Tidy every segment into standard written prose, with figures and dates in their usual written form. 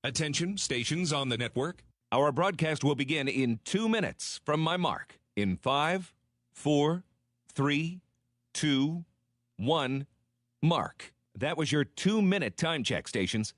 Attention, stations on the network. Our broadcast will begin in 2 minutes from my mark. In 5, 4, 3, 2, 1, mark. That was your 2-minute time check, stations.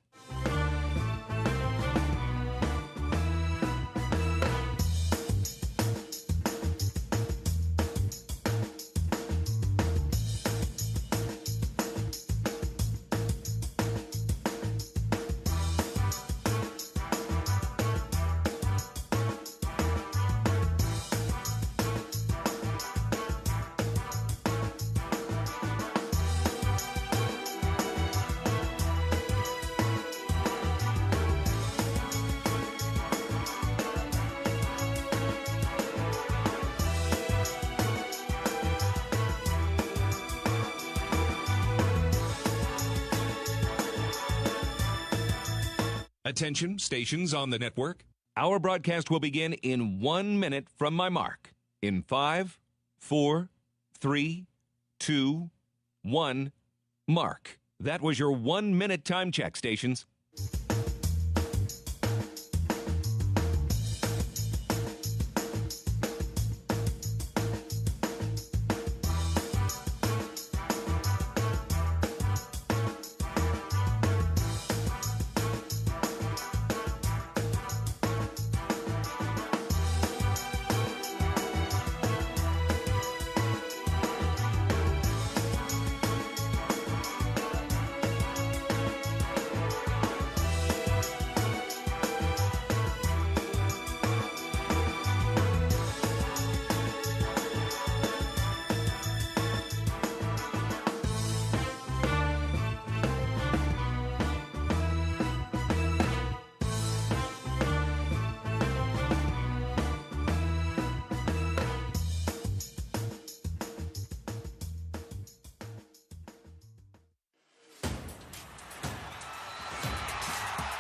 Attention, stations on the network. Our broadcast will begin in 1 minute from my mark. In 5, 4, 3, 2, 1, mark. That was your 1-minute time check, stations.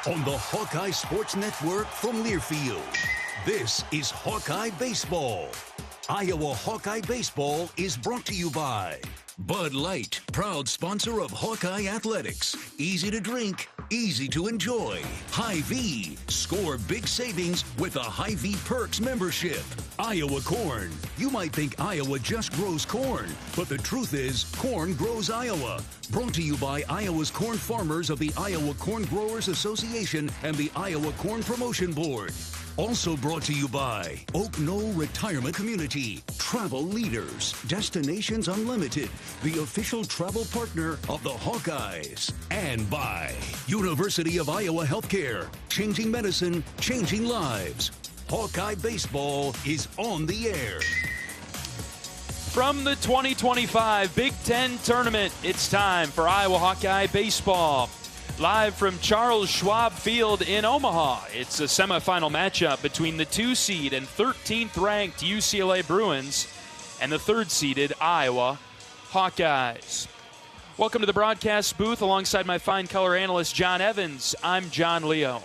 On the Hawkeye Sports Network from Learfield, this is Hawkeye Baseball. Iowa Hawkeye Baseball is brought to you by Bud Light, proud sponsor of Hawkeye Athletics. Easy to drink, easy to enjoy. Hy-Vee, score big savings with a Hy-Vee Perks membership. Iowa Corn. You might think Iowa just grows corn, but the truth is corn grows Iowa. Brought to you by Iowa's corn farmers of the Iowa Corn Growers Association and the Iowa Corn Promotion Board. Also brought to you by Oak Knoll Retirement Community, Travel Leaders, Destinations Unlimited, the official travel partner of the Hawkeyes, and by University of Iowa Healthcare, changing medicine, changing lives. Hawkeye Baseball is on the air. From the 2025 Big Ten Tournament, it's time for Iowa Hawkeye Baseball. Live from Charles Schwab Field in Omaha, it's a semifinal matchup between the 2-seed and 13th-ranked UCLA Bruins and the 3rd-seeded Iowa Hawkeyes. Welcome to the broadcast booth alongside my fine color analyst John Evans. I'm John Leo.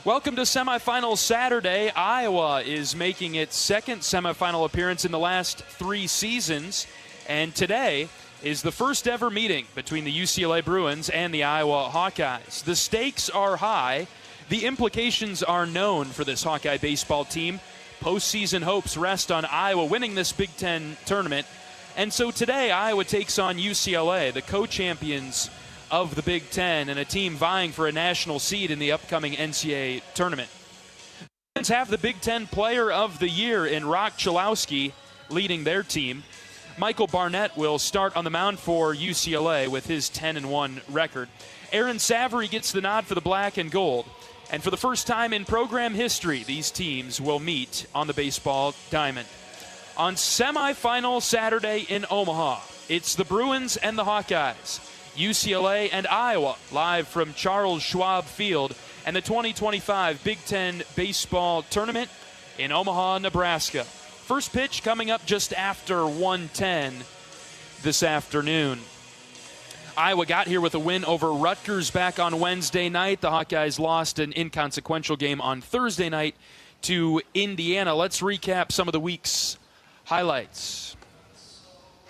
Welcome to semifinal Saturday. Iowa is making its second semifinal appearance in the last 3 seasons, and today is the first ever meeting between the UCLA Bruins and the Iowa Hawkeyes. The stakes are high. The implications are known for this Hawkeye baseball team. Postseason hopes rest on Iowa winning this Big Ten tournament. And so today, Iowa takes on UCLA, the co-champions of the Big Ten, and a team vying for a national seed in the upcoming NCAA tournament. The Bruins have the Big Ten Player of the Year in Rock Chalowski leading their team. Michael Barnett will start on the mound for UCLA with his 10-1 record. Aaron Savory gets the nod for the black and gold. And for the first time in program history, these teams will meet on the baseball diamond. On semifinal Saturday in Omaha, it's the Bruins and the Hawkeyes, UCLA and Iowa, live from Charles Schwab Field and the 2025 Big Ten Baseball Tournament in Omaha, Nebraska. First pitch coming up just after 1:10 this afternoon. Iowa got here with a win over Rutgers back on Wednesday night. The Hawkeyes lost an inconsequential game on Thursday night to Indiana. Let's recap some of the week's highlights.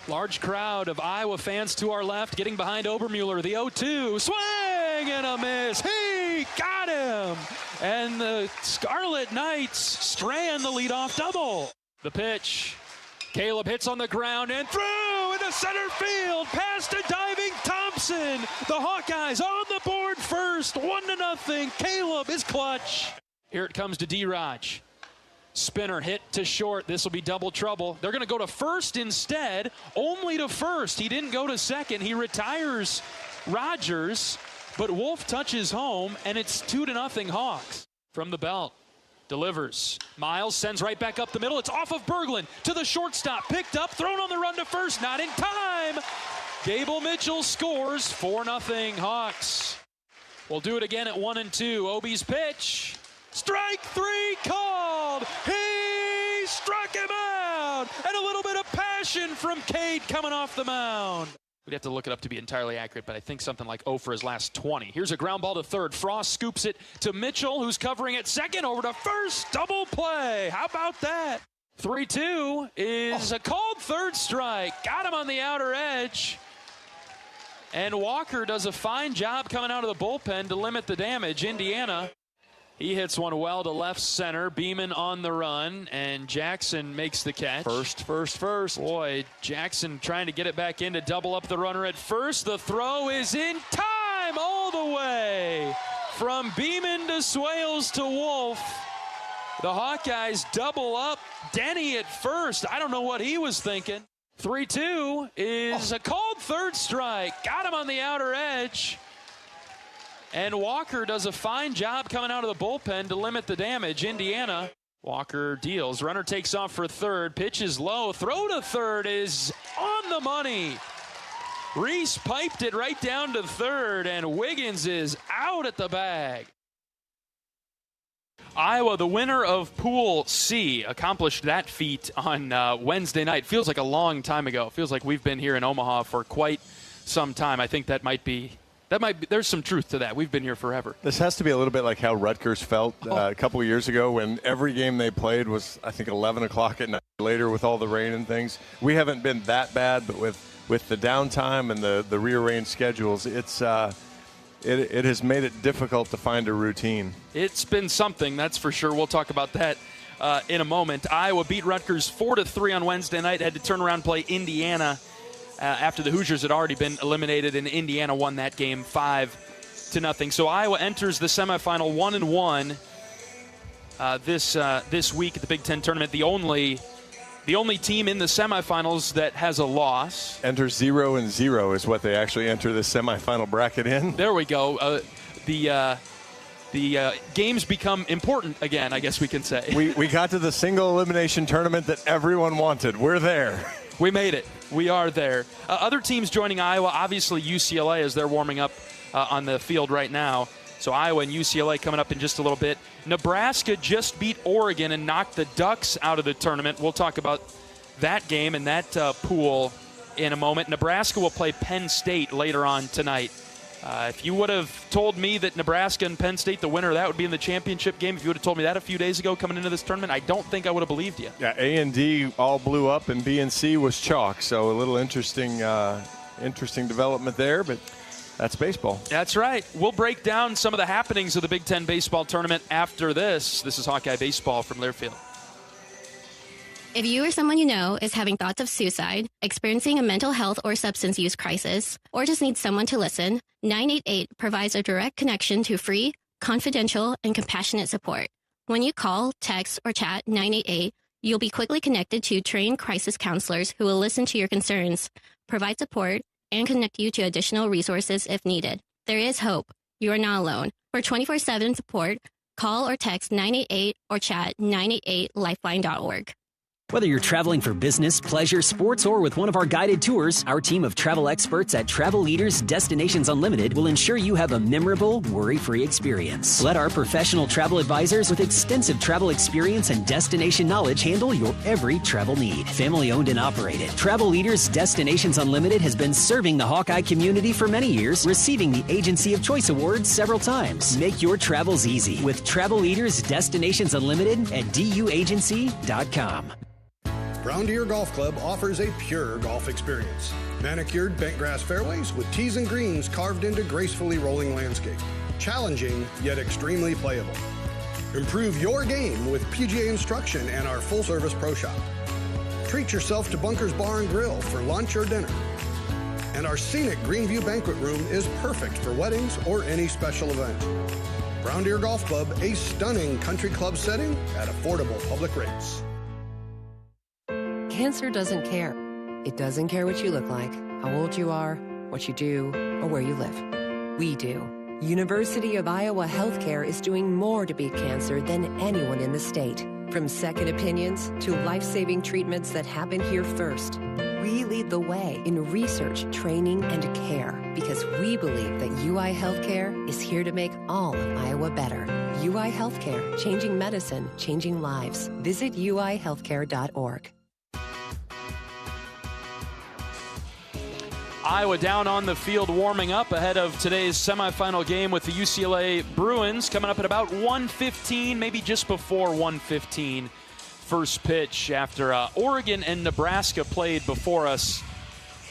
Large crowd of Iowa fans to our left, getting behind Obermueller. The 0-2, swing and a miss. He got him! And the Scarlet Knights strand the leadoff double. The pitch. Caleb hits on the ground and through into center field, past a diving Thompson. The Hawkeyes on the board first, 1-0. Caleb is clutch. Here it comes to D-Raj. Spinner hit to short. This will be double trouble. They're going to go to first instead, only to first. He didn't go to second. He retires Rogers, but Wolf touches home, and it's 2-0 Hawks. From the belt. Delivers. Miles sends right back up the middle. It's off of Berglund to the shortstop. Picked up, thrown on the run to first. Not in time. Gable Mitchell scores. 4-0 Hawks. We'll do it again at 1-2. Obi's pitch. Strike 3 called. He struck him out. And a little bit of passion from Cade coming off the mound. We'd have to look it up to be entirely accurate, but I think something like 0 for his last 20. Here's a ground ball to third. Frost scoops it to Mitchell, who's covering at second. Over to first. Double play. How about that? 3-2 is a called third strike. Got him on the outer edge. And Walker does a fine job coming out of the bullpen to limit the damage. Indiana. He hits one well to left center. Beeman on the run, and Jackson makes the catch. First. Boy, Jackson trying to get it back in to double up the runner at first. The throw is in time all the way. From Beeman to Swales to Wolf. The Hawkeyes double up. Denny at first. I don't know what he was thinking. 3-2 is a called third strike. Got him on the outer edge. And Walker does a fine job coming out of the bullpen to limit the damage. Indiana. Walker deals. Runner takes off for third. Pitch is low. Throw to third is on the money. Reese piped it right down to third, and Wiggins is out at the bag. Iowa, the winner of Pool C, accomplished that feat on Wednesday night. Feels like a long time ago. Feels like we've been here in Omaha for quite some time. I think that might be, there's some truth to that. We've been here forever. This has to be a little bit like how Rutgers felt a couple of years ago when every game they played was, I think, 11 o'clock at night later with all the rain and things. We haven't been that bad, but with the downtime and the rearranged schedules, it has made it difficult to find a routine. It's been something, that's for sure. We'll talk about that in a moment. Iowa beat Rutgers 4-3 on Wednesday night, had to turn around and play Indiana after the Hoosiers had already been eliminated, and Indiana won that game 5-0. So Iowa enters the semifinal 1-1 this week at the Big Ten tournament. The only team in the semifinals that has a loss. Enters 0-0 is what they actually enter the semifinal bracket in. There we go. The games become important again, I guess we can say. We got to the single elimination tournament that everyone wanted. We're there. We made it. We are there. Other teams joining Iowa, obviously UCLA, as they're warming up on the field right now. So Iowa and UCLA coming up in just a little bit. Nebraska just beat Oregon and knocked the Ducks out of the tournament. We'll talk about that game and that pool in a moment. Nebraska will play Penn State later on tonight. If you would have told me that Nebraska and Penn State, the winner of that would be in the championship game, if you would have told me that a few days ago coming into this tournament, I don't think I would have believed you. Yeah, A and D all blew up, and B and C was chalk. So a little interesting development there, but that's baseball. That's right. We'll break down some of the happenings of the Big Ten baseball tournament after this. This is Hawkeye Baseball from Learfield. If you or someone you know is having thoughts of suicide, experiencing a mental health or substance use crisis, or just needs someone to listen, 988 provides a direct connection to free, confidential, and compassionate support. When you call, text, or chat 988, you'll be quickly connected to trained crisis counselors who will listen to your concerns, provide support, and connect you to additional resources if needed. There is hope. You are not alone. For 24/7 support, call or text 988 or chat 988lifeline.org. Whether you're traveling for business, pleasure, sports, or with one of our guided tours, our team of travel experts at Travel Leaders Destinations Unlimited will ensure you have a memorable, worry-free experience. Let our professional travel advisors with extensive travel experience and destination knowledge handle your every travel need. Family owned and operated, Travel Leaders Destinations Unlimited has been serving the Hawkeye community for many years, receiving the Agency of Choice Award several times. Make your travels easy with Travel Leaders Destinations Unlimited at duagency.com. Brown Deer Golf Club offers a pure golf experience. Manicured bent grass fairways with tees and greens carved into gracefully rolling landscape. Challenging, yet extremely playable. Improve your game with PGA instruction and our full-service pro shop. Treat yourself to Bunker's Bar and Grill for lunch or dinner. And our scenic Greenview Banquet Room is perfect for weddings or any special event. Brown Deer Golf Club, a stunning country club setting at affordable public rates. Cancer doesn't care. It doesn't care what you look like, how old you are, what you do, or where you live. We do. University of Iowa Healthcare is doing more to beat cancer than anyone in the state. From second opinions to life-saving treatments that happen here first. We lead the way in research, training, and care because we believe that UI Healthcare is here to make all of Iowa better. UI Healthcare, changing medicine, changing lives. Visit uihealthcare.org. Iowa down on the field warming up ahead of today's semifinal game with the UCLA Bruins coming up at about 1:15, maybe just before 1:15. First pitch after Oregon and Nebraska played before us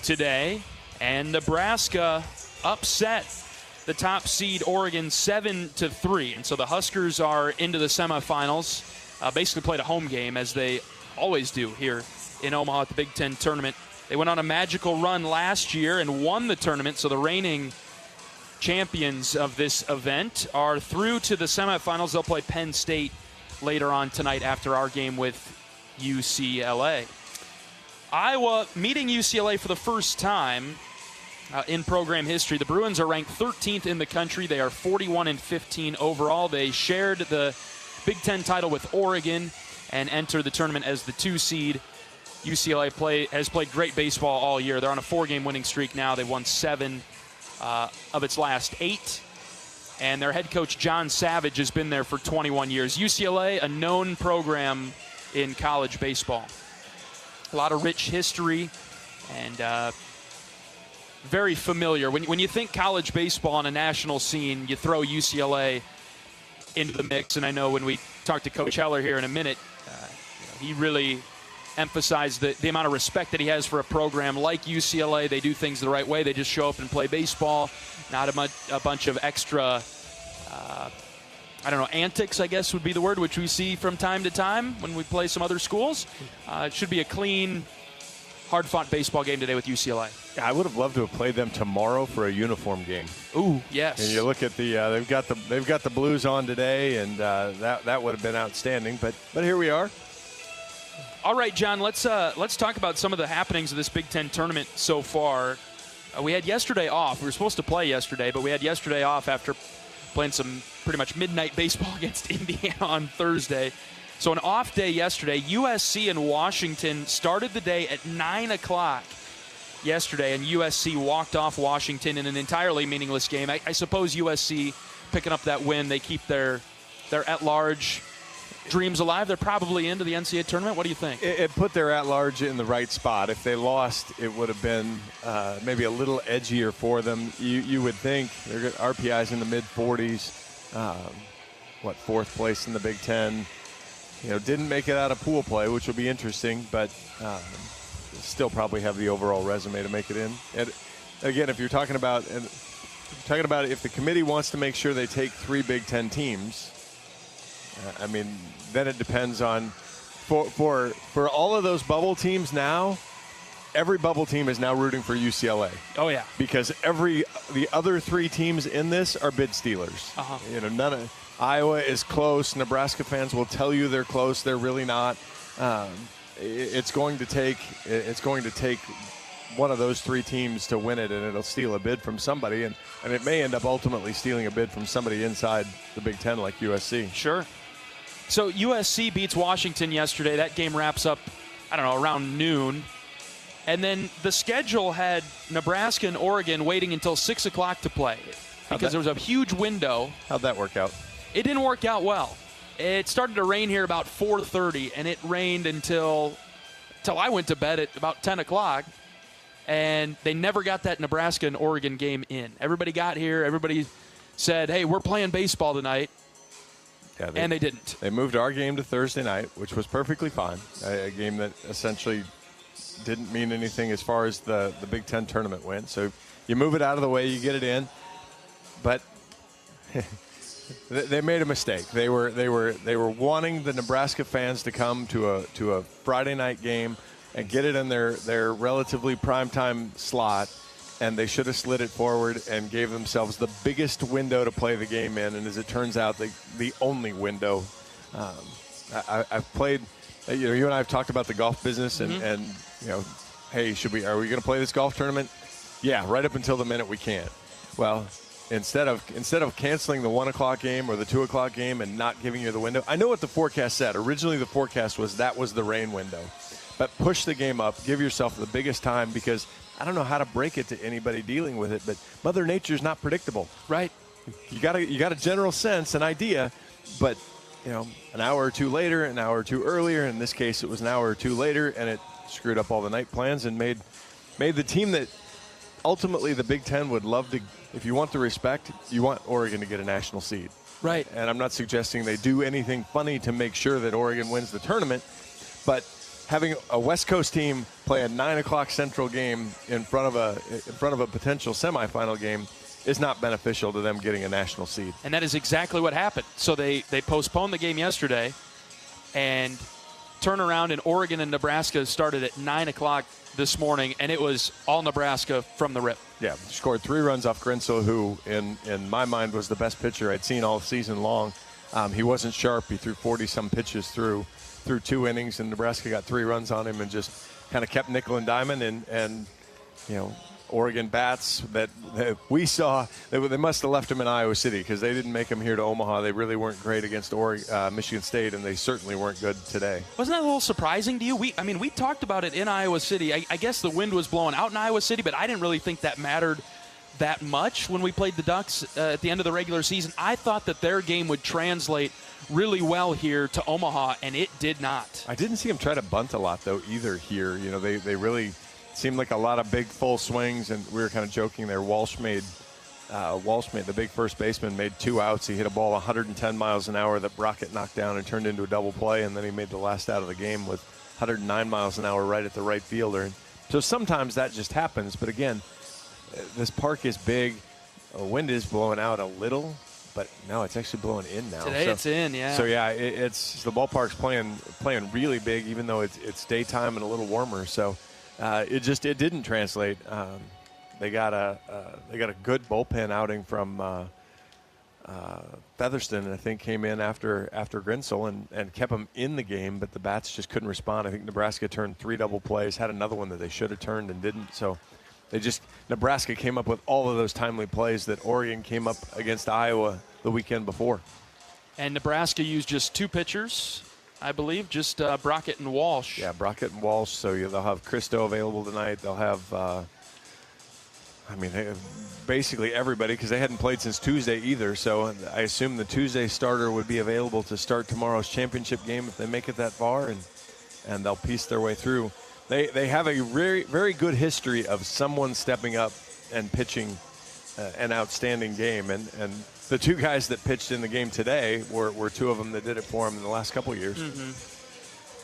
today. And Nebraska upset the top seed Oregon 7-3. And so the Huskers are into the semifinals. Basically played a home game as they always do here in Omaha at the Big Ten tournament. They went on a magical run last year and won the tournament, so the reigning champions of this event are through to the semifinals. They'll play Penn State later on tonight after our game with UCLA. Iowa meeting UCLA for the first time in program history. The Bruins are ranked 13th in the country. They are 41-15 overall. They shared the Big Ten title with Oregon and entered the tournament as the 2 seed. UCLA has played great baseball all year. They're on a 4-game winning streak now. They've won 7 of its last 8. And their head coach, John Savage, has been there for 21 years. UCLA, a known program in college baseball. A lot of rich history and very familiar. When you think college baseball on a national scene, you throw UCLA into the mix. And I know when we talk to Coach Heler here in a minute, he really emphasize the amount of respect that he has for a program like UCLA. They do things the right way. They just show up and play baseball, not a bunch of extra, antics, I guess would be the word, which we see from time to time when we play some other schools. It should be a clean, hard-fought baseball game today with UCLA. Yeah, I would have loved to have played them tomorrow for a uniform game. Ooh, yes. And you look at the they've got the Blues on today, and that would have been outstanding. But here we are. All right, John, let's talk about some of the happenings of this Big Ten tournament so far. We had yesterday off. We were supposed to play yesterday, but we had yesterday off after playing some pretty much midnight baseball against Indiana on Thursday. So an off day yesterday. USC and Washington started the day at 9 o'clock yesterday, and USC walked off Washington in an entirely meaningless game. I suppose USC picking up that win, they keep their at-large dreams alive. They're probably into the NCAA tournament. What do you think? It put their at-large in the right spot. If they lost, it would have been maybe a little edgier for them. You would think they're good RPIs in the mid-40s. Fourth place in the Big Ten. Didn't make it out of pool play, which will be interesting, but still probably have the overall resume to make it in. And again, if you're talking about if the committee wants to make sure they take 3 Big Ten teams, then it depends on for all of those bubble teams now. Every bubble team is now rooting for UCLA. Oh yeah, because the other 3 teams in this are bid stealers. None of Iowa is close. Nebraska fans will tell you they're close. They're really not. It's going to take one of those 3 teams to win it, and it'll steal a bid from somebody, and it may end up ultimately stealing a bid from somebody inside the Big Ten like USC. Sure. So USC beats Washington yesterday. That game wraps up, around noon. And then the schedule had Nebraska and Oregon waiting until 6 o'clock to play because there was a huge window. How'd that work out? It didn't work out well. It started to rain here about 4:30, and it rained until I went to bed at about 10 o'clock. And they never got that Nebraska and Oregon game in. Everybody got here. Everybody said, hey, we're playing baseball tonight. Yeah, and they didn't. They moved our game to Thursday night, which was perfectly fine. A game that essentially didn't mean anything as far as the Big Ten tournament went. So you move it out of the way, you get it in. But They made a mistake. They were wanting the Nebraska fans to come to a Friday night game and get it in their relatively primetime slot, and they should have slid it forward and gave themselves the biggest window to play the game in. And as it turns out, the only window. I've played. You and I have talked about the golf business, and hey, are we going to play this golf tournament? Yeah, right up until the minute we can't. Well, instead of canceling the 1 o'clock game or the 2 o'clock game and not giving you the window, I know what the forecast said. Originally, the forecast was that was the rain window, but push the game up, give yourself the biggest time, because I don't know how to break it to anybody dealing with it, but Mother Nature's not predictable, right? You got a general sense, an idea, but an hour or two later, an hour or two earlier. In this case, it was an hour or two later, and it screwed up all the night plans and made the team that ultimately the Big Ten would love to. If you want the respect, you want Oregon to get a national seed. Right. And I'm not suggesting they do anything funny to make sure that Oregon wins the tournament, but having a West Coast team play a 9 o'clock Central game in front of a potential semifinal game is not beneficial to them getting a national seed. And that is exactly what happened. So they postponed the game yesterday, and turnaround in Oregon and Nebraska started at 9 o'clock this morning, and it was all Nebraska from the rip. Yeah, scored 3 runs off Grinsell, who in my mind was the best pitcher I'd seen all season long. He wasn't sharp. He threw 40-some pitches through 2 innings, and Nebraska got 3 runs on him and just kind of kept nickel and diamond. And Oregon bats that we saw, they must have left him in Iowa City, because they didn't make him here to Omaha. They really weren't great against Michigan State, and they certainly weren't good today. Wasn't that a little surprising to you? We talked about it in Iowa City. I guess the wind was blowing out in Iowa City, but I didn't really think that mattered that much when we played the Ducks at the end of the regular season. I thought that their game would translate really well here to Omaha, and it did not. I didn't see him try to bunt a lot, though, either here. They really seemed like a lot of big full swings, and we were kind of joking there. Walsh made the big first baseman, made 2 outs. He hit a ball 110 miles an hour that Brockett knocked down and turned into a double play, and then he made the last out of the game with 109 miles an hour right at the right fielder. And so sometimes that just happens, but again, this park is big. Wind is blowing out a little, but no, it's actually blowing in now. Today it's in, yeah. So yeah, it's the ballpark's playing really big, even though it's daytime and a little warmer. So it didn't translate. They got a good bullpen outing from Featherston, I think, came in after Grinsell and kept him in the game, but the bats just couldn't respond. I think Nebraska turned 3 double plays, had another one that they should have turned and didn't. So Nebraska came up with all of those timely plays that Oregon came up against Iowa the weekend before. And Nebraska used just 2 pitchers, I believe, just Brockett and Walsh. Yeah, Brockett and Walsh. So they'll have Christo available tonight. They'll have, basically everybody, because they hadn't played since Tuesday either. So I assume the Tuesday starter would be available to start tomorrow's championship game if they make it that far, and they'll piece their way through. They have a very, very good history of someone stepping up and pitching an outstanding game, and the 2 guys that pitched in the game today were 2 of them that did it for them in the last couple of years. Mm-hmm.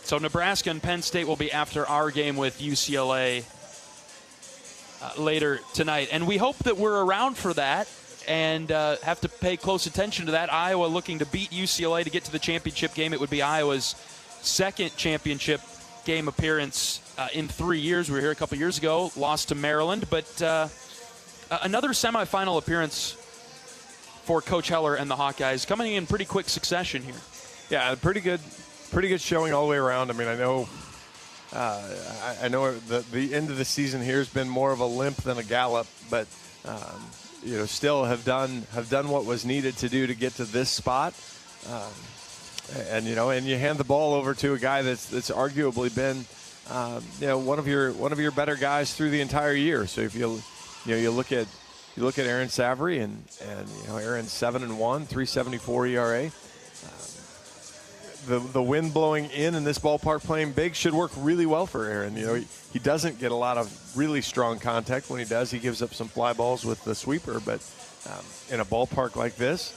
So Nebraska and Penn State will be after our game with UCLA later tonight, and we hope that we're around for that and have to pay close attention to that. Iowa looking to beat UCLA to get to the championship game. It would be Iowa's 2nd championship game appearance in 3 years. We were here a couple years ago, lost to Maryland, but another semifinal appearance for Coach Heller and the Hawkeyes, coming in pretty quick succession here. Yeah, pretty good showing all the way around. I mean, I know the end of the season here has been more of a limp than a gallop, but still have done what was needed to do to get to this spot. And you hand the ball over to a guy that's arguably been one of your better guys through the entire year. So if you look at Aaron Savary and Aaron's 7-1, 3.74 ERA. The wind blowing in this ballpark playing big should work really well for Aaron. He doesn't get a lot of really strong contact. When he does, he gives up some fly balls with the sweeper. But in a ballpark like this,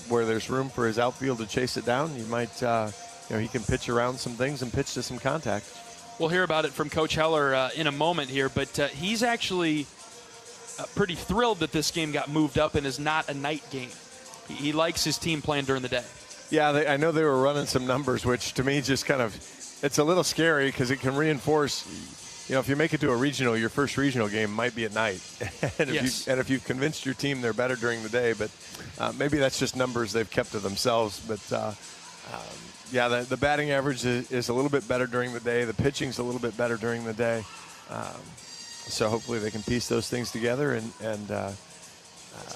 where there's room for his outfield to chase it down, you might, he can pitch around some things and pitch to some contact. We'll hear about it from Coach Heller in a moment here, but he's actually pretty thrilled that this game got moved up and is not a night game. He likes his team playing during the day. Yeah, I know they were running some numbers, which to me just kind of, it's a little scary because it can reinforce, if you make it to a regional, your first regional game might be at night. And if you've convinced your team they're better during the day, but maybe that's just numbers they've kept to themselves. But, the batting average is a little bit better during the day. The pitching's a little bit better during the day. So hopefully they can piece those things together. And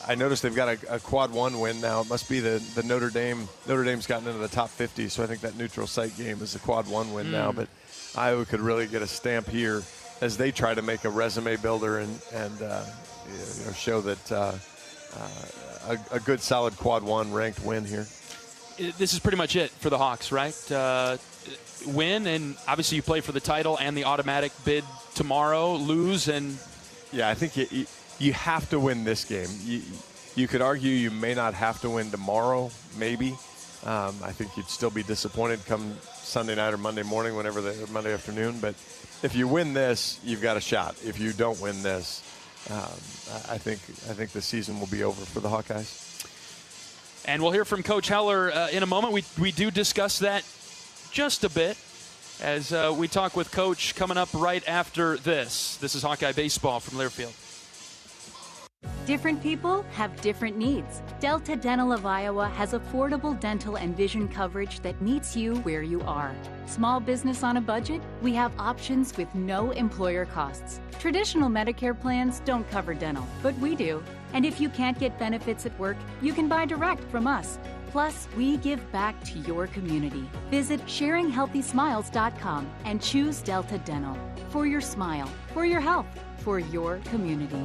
I noticed they've got a quad 1 win now. It must be the Notre Dame. Notre Dame's gotten into the top 50, so I think that neutral site game is a quad 1 win now. But Iowa could really get a stamp here as they try to make a resume builder and show that a good solid quad 1 ranked win here. This is pretty much it for the Hawks, right? Win, and obviously you play for the title and the automatic bid tomorrow. Lose, and I think you have to win this game. You could argue you may not have to win tomorrow, maybe. I think you'd still be disappointed come Sunday night or Monday morning, Monday afternoon. But if you win this, you've got a shot. If you don't win this, I think the season will be over for the Hawkeyes. And we'll hear from Coach Heler in a moment. We do discuss that just a bit as we talk with Coach coming up right after this. This is Hawkeye Baseball from Learfield. Different people have different needs. Delta Dental of Iowa has affordable dental and vision coverage that meets you where you are. Small business on a budget? We have options with no employer costs. Traditional Medicare plans don't cover dental, but we do. And if you can't get benefits at work, you can buy direct from us. Plus, we give back to your community. Visit sharinghealthysmiles.com and choose Delta Dental. For your smile, for your health, for your community.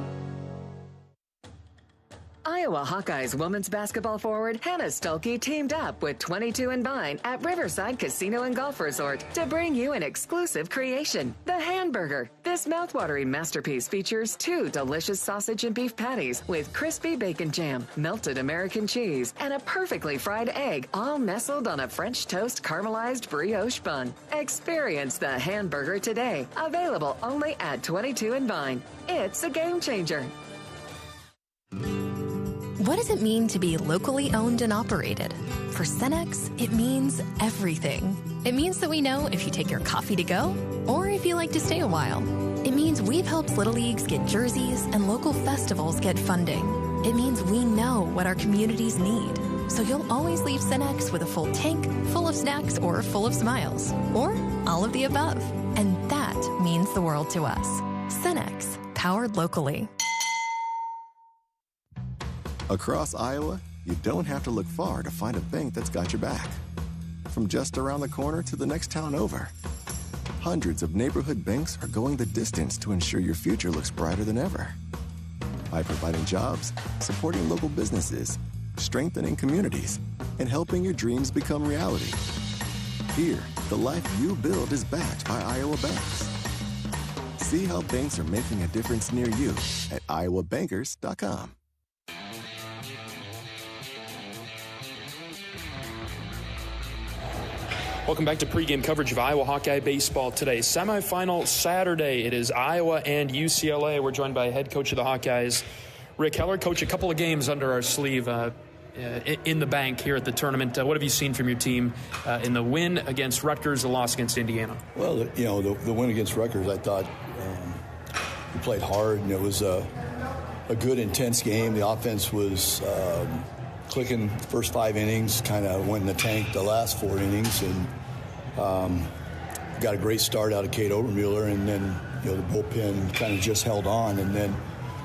Iowa Hawkeyes women's basketball forward Hannah Stuelke teamed up with 22 and Vine at Riverside Casino and Golf Resort to bring you an exclusive creation, the Hamburger. This mouthwatering masterpiece features 2 delicious sausage and beef patties with crispy bacon jam, melted American cheese, and a perfectly fried egg, all nestled on a French toast caramelized brioche bun. Experience the Hamburger today, available only at 22 and Vine. It's a game changer. What does it mean to be locally owned and operated? For Cenex, it means everything. It means that we know if you take your coffee to go or if you like to stay a while. It means we've helped Little Leagues get jerseys and local festivals get funding. It means we know what our communities need. So you'll always leave Cenex with a full tank, full of snacks, or full of smiles. Or all of the above. And that means the world to us. Cenex, powered locally. Across Iowa, you don't have to look far to find a bank that's got your back. From just around the corner to the next town over, hundreds of neighborhood banks are going the distance to ensure your future looks brighter than ever. By providing jobs, supporting local businesses, strengthening communities, and helping your dreams become reality. Here, the life you build is backed by Iowa banks. See how banks are making a difference near you at iowabankers.com. Welcome back to pregame coverage of Iowa Hawkeye baseball today. Semifinal Saturday. It is Iowa and UCLA. We're joined by head coach of the Hawkeyes, Rick Heler. Coach, a couple of games under our sleeve in the bank here at the tournament. What have you seen from your team in the win against Rutgers, the loss against Indiana? Well, the win against Rutgers, I thought we played hard, and it was a good, intense game. The offense was clicking the first 5 innings, kind of went in the tank the last 4 innings, and got a great start out of Kate Obermuller, and then the bullpen kind of just held on. And then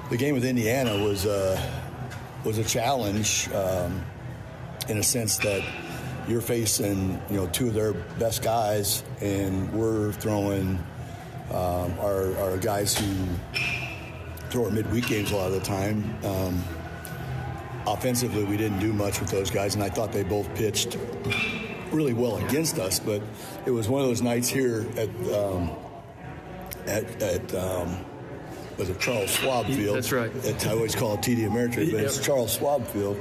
the game with Indiana was a challenge in a sense that you're facing 2 of their best guys, and we're throwing our guys who throw our midweek games a lot of the time. Offensively, we didn't do much with those guys, and I thought they both pitched really well against us. But it was one of those nights here at was it Charles Schwab Field? That's right. I always call it TD Ameritrade, but it's Charles Schwab Field,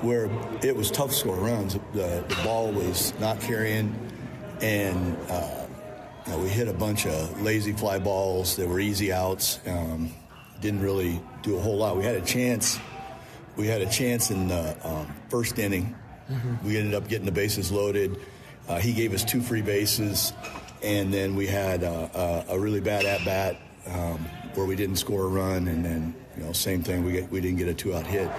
where it was tough to score runs. The ball was not carrying, and we hit a bunch of lazy fly balls that were easy outs. Didn't really do a whole lot. We had a chance we had a chance in the first inning. Mm-hmm. We ended up getting the bases loaded. He gave us 2 free bases, and then we had a really bad at-bat where we didn't score a run, and then same thing. We didn't get a 2-out hit.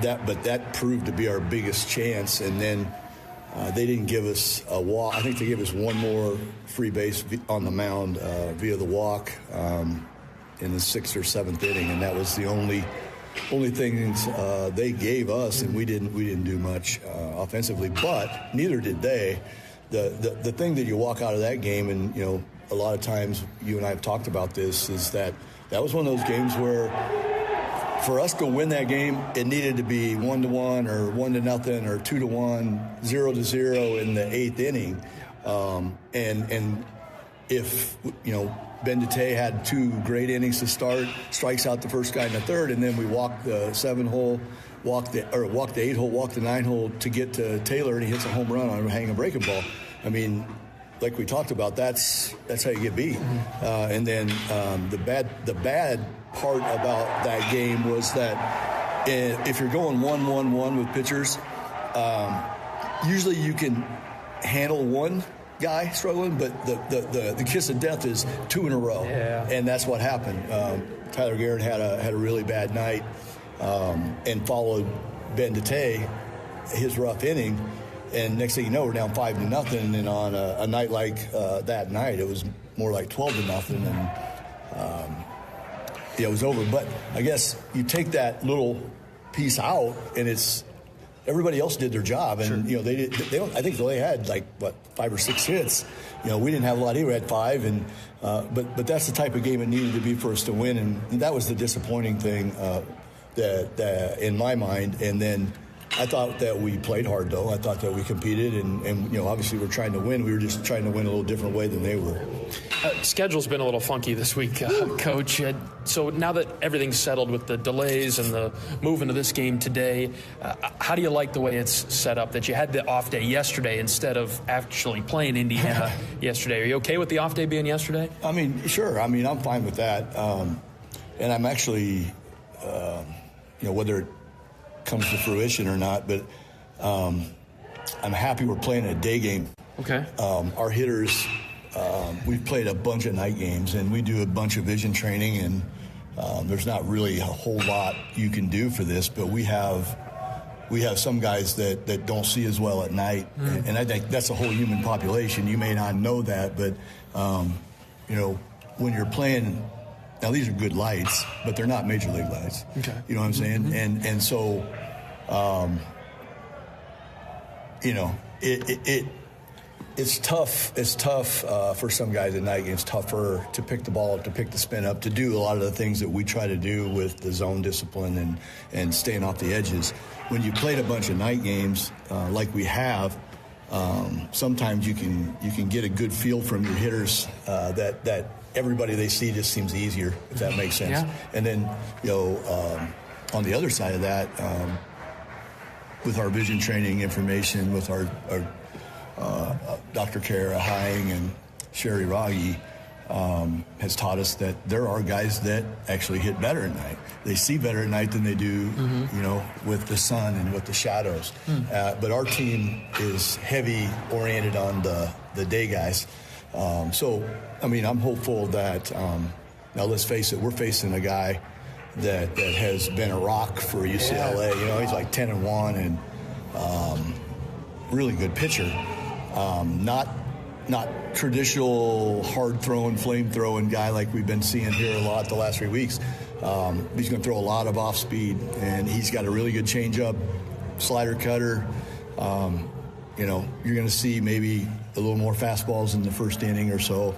But that proved to be our biggest chance, and then they didn't give us a walk. I think they gave us one more free base on the mound via the walk in the 6th or 7th inning, and that was the only things they gave us, and we didn't do much offensively, but neither did they. The thing that you walk out of that game, and a lot of times you and I have talked about this, is that was one of those games where for us to win that game, it needed to be 1-1 or 1-0 or 2-1, 0-0 in the 8th inning, and if Ben DeTay had 2 great innings to start, strikes out the first guy in the 3rd, and then we walked the 7-hole, walked the 8-hole, walked the 9-hole to get to Taylor, and he hits a home run on a hanging breaking ball. I mean, like we talked about, that's how you get beat. And then the bad part about that game was that if you're going 1-1-1 with pitchers, usually you can handle one guy struggling, but the kiss of death is 2 in a row, and that's what happened. Tyler Guerin had a really bad night, and followed Ben DeTay, his rough inning, and next thing you know, we're down 5-0, and then on a night like that night, it was more like 12-0, and it was over. But I guess you take that little piece out, and it's everybody else did their job, and Sure. They don't. I think they had 5 or 6 hits. We didn't have a lot either. We had 5, and but that's the type of game it needed to be for us to win, and that was the disappointing thing that in my mind. And then I thought that we played hard, though. I thought that we competed, and obviously we're trying to win. We were just trying to win a little different way than they were. Schedule's been a little funky this week, Coach. So now that everything's settled with the delays and the move into this game today, how do you like the way it's set up, that you had the off day yesterday instead of actually playing Indiana yesterday? Are you okay with the off day being yesterday? I mean, sure. I mean, I'm fine with that. And I'm actually, whether it comes to fruition or not, but I'm happy we're playing a day game. Okay. Our hitters, we've played a bunch of night games, and we do a bunch of vision training, and there's not really a whole lot you can do for this, but we have some guys that don't see as well at night, and I think that's a whole human population. You may not know that, but when you're playing, now these are good lights, but they're not major league lights. Okay. You know what I'm saying? Mm-hmm. And so it's tough. It's tough for some guys at night. It's tougher to pick the ball up, to pick the spin up, to do a lot of the things that we try to do with the zone discipline and staying off the edges. When you played a bunch of night games like we have, sometimes you can get a good feel from your hitters that everybody they see just seems easier, if that makes sense. Yeah. And then on the other side of that, with our vision training information, with our Dr. Kara Hying and Sherry Raggi has taught us that there are guys that actually hit better at night. They see better at night than they do, with the sun and with the shadows. But our team is heavy oriented on the day guys. So, I mean, I'm hopeful that, now let's face it, we're facing a guy that has been a rock for UCLA. Yeah. He's like 10-1 and really good pitcher. Not traditional hard-throwing, flame-throwing guy like we've been seeing here a lot the last 3 weeks. He's going to throw a lot of off-speed, and he's got a really good changeup, slider cutter. You're going to see maybe a little more fastballs in the first inning or so,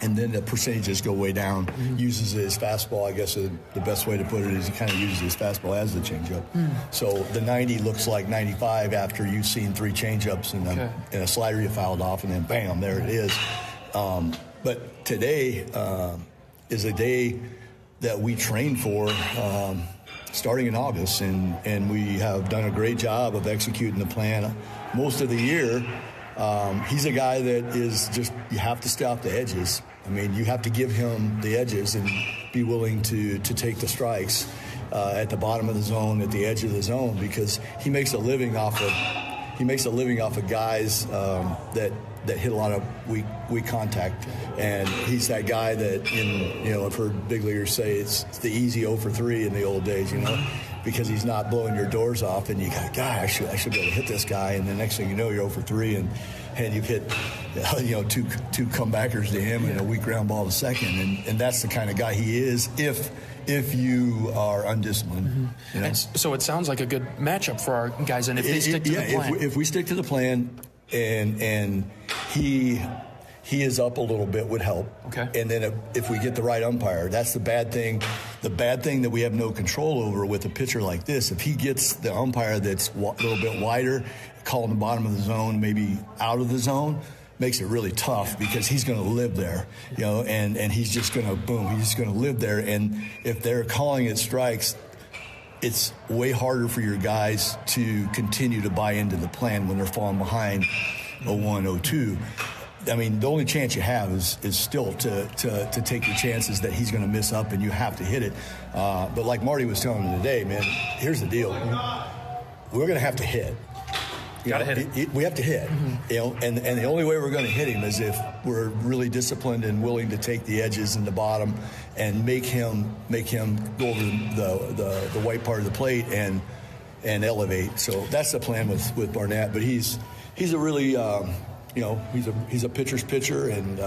and then the percentages go way down. Uses his fastball, I guess the best way to put it is he kind of uses his fastball as the changeup. So the 90 looks like 95 after you've seen 3 changeups and a slider you fouled off, and then bam, there it is. But today is a day that we trained for starting in August, and we have done a great job of executing the plan most of the year. He's a guy that is just, you have to stay off the edges. I mean, you have to give him the edges and be willing to take the strikes. at the bottom of the zone, at the edge of the zone, because he makes a living off of guys that hit a lot of weak contact, and he's that guy that I've heard big leaguers say it's the easy 0 for 3 in the old days, because he's not blowing your doors off, and you got, God, I should be able to hit this guy, and the next thing you know, you're 0 for 3, and you've hit two comebackers to him and a weak ground ball to second, and that's the kind of guy he is if you are undisciplined. And so it sounds like a good matchup for our guys, and if they stick to the plan. If we stick to the plan and he is up a little bit would help. Okay. And then if we get the right umpire, that's the bad thing. The bad thing that we have no control over with a pitcher like this, if he gets the umpire that's a little bit wider, calling the bottom of the zone, maybe out of the zone, makes it really tough because he's going to live there, and he's just going to live there. And if they're calling it strikes, it's way harder for your guys to continue to buy into the plan when they're falling behind 0-1, 0-2. I mean, the only chance you have is still to take your chances that he's going to miss up and you have to hit it. But like Marty was telling me today, man, here's the deal. We're going to have to hit. Got to hit it. We have to hit. And the only way we're going to hit him is if we're really disciplined and willing to take the edges and the bottom and make him go over the white part of the plate and elevate. So that's the plan with Barnett. But he's a really he's a pitcher's pitcher, and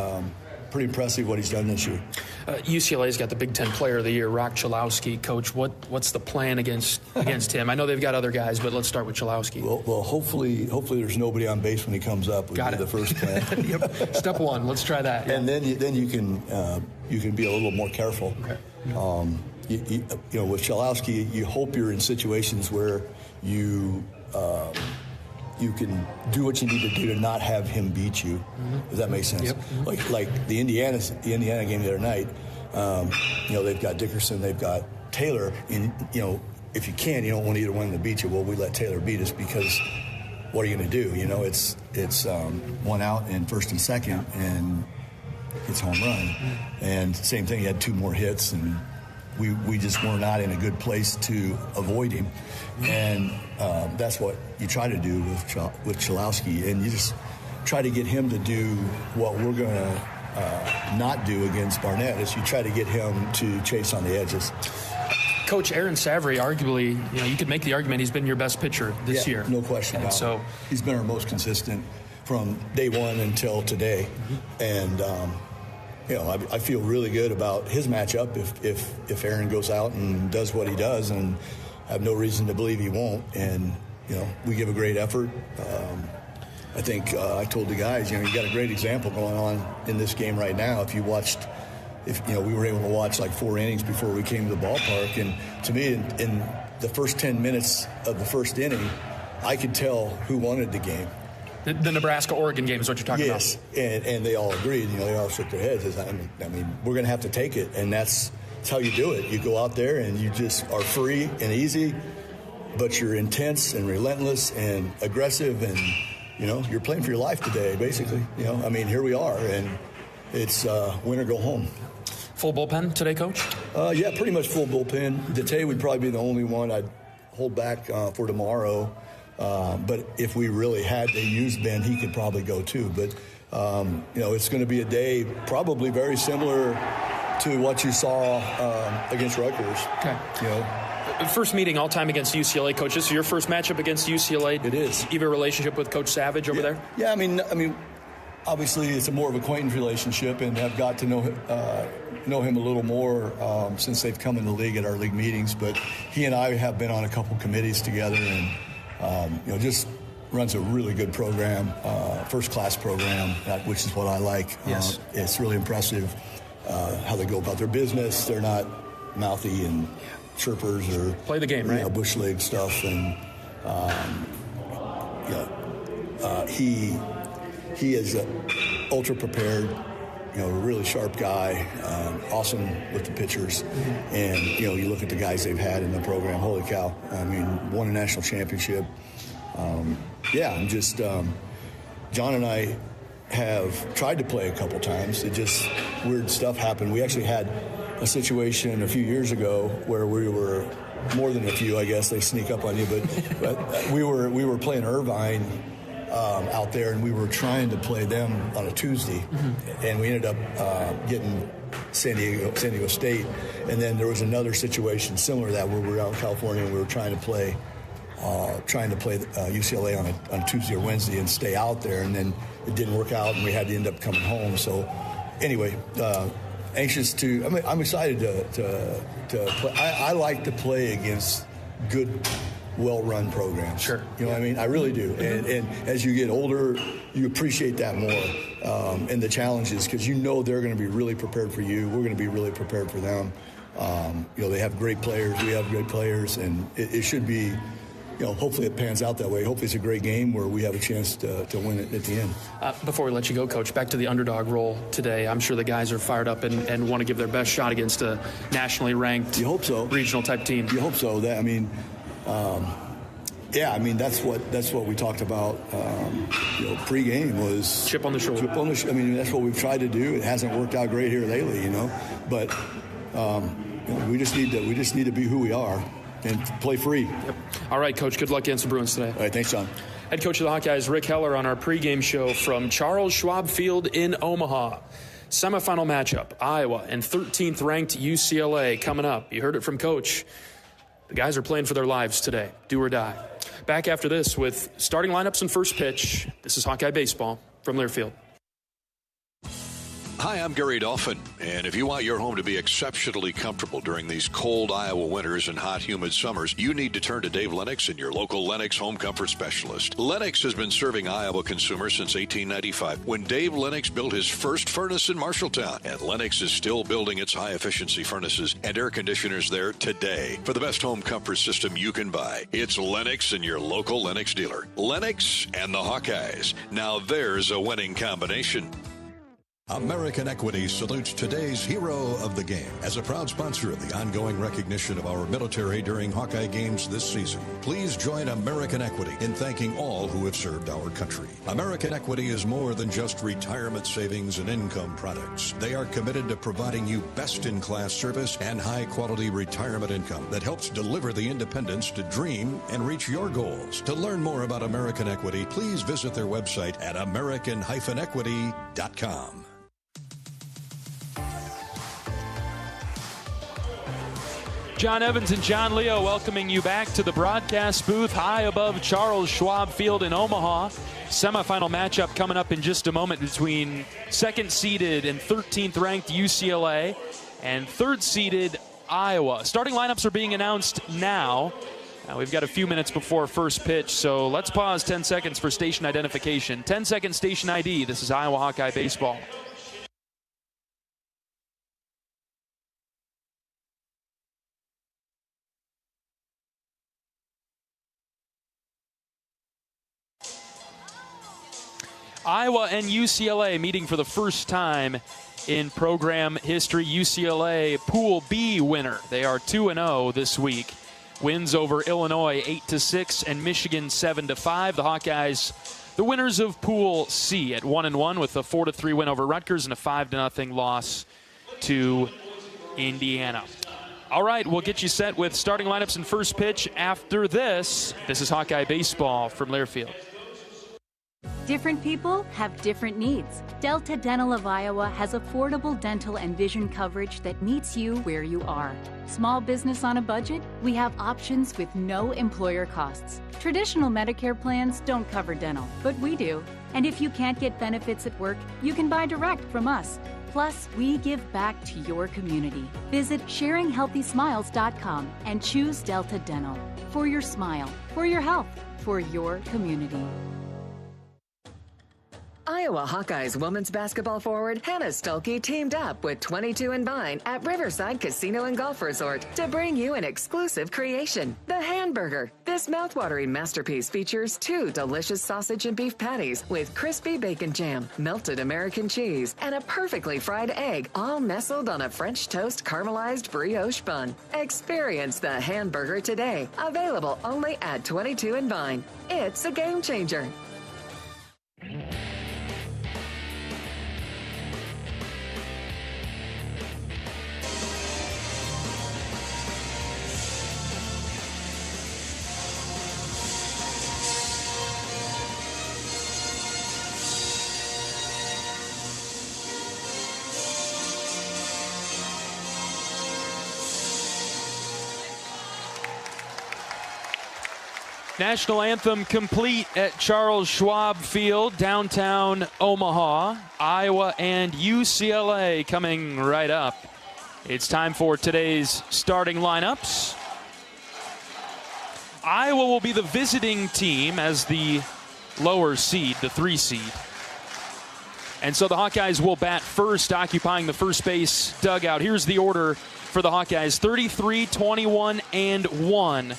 pretty impressive what he's done this year. UCLA's got the Big Ten Player of the Year, Rock Chalowski. Coach, what's the plan against him? I know they've got other guys, but let's start with Chalowski. Well, hopefully there's nobody on base when he comes up. Would be the first plan. Yep. Step one. Let's try that. And then you can be a little more careful. Okay. With Chalowski, you hope you're in situations where you can do what you need to do to not have him beat you. Does that make sense? Yep. Like the Indiana game the other night. They've got Dickerson, they've got Taylor. And if you don't want either one to beat you. Well, we let Taylor beat us because what are you going to do? It's one out in first and second, and it's home run. And same thing, he had 2 more hits, and we just were not in a good place to avoid him. And that's what you try to do with Chalowski, and you just try to get him to do what we're going to not do against Barnett, is you try to get him to chase on the edges. Coach, Aaron Savary, arguably, you could make the argument he's been your best pitcher this year. No question about it. He's been our most consistent from day one until today. And I feel really good about his matchup if Aaron goes out and does what he does, and I have no reason to believe he won't. And we give a great effort. I think I told the guys, you got a great example going on in this game right now. If we were able to watch like 4 innings before we came to the ballpark, and to me, in the first 10 minutes of the first inning, I could tell who wanted the game. The Nebraska-Oregon game is what you're talking about. Yes, and they all agreed. They all shook their heads. I mean, we're going to have to take it, and that's how you do it. You go out there and you just are free and easy, but you're intense and relentless and aggressive, and you're playing for your life today, basically. Here we are, and it's win or go home. Full bullpen today, Coach? Yeah, pretty much full bullpen. Today would probably be the only one I'd hold back for tomorrow. But if we really had to use Ben, he could probably go too. But, it's going to be a day probably very similar to what you saw against Rutgers. Okay. First meeting all time against UCLA, Coach. This is your first matchup against UCLA. It is. You have a relationship with Coach Savage over there? Yeah, I mean, obviously it's a more of an acquaintance relationship, and I've got to know him a little more since they've come in the league at our league meetings. But he and I have been on a couple committees together, and just runs a really good program, first-class program, which is what I like. Yes. It's really impressive how they go about their business. They're not mouthy and chirpers or play the game, right? Bush league stuff, and he is ultra prepared. A really sharp guy, awesome with the pitchers. And, you look at the guys they've had in the program, holy cow. Won a national championship. I'm just, John and I have tried to play a couple times. It just, weird stuff happened. We actually had a situation a few years ago where we were more than a few, I guess. They sneak up on you. But we were playing Irvine out there, and we were trying to play them on a Tuesday, and we ended up getting San Diego State. And then there was another situation similar to that where we were out in California and we were trying to play UCLA on a Tuesday or Wednesday and stay out there, and then it didn't work out and we had to end up coming home. So anyway, anxious to, I'm excited to play. I like to play against good, well-run programs. Sure. You know what I mean? I really do. And as you get older, you appreciate that more, and the challenges, because you know they're going to be really prepared for you. We're going to be really prepared for them. They have great players. We have great players, and it should be, hopefully it pans out that way. Hopefully it's a great game where we have a chance to win it at the end. Before we let you go, Coach, back to the underdog role today. I'm sure the guys are fired up and want to give their best shot against a nationally ranked, you hope so, regional type team. You hope so. That's what we talked about. Pregame was chip on the shoulder. That's what we've tried to do. It hasn't worked out great here lately, but we just need to be who we are and play free. Yep. All right, Coach. Good luck against the Bruins today. All right, thanks, John. Head coach of the Hawkeyes, Rick Heler, on our pregame show from Charles Schwab Field in Omaha. Semifinal matchup: Iowa and 13th ranked UCLA coming up. You heard it from Coach. The guys are playing for their lives today. Do or die. Back after this with starting lineups and first pitch. This is Hawkeye Baseball from Learfield. Hi, I'm Gary Dolphin, and if you want your home to be exceptionally comfortable during these cold Iowa winters and hot, humid summers, you need to turn to Dave Lennox and your local Lennox home comfort specialist. Lennox has been serving Iowa consumers since 1895, when Dave Lennox built his first furnace in Marshalltown, and Lennox is still building its high-efficiency furnaces and air conditioners there today. For the best home comfort system you can buy, it's Lennox and your local Lennox dealer. Lennox and the Hawkeyes. Now there's a winning combination. American Equity salutes today's hero of the game as a proud sponsor of the ongoing recognition of our military during Hawkeye games this season. Please join American Equity in thanking all who have served our country. American Equity is more than just retirement savings and income products. They are committed to providing you best-in-class service and high-quality retirement income that helps deliver the independence to dream and reach your goals. To learn more about American Equity, please visit their website at american-equity.com. John Evans and John Leo welcoming you back to the broadcast booth high above Charles Schwab Field in Omaha. Semifinal matchup coming up in just a moment between second-seeded and 13th-ranked UCLA and third-seeded Iowa. Starting lineups are being announced now. We've got a few minutes before first pitch, so let's pause 10 seconds for station identification. 10-second station ID. This is Iowa Hawkeye Baseball. Iowa and UCLA meeting for the first time in program history. UCLA Pool B winner. They are 2-0 this week. Wins over Illinois 8-6 and Michigan 7-5. The Hawkeyes, the winners of Pool C at 1-1 with a 4-3 win over Rutgers and a 5-0 loss to Indiana. All right, we'll get you set with starting lineups and first pitch after this. This is Hawkeye Baseball from Learfield. Different people have different needs. Delta Dental of Iowa has affordable dental and vision coverage that meets you where you are. Small business on a budget? We have options with no employer costs. Traditional Medicare plans don't cover dental, but we do. And if you can't get benefits at work, you can buy direct from us. Plus, we give back to your community. Visit sharinghealthysmiles.com and choose Delta Dental. For your smile, for your health, for your community. Iowa Hawkeyes women's basketball forward Hannah Stuelke teamed up with 22 and Vine at Riverside Casino and Golf Resort to bring you an exclusive creation, the Hamburger. This mouthwatering masterpiece features 2 delicious sausage and beef patties with crispy bacon jam, melted American cheese, and a perfectly fried egg, all nestled on a French toast caramelized brioche bun. Experience the Hamburger today, available only at 22 and Vine. It's a game changer. National anthem complete at Charles Schwab Field, downtown Omaha. Iowa and UCLA coming right up. It's time for today's starting lineups. Iowa will be the visiting team as the lower seed, the 3 seed. And so the Hawkeyes will bat first, occupying the first base dugout. Here's the order for the Hawkeyes: 33, 21, and 1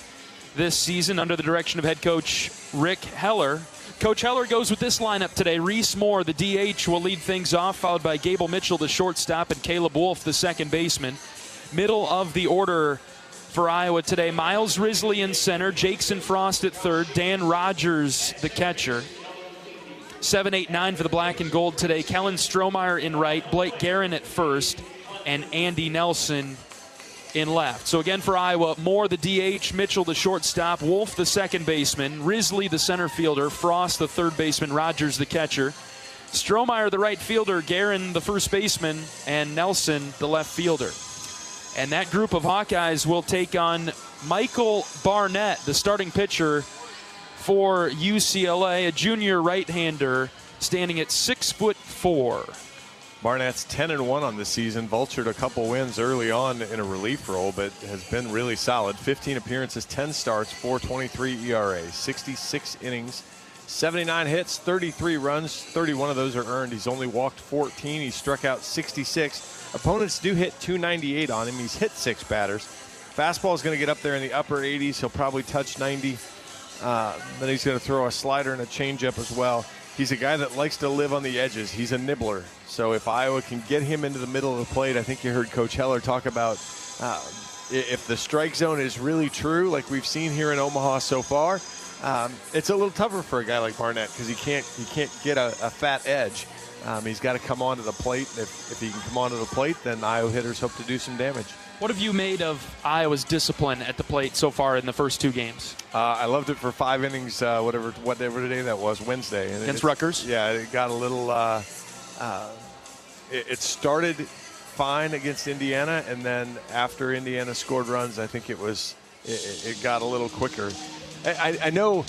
this season under the direction of head coach Rick Heler. Coach Heler goes with this lineup today. Reese Moore, the DH, will lead things off, followed by Gable Mitchell, the shortstop, and Caleb Wolf, the second baseman. Middle of the order for Iowa today: Miles Risley in center, Jackson Frost at third, Dan Rogers, the catcher. 7, 8, 9 for the black and gold today: Kellen Strohmeyer in right, Blake Guerin at first, and Andy Nelson in left. So again for Iowa: Moore, the DH, Mitchell, the shortstop, Wolf, the second baseman, Risley, the center fielder, Frost, the third baseman, Rogers, the catcher, Strohmeyer, the right fielder, Guerin, the first baseman, and Nelson, the left fielder. And that group of Hawkeyes will take on Michael Barnett, the starting pitcher for UCLA, a junior right-hander standing at 6'4". Barnett's 10-1 on the season. Vultured a couple wins early on in a relief role, but has been really solid. 15 appearances, 10 starts, 4.23 ERA, 66 innings, 79 hits, 33 runs, 31 of those are earned. He's only walked 14. He struck out 66. Opponents do hit 298 on him. He's hit 6 batters. Fastball is going to get up there in the upper 80s. He'll probably touch 90. Then he's going to throw a slider and a changeup as well. He's a guy that likes to live on the edges. He's a nibbler. So if Iowa can get him into the middle of the plate, I think you heard Coach Heller talk about if the strike zone is really true, like we've seen here in Omaha so far, it's a little tougher for a guy like Barnett because he can't get a fat edge. He's got to come onto the plate. If he can come onto the plate, then Iowa hitters hope to do some damage. What have you made of Iowa's discipline at the plate so far in the first 2 games? I loved it for 5 innings, whatever day that was, Wednesday. And against Rutgers? Yeah, it got a little it started fine against Indiana, and then after Indiana scored runs, I think it got a little quicker. I know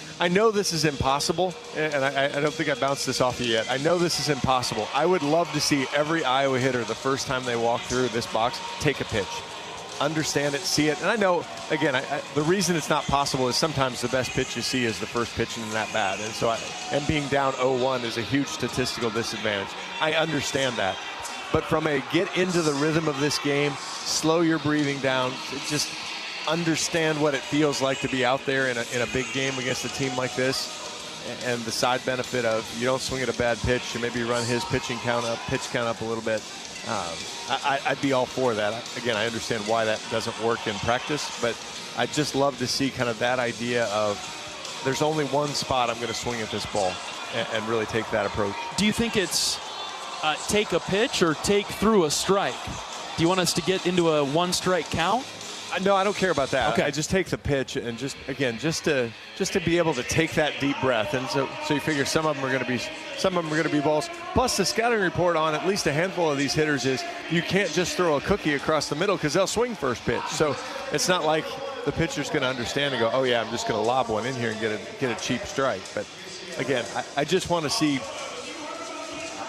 this is impossible, and I don't think I bounced this off you yet. I know this is impossible. I would love to see every Iowa hitter the first time they walk through this box take a pitch. Understand it, see it. And I know, again, the reason it's not possible is sometimes the best pitch you see is the first pitch in that bat. And so being down 0-1 is a huge statistical disadvantage. I understand that. But from a get into the rhythm of this game, slow your breathing down, just understand what it feels like to be out there in a big game against a team like this, and the side benefit of you don't swing at a bad pitch and maybe run his pitch count up a little bit. I'd be all for that. Again, I understand why that doesn't work in practice, but I'd just love to see kind of that idea of there's only one spot I'm going to swing at this ball and really take that approach. Do you think it's take a pitch or take through a strike? Do you want us to get into a 1-strike count? No, I don't care about that. Okay. I just take the pitch and just to be able to take that deep breath. And so you figure some of them are going to be balls. Plus the scouting report on at least a handful of these hitters is you can't just throw a cookie across the middle because they'll swing first pitch. So it's not like the pitcher's going to understand and go, oh yeah, I'm just going to lob one in here and get a cheap strike. But again, I just want to see.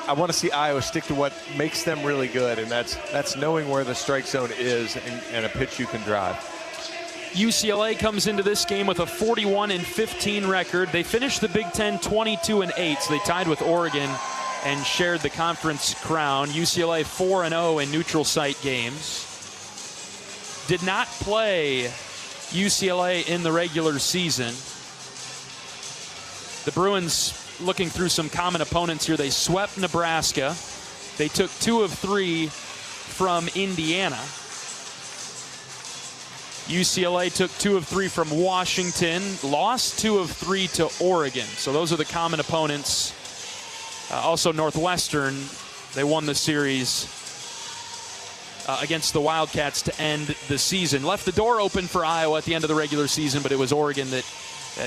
I want to see Iowa stick to what makes them really good, and that's knowing where the strike zone is and a pitch you can drive. UCLA comes into this game with a 41-15 record. They finished the Big Ten 22-8, so they tied with Oregon and shared the conference crown. UCLA 4-0 in neutral site games. Did not play UCLA in the regular season. The Bruins looking through some common opponents here. They swept Nebraska. They took 2 of 3 from Indiana. UCLA took 2 of 3 from Washington, lost 2 of 3 to Oregon. So those are the common opponents. Also Northwestern, they won the series against the Wildcats to end the season. Left the door open for Iowa at the end of the regular season, but it was Oregon that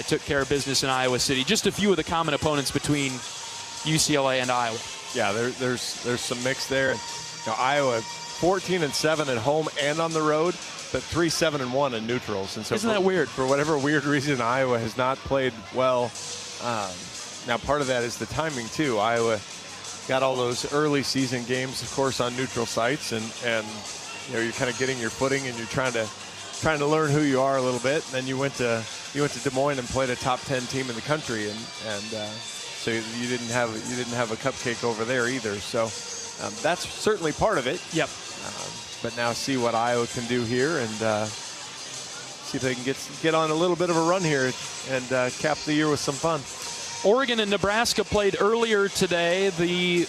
took care of business in Iowa City. Just a few of the common opponents between UCLA and Iowa. Yeah, there's some mix there. Iowa 14-7 at home and on the road, but 3-7-1 in neutrals. And so isn't that weird? For whatever weird reason, Iowa has not played well. Now, part of that is the timing too. Iowa got all those early season games, of course, on neutral sites, and you're kind of getting your footing, and you're trying to learn who you are a little bit. And then you went to Des Moines and played a top 10 team in the country, and so you didn't have a cupcake over there either. So that's certainly part of it. Yep. But now see what Iowa can do here, and see if they can get on a little bit of a run here and cap the year with some fun. Oregon and Nebraska played earlier today. The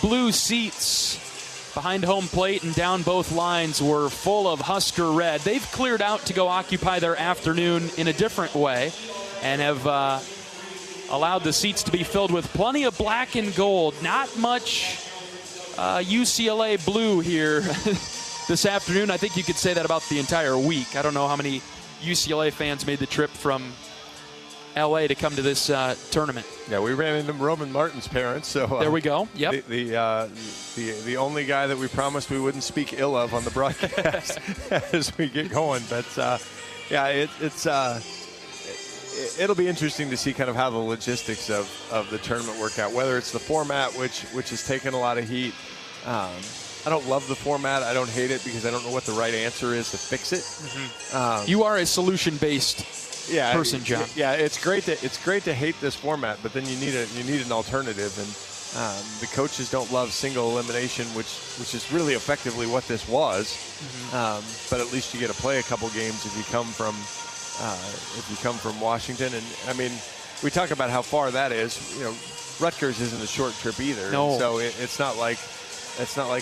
blue seats behind home plate and down both lines were full of Husker red. They've cleared out to go occupy their afternoon in a different way and have allowed the seats to be filled with plenty of black and gold. Not much UCLA blue here this afternoon. I think you could say that about the entire week. I don't know how many UCLA fans made the trip from LA to come to this tournament. Yeah, we ran into Roman Martin's parents, so there we go. Yep. The only guy that we promised we wouldn't speak ill of on the broadcast as we get going. But yeah, it'll be interesting to see kind of how the logistics of the tournament work out. Whether it's the format, which has taken a lot of heat. I don't love the format. I don't hate it because I don't know what the right answer is to fix it. Mm-hmm. You are a solution-based person, John. Yeah, it's great to hate this format, but then you need an alternative, and the coaches don't love single elimination, which is really effectively what this was. Mm-hmm. But at least you get to play a couple games if you come from Washington, and I mean, we talk about how far that is. You know, Rutgers isn't a short trip either. No. So it's not like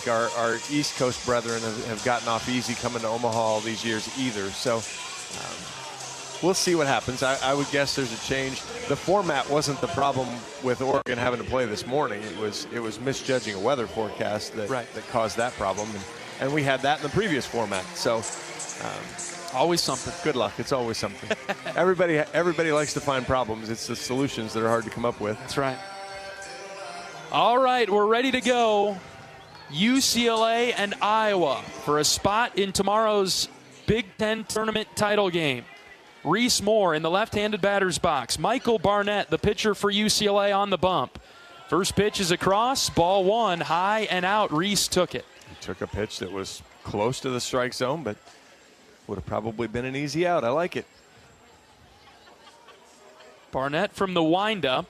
our East Coast brethren have gotten off easy coming to Omaha all these years either. So. We'll see what happens. I would guess there's a change. The format wasn't the problem with Oregon having to play this morning. It was misjudging a weather forecast that caused that problem, and we had that in the previous format. So always something. Good luck. It's always something. Everybody likes to find problems. It's the solutions that are hard to come up with. That's right. All right, we're ready to go. UCLA and Iowa for a spot in tomorrow's Big Ten tournament title game. Reese Moore in the left-handed batter's box. Michael Barnett, the pitcher for UCLA, on the bump. First pitch is across, ball one, high and out. Reese took it. He took a pitch that was close to the strike zone, but would have probably been an easy out. I like it. Barnett from the windup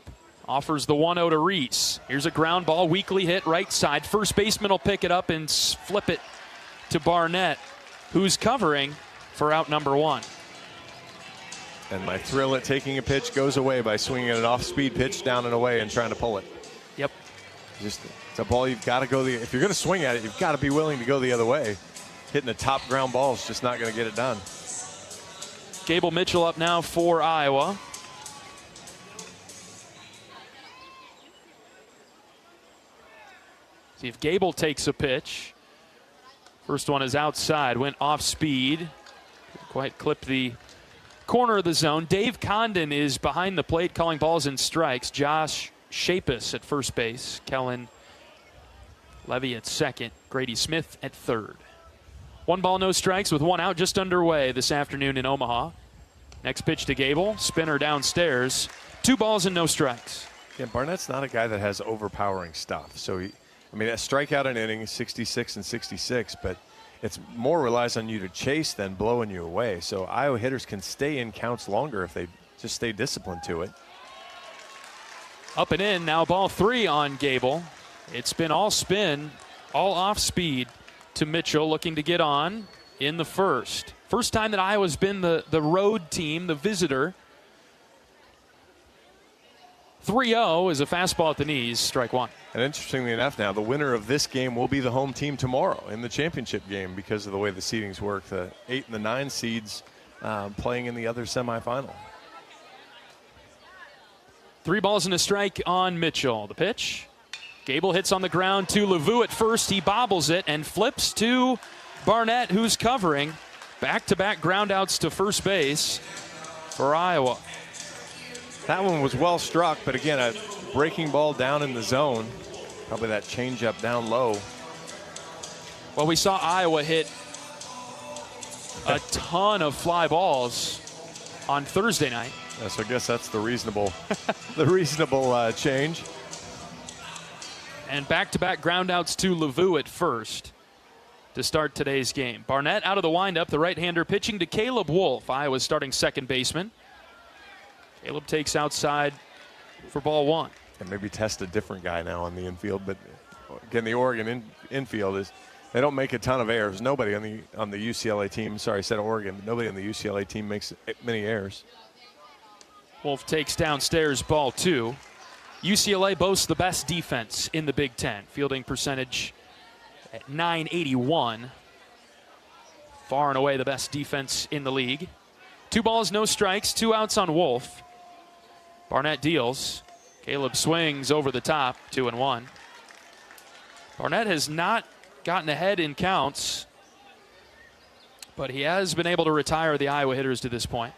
offers the 1-0 to Reese. Here's a ground ball, weakly hit right side. First baseman will pick it up and flip it to Barnett, who's covering for out number one. And my thrill at taking a pitch goes away by swinging an off-speed pitch down and away and trying to pull it. Yep. It's a ball you've got to go if you're going to swing at it, you've got to be willing to go the other way. Hitting a top ground ball is just not going to get it done. Gable Mitchell up now for Iowa. See if Gable takes a pitch. First one is outside, went off speed. Didn't quite clip the corner of the zone. Dave Condon is behind the plate calling balls and strikes. Josh Shapus at first base. Kellen Levy at second. Grady Smith at third. 1 ball, no strikes with 1 out just underway this afternoon in Omaha. Next pitch to Gable. Spinner downstairs. 2 balls and no strikes. Yeah, Barnett's not a guy that has overpowering stuff. So, a strikeout an inning is 66 and 66, but it's more relies on you to chase than blowing you away. So Iowa hitters can stay in counts longer if they just stay disciplined to it. Up and in, now ball 3 on Gable. It's been all spin, all off speed to Mitchell, looking to get on in the first. First time that Iowa's been the road team, the visitor. 3-0 is a fastball at the knees, strike one. And interestingly enough now, the winner of this game will be the home team tomorrow in the championship game because of the way the seedings work. The 8 and the 9 seeds playing in the other semifinal. 3 balls and a strike on Mitchell. The pitch. Gable hits on the ground to Lavu at first. He bobbles it and flips to Barnett, who's covering. Back-to-back groundouts to first base for Iowa. That one was well struck, but again, a breaking ball down in the zone. Probably that changeup down low. Well, we saw Iowa hit a ton of fly balls on Thursday night. Yeah, so I guess that's the reasonable, change. And back-to-back groundouts to Lavu at first to start today's game. Barnett out of the windup, the right-hander pitching to Caleb Wolf, Iowa's starting second baseman. Caleb takes outside for ball one. And maybe test a different guy now on the infield, but again, the Oregon infield is, they don't make a ton of errors. Nobody on the UCLA team, sorry, I said Oregon, but nobody on the UCLA team makes many errors. Wolf takes downstairs, ball two. UCLA boasts the best defense in the Big Ten. Fielding percentage at .981. Far and away the best defense in the league. 2 balls, no strikes, 2 outs on Wolf. Barnett deals. Caleb swings over the top, 2-1. Barnett has not gotten ahead in counts, but he has been able to retire the Iowa hitters to this point.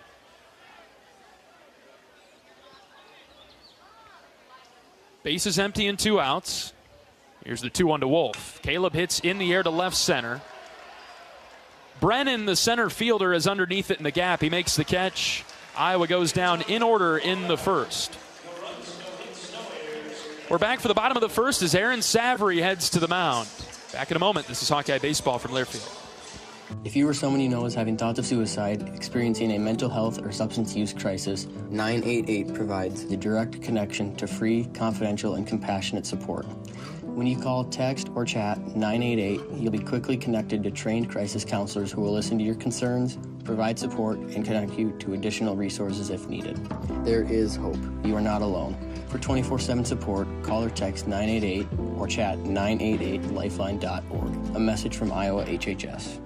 Base is empty and 2 outs. Here's the 2-1 to Wolf. Caleb hits in the air to left center. Brennan, the center fielder, is underneath it in the gap. He makes the catch. Iowa goes down in order in the first. We're back for the bottom of the first as Aaron Savory heads to the mound. Back in a moment. This is Hawkeye Baseball from Learfield. If you or someone you know is having thoughts of suicide, experiencing a mental health or substance use crisis, 988 provides the direct connection to free, confidential, and compassionate support. When you call, text, or chat 988, you'll be quickly connected to trained crisis counselors who will listen to your concerns, provide support, and connect you to additional resources if needed. There is hope. You are not alone. For 24/7 support, call or text 988 or chat 988lifeline.org. A message from Iowa HHS.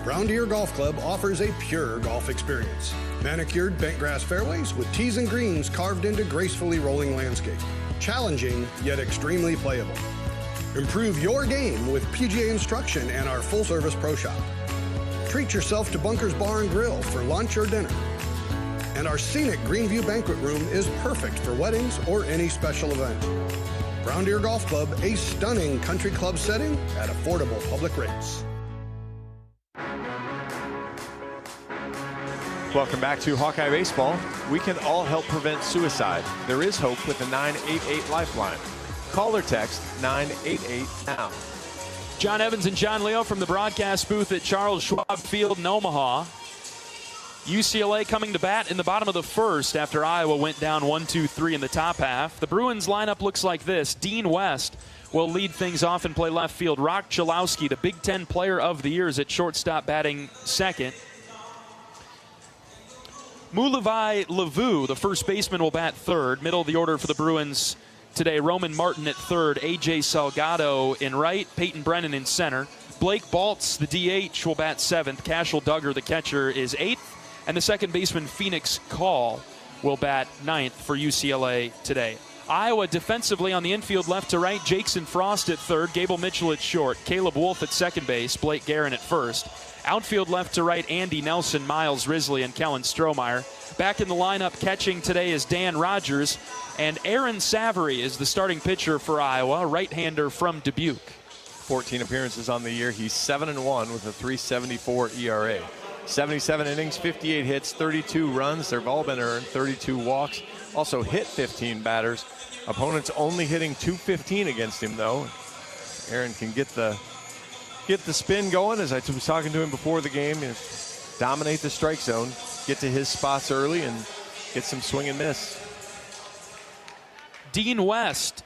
Brown Deer Golf Club offers a pure golf experience. Manicured bentgrass fairways with tees and greens carved into gracefully rolling landscape. Challenging, yet extremely playable. Improve your game with PGA instruction and our full-service pro shop. Treat yourself to Bunker's Bar and Grill for lunch or dinner. And our scenic Greenview Banquet Room is perfect for weddings or any special event. Brown Deer Golf Club, a stunning country club setting at affordable public rates. Welcome back to Hawkeye Baseball. We can all help prevent suicide. There is hope with the 988 Lifeline. Call or text 988 now. John Evans and John Leo from the broadcast booth at Charles Schwab Field in Omaha. UCLA coming to bat in the bottom of the first after Iowa went down 1-2-3 in the top half. The Bruins lineup looks like this. Dean West will lead things off and play left field. Rock Chalowski, the Big Ten Player of the Year, is at shortstop batting second. Mulavai Lavu, the first baseman, will bat third. Middle of the order for the Bruins today. Roman Martin at third. A.J. Salgado in right. Peyton Brennan in center. Blake Baltz, the DH, will bat seventh. Cashel Duggar, the catcher, is eighth. And the second baseman, Phoenix Call, will bat ninth for UCLA today. Iowa defensively on the infield left to right. Jackson Frost at third. Gable Mitchell at short. Caleb Wolf at second base. Blake Guerin at first. Outfield left to right, Andy Nelson, Miles Risley, and Kellen Strohmeyer. Back in the lineup catching today is Dan Rogers. And Aaron Savory is the starting pitcher for Iowa, right-hander from Dubuque. 14 appearances on the year. He's 7-1 with a 3.74 ERA. 77 innings, 58 hits, 32 runs. They've all been earned, 32 walks. Also hit 15 batters. Opponents only hitting .215 against him, though. Aaron can get the spin going, as I was talking to him before the game. Dominate the strike zone, get to his spots early, and get some swing and miss. Dean West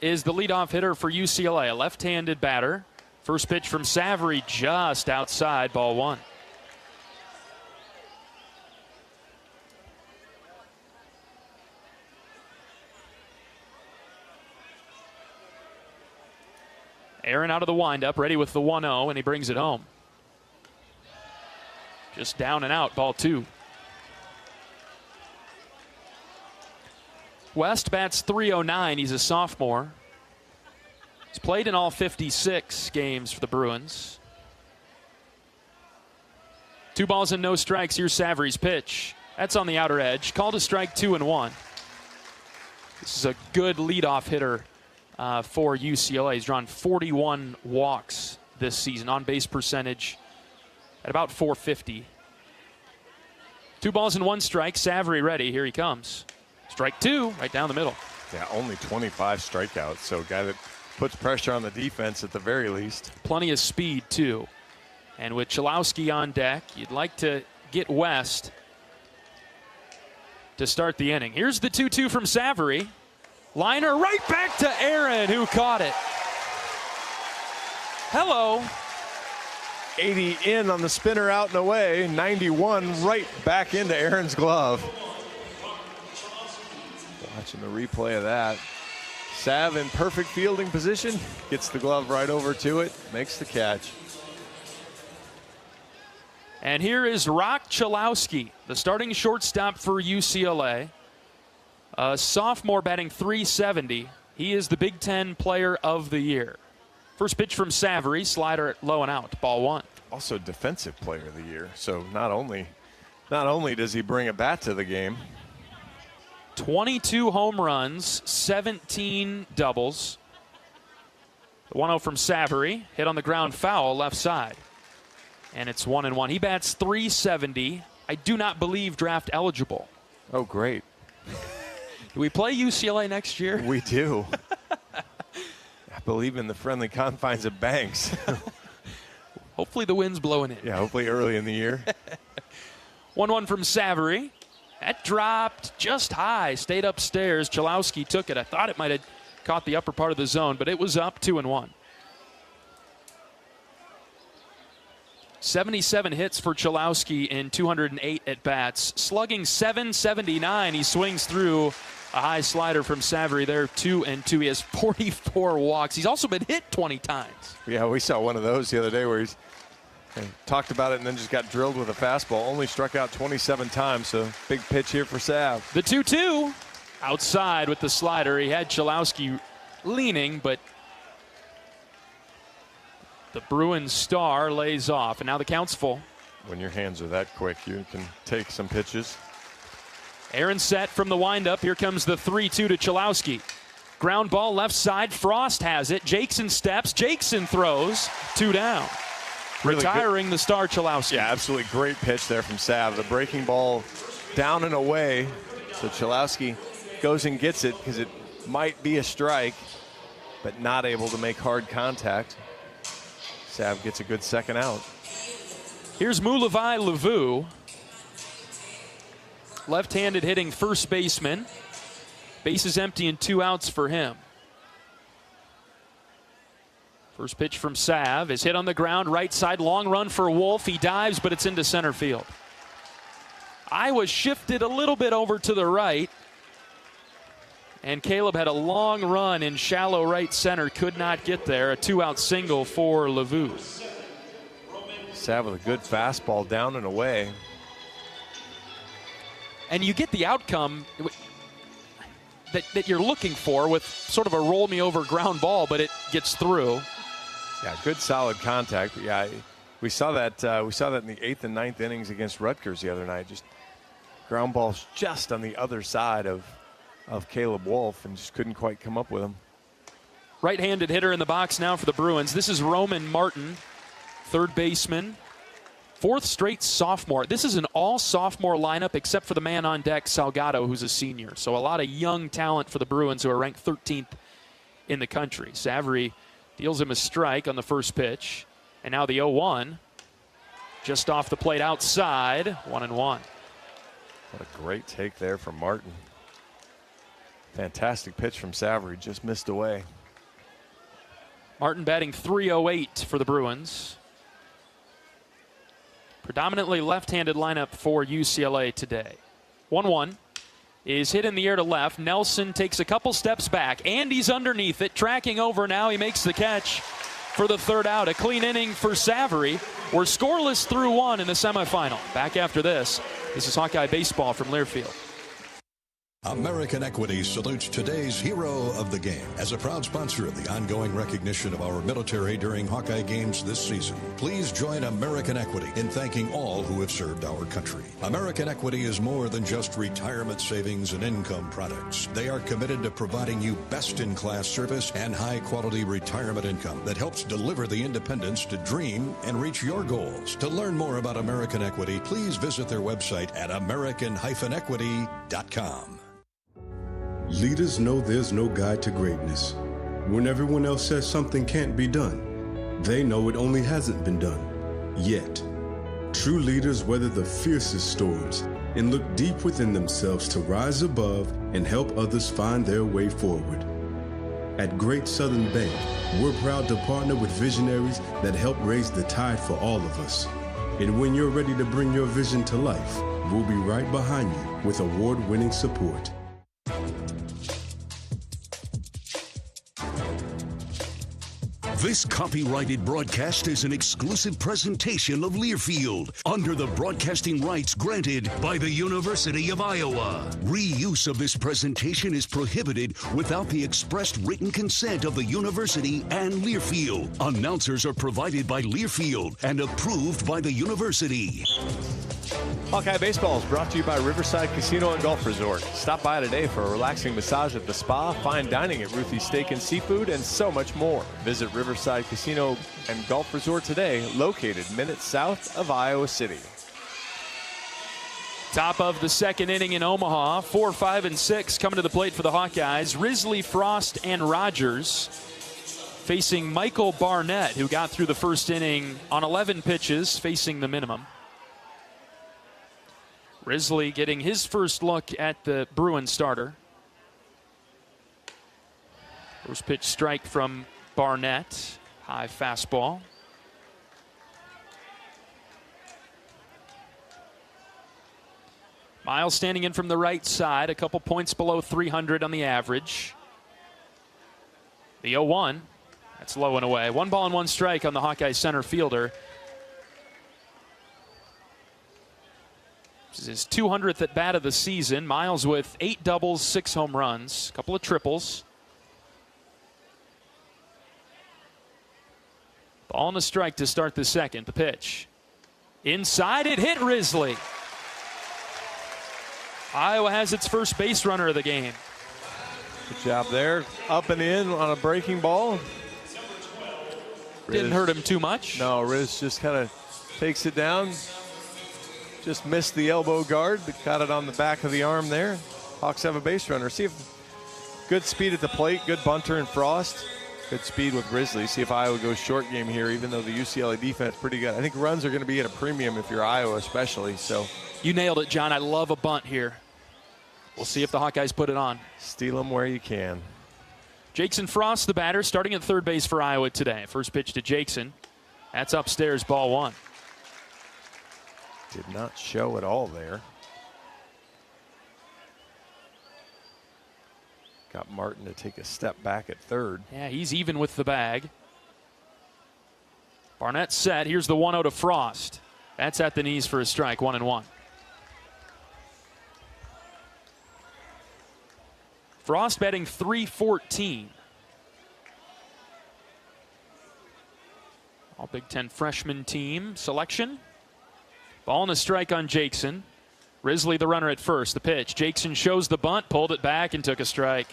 is the leadoff hitter for UCLA, a left-handed batter. First pitch from Savory just outside, ball one. Aaron out of the windup, ready with the 1-0, and he brings it home. Just down and out, ball two. West bats .309. He's a sophomore. He's played in all 56 games for the Bruins. 2 balls and no strikes. Here's Savory's pitch. That's on the outer edge. Called a strike, 2-1. This is a good leadoff hitter for UCLA. He's drawn 41 walks this season. On-base percentage at about .450. 2 balls and 1 strike. Savary ready. Here he comes. Strike 2, right down the middle. Yeah, only 25 strikeouts. So a guy that puts pressure on the defense at the very least. Plenty of speed, too. And with Chalowski on deck, you'd like to get West to start the inning. Here's the 2-2 from Savary. Liner right back to Aaron, who caught it. Hello. 80 in on the spinner out and away. 91 right back into Aaron's glove. Watching the replay of that. Sav in perfect fielding position. Gets the glove right over to it. Makes the catch. And here is Rock Chalowski, the starting shortstop for UCLA. A sophomore batting .370. He is the Big Ten Player of the Year. First pitch from Savary, slider low and out, ball 1. Also Defensive Player of the Year. So not only does he bring a bat to the game. 22 home runs, 17 doubles. The 1-0 from Savary, hit on the ground foul left side. And it's 1-1. He bats .370. I do not believe draft eligible. Oh, great. Do we play UCLA next year? We do. I believe in the friendly confines of Banks. Hopefully the wind's blowing in. Yeah, hopefully early in the year. 1-1 from Savary. That dropped just high, stayed upstairs. Chalowski took it. I thought it might have caught the upper part of the zone, but it was up 2-1. 77 hits for Chalowski in 208 at-bats. Slugging .779. He swings through a high slider from Savary there, 2-2. He has 44 walks. He's also been hit 20 times. Yeah, we saw one of those the other day where he's talked about it and then just got drilled with a fastball. Only struck out 27 times, so big pitch here for Sav. The 2-2 outside with the slider. He had Chalowski leaning, but the Bruins star lays off, and now the count's full. When your hands are that quick, you can take some pitches. Aaron set from the windup. Here comes the 3-2 to Chalowski. Ground ball left side. Frost has it. Jackson steps. Jackson throws. 2 down. Really retiring good. The star Chalowski. Yeah, absolutely great pitch there from Sav. The breaking ball down and away. So Chalowski goes and gets it because it might be a strike, but not able to make hard contact. Sav gets a good second out. Here's Mulavai Lavu. Left-handed hitting first baseman. Bases empty and 2 outs for him. First pitch from Sav is hit on the ground, right side, long run for Wolf. He dives, but it's into center field. Iowa shifted a little bit over to the right, and Caleb had a long run in shallow right center, could not get there. A 2-out single for Lavu. Sav with a good fastball down and away. And you get the outcome that you're looking for with sort of a roll-me-over ground ball, but it gets through. Yeah, good solid contact. But yeah, we saw that in the 8th and 9th innings against Rutgers the other night. Just ground balls just on the other side of Caleb Wolf, and just couldn't quite come up with him. Right-handed hitter in the box now for the Bruins. This is Roman Martin, third baseman. 4th straight sophomore. This is an all-sophomore lineup except for the man on deck, Salgado, who's a senior. So a lot of young talent for the Bruins, who are ranked 13th in the country. Savary deals him a strike on the first pitch. And now the 0-1. Just off the plate outside, 1-1. What a great take there from Martin. Fantastic pitch from Savary, just missed away. Martin batting .308 for the Bruins. Predominantly left-handed lineup for UCLA today. 1-1 is hit in the air to left. Nelson takes a couple steps back. Andy's underneath it, tracking over now. He makes the catch for the 3rd out. A clean inning for Savary. We're scoreless through 1 in the semifinal. Back after this. This is Hawkeye Baseball from Learfield. American Equity salutes today's hero of the game. As a proud sponsor of the ongoing recognition of our military during Hawkeye games this season, please join American Equity in thanking all who have served our country. American Equity is more than just retirement savings and income products. They are committed to providing you best-in-class service and high-quality retirement income that helps deliver the independence to dream and reach your goals. To learn more about American Equity, please visit their website at american-equity.com. Leaders know there's no guide to greatness. When everyone else says something can't be done, they know it only hasn't been done yet. True leaders weather the fiercest storms and look deep within themselves to rise above and help others find their way forward. At Great Southern Bank, we're proud to partner with visionaries that help raise the tide for all of us. And when you're ready to bring your vision to life, we'll be right behind you with award-winning support. This copyrighted broadcast is an exclusive presentation of Learfield under the broadcasting rights granted by the University of Iowa. Reuse of this presentation is prohibited without the expressed written consent of the university and Learfield. Announcers are provided by Learfield and approved by the university. Hawkeye Baseball is brought to you by Riverside Casino and Golf Resort. Stop by today for a relaxing massage at the spa, fine dining at Ruthie's Steak and Seafood, and so much more. Visit Riverside Casino and Golf Resort today, located minutes south of Iowa City. Top of the second inning in Omaha. 4, 5, and 6 coming to the plate for the Hawkeyes. Risley, Frost, and Rogers facing Michael Barnett, who got through the first inning on 11 pitches, facing the minimum. Risley getting his first look at the Bruin starter. First pitch strike from Barnett. High fastball. Miles standing in from the right side, a couple points below 300 on the average. The 0-1. That's low and away. 1 ball and 1 strike on the Hawkeye center fielder. This is his 200th at bat of the season. Miles with 8 doubles, 6 home runs, a couple of triples. Ball and a strike to start the second. The pitch. Inside, it hit Risley. Iowa has its first base runner of the game. Good job there. Up and in on a breaking ball. Didn't hurt him too much. No, Riz just kind of takes it down. Just missed the elbow guard, but got it on the back of the arm there. Hawks have a base runner. See if good speed at the plate, good bunter and Frost. Good speed with Risley. See if Iowa goes short game here, even though the UCLA defense is pretty good. I think runs are going to be at a premium if you're Iowa especially. So you nailed it, John. I love a bunt here. We'll see if the Hawkeyes put it on. Steal them where you can. Jackson Frost, the batter, starting at third base for Iowa today. First pitch to Jackson. That's upstairs, ball 1. Did not show at all there. Got Martin to take a step back at third. Yeah, he's even with the bag. Barnett set. Here's the 1-0 to Frost. That's at the knees for a strike, 1-1. Frost batting .314. All Big Ten freshman team selection. Ball and a strike on Jackson. Risley the runner at first. The pitch. Jackson shows the bunt, pulled it back, and took a strike.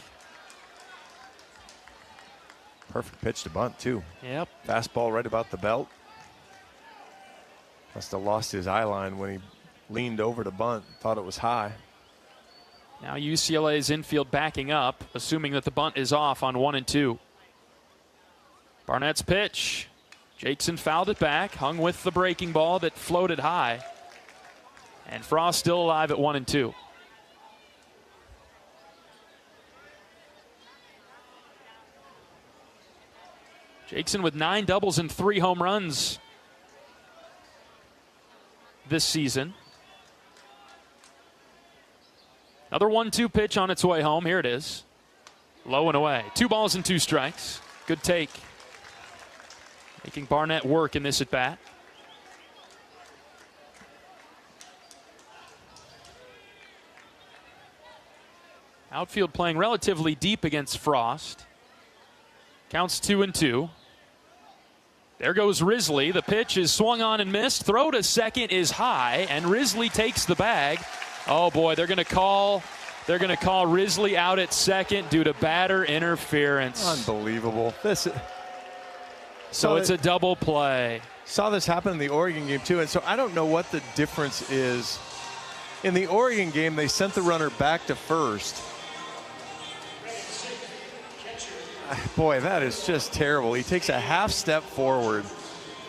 Perfect pitch to bunt, too. Yep. Fastball right about the belt. Must have lost his eye line when he leaned over to bunt. Thought it was high. Now UCLA's infield backing up, assuming that the bunt is off on 1-2. Barnett's pitch. Jackson fouled it back, hung with the breaking ball that floated high. And Frost still alive at 1-2. Jackson with 9 doubles and 3 home runs this season. Another 1-2 pitch on its way home. Here it is. Low and away. 2 balls and 2 strikes. Good take. Making Barnett work in this at bat. Outfield playing relatively deep against Frost. Counts 2-2. There goes Risley. The pitch is swung on and missed. Throw to second is high, and Risley takes the bag. Oh boy, they're going to call Risley out at second due to batter interference. Unbelievable. So it's a double play. Saw this happen in the Oregon game too, and so I don't know what the difference is. In the Oregon game, they sent the runner back to first. Boy, that is just terrible. He takes a half step forward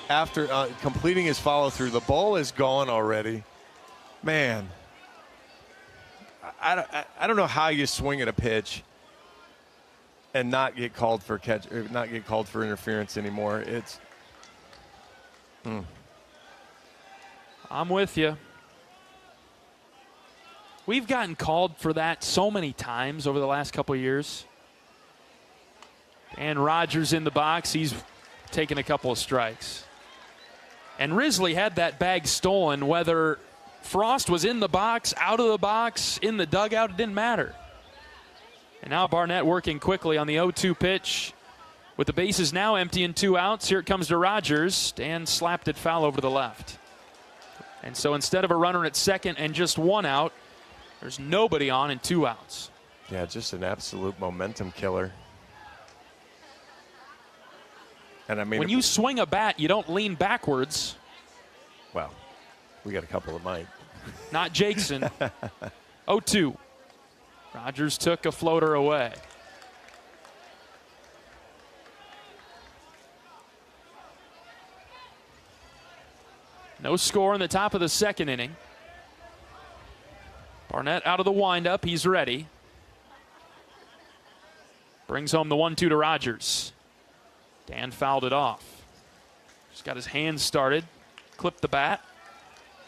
after completing his follow through. The ball is gone already. Man, I don't know how you swing at a pitch and not get called for not get called for interference anymore. It's. I'm with you. We've gotten called for that so many times over the last couple of years. And Rogers in the box. He's taken a couple of strikes. And Risley had that bag stolen, whether Frost was in the box, out of the box, in the dugout, it didn't matter. And now Barnett working quickly on the 0-2 pitch. With the bases now empty and 2 outs, here it comes to Rogers. Dan slapped it foul over to the left. And so instead of a runner at second and just 1 out, there's nobody on and 2 outs. Yeah, just an absolute momentum killer. And I mean, when you swing a bat, you don't lean backwards. Well, we got a couple that might. Not Jackson. 0-2. Rogers took a floater away. No score in the top of the second inning. Barnett out of the windup. He's ready. Brings home the 1-2 to Rogers. Dan fouled it off. Just got his hands started. Clipped the bat.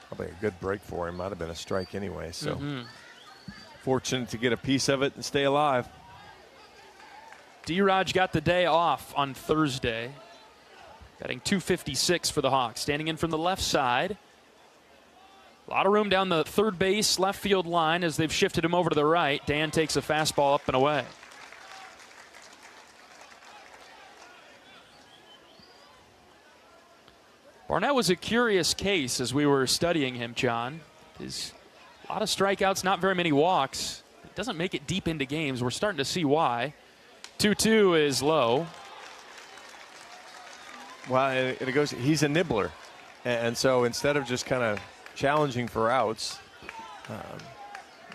Probably a good break for him. Might have been a strike anyway. So fortunate to get a piece of it and stay alive. D-Raj got the day off on Thursday. Batting .256 for the Hawks. Standing in from the left side. A lot of room down the third base, left field line as they've shifted him over to the right. Dan takes a fastball up and away. Barnett was a curious case as we were studying him, John. His a lot of strikeouts, not very many walks. It doesn't make it deep into games. We're starting to see why. 2-2 is low. Well, it goes. He's a nibbler, and so instead of just kind of challenging for outs,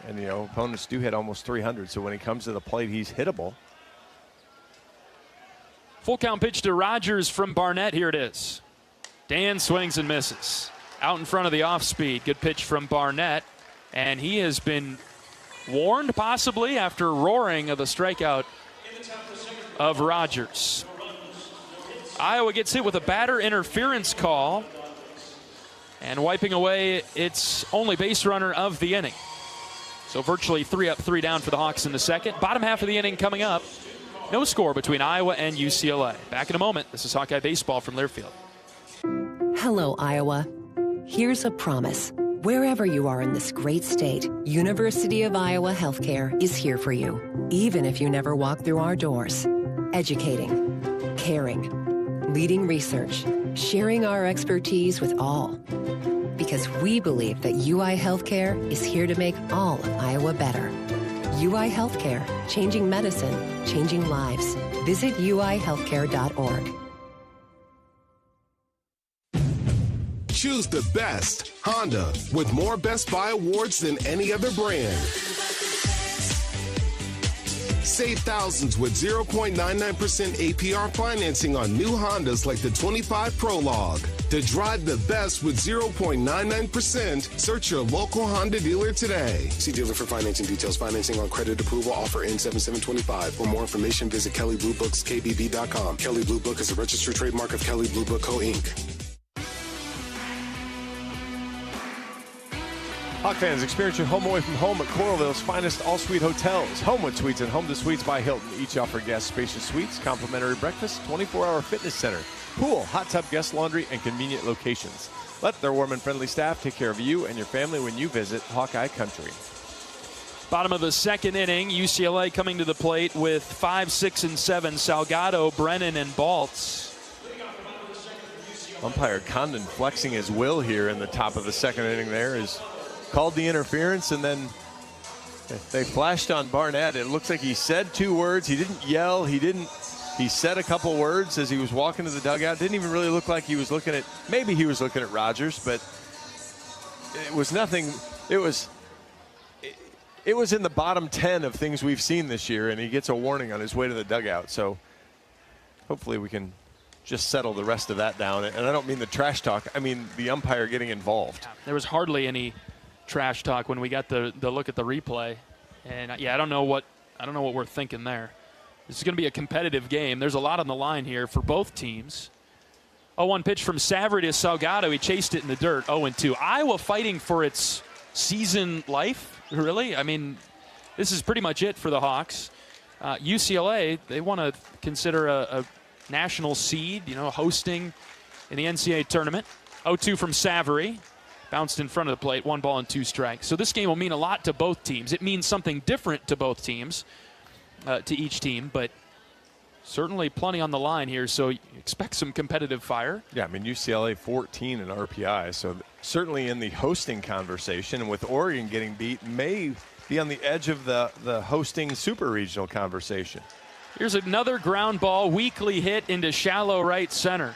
and you know, opponents do hit almost 300. So when he comes to the plate, he's hittable. Full count pitch to Rogers from Barnett. Here it is. Dan swings and misses. Out in front of the off speed. Good pitch from Barnett. And he has been warned possibly after roaring of the strikeout of Rogers. Iowa gets hit with a batter interference call. And wiping away its only base runner of the inning. So virtually 3 up, 3 down for the Hawks in the second. Bottom half of the inning coming up. No score between Iowa and UCLA. Back in a moment. This is Hawkeye Baseball from Learfield. Hello, Iowa. Here's a promise. Wherever you are in this great state, University of Iowa Healthcare is here for you, even if you never walk through our doors. Educating, caring, leading research, sharing our expertise with all. Because we believe that UI Healthcare is here to make all of Iowa better. UI Healthcare, changing medicine, changing lives. Visit uihealthcare.org. Choose the best Honda with more Best Buy awards than any other brand. Save thousands with 0.99% APR financing on new Hondas like the 25 Prologue. To drive the best with 0.99%, search your local Honda dealer today. See dealer for financing details. Financing on credit approval. Offer ends 7/7/25. For more information, visit KellyBlueBooksKBB.com. Kelly Blue Book is a registered trademark of Kelly Blue Book Co. Inc. Hawk fans, experience your home away from home at Coralville's finest all-suite hotels. Homewood Suites and Home to Suites by Hilton each offer guests spacious suites, complimentary breakfast, 24-hour fitness center, pool, hot tub, guest laundry, and convenient locations. Let their warm and friendly staff take care of you and your family when you visit Hawkeye Country. Bottom of the second inning, UCLA coming to the plate with 5, 6, and 7. Salgado, Brennan, and Baltz. Umpire Condon flexing his will here in the top of the second inning there is called the interference, and then they flashed on Barnett. It looks like he said 2 words. He didn't yell. He said a couple words as he was walking to the dugout. Didn't even really look like he was looking at, maybe he was looking at Rogers, but it was nothing. It was in the bottom 10 of things we've seen this year, and he gets a warning on his way to the dugout. So hopefully we can just settle the rest of that down. And I don't mean the trash talk. I mean the umpire getting involved. There was hardly any trash talk when we got the look at the replay. And I don't know what we're thinking there. This is going to be a competitive game. There's a lot on the line here for both teams. 0-1 pitch from Savary to Salgado. He chased it in the dirt. 0-2. Iowa fighting for its season life, really. I mean, this is pretty much it for the Hawks. UCLA, they want to consider a national seed, hosting in the NCAA tournament. 0-2 from Savary. Bounced in front of the plate. 1 ball and 2 strikes. So this game will mean a lot to both teams. It means something different to both teams, to each team, but certainly plenty on the line here, so you expect some competitive fire. Yeah, I mean, UCLA 14 in RPI, so certainly in the hosting conversation, and with Oregon getting beat, may be on the edge of the hosting super regional conversation. Here's another ground ball, weakly hit into shallow right center.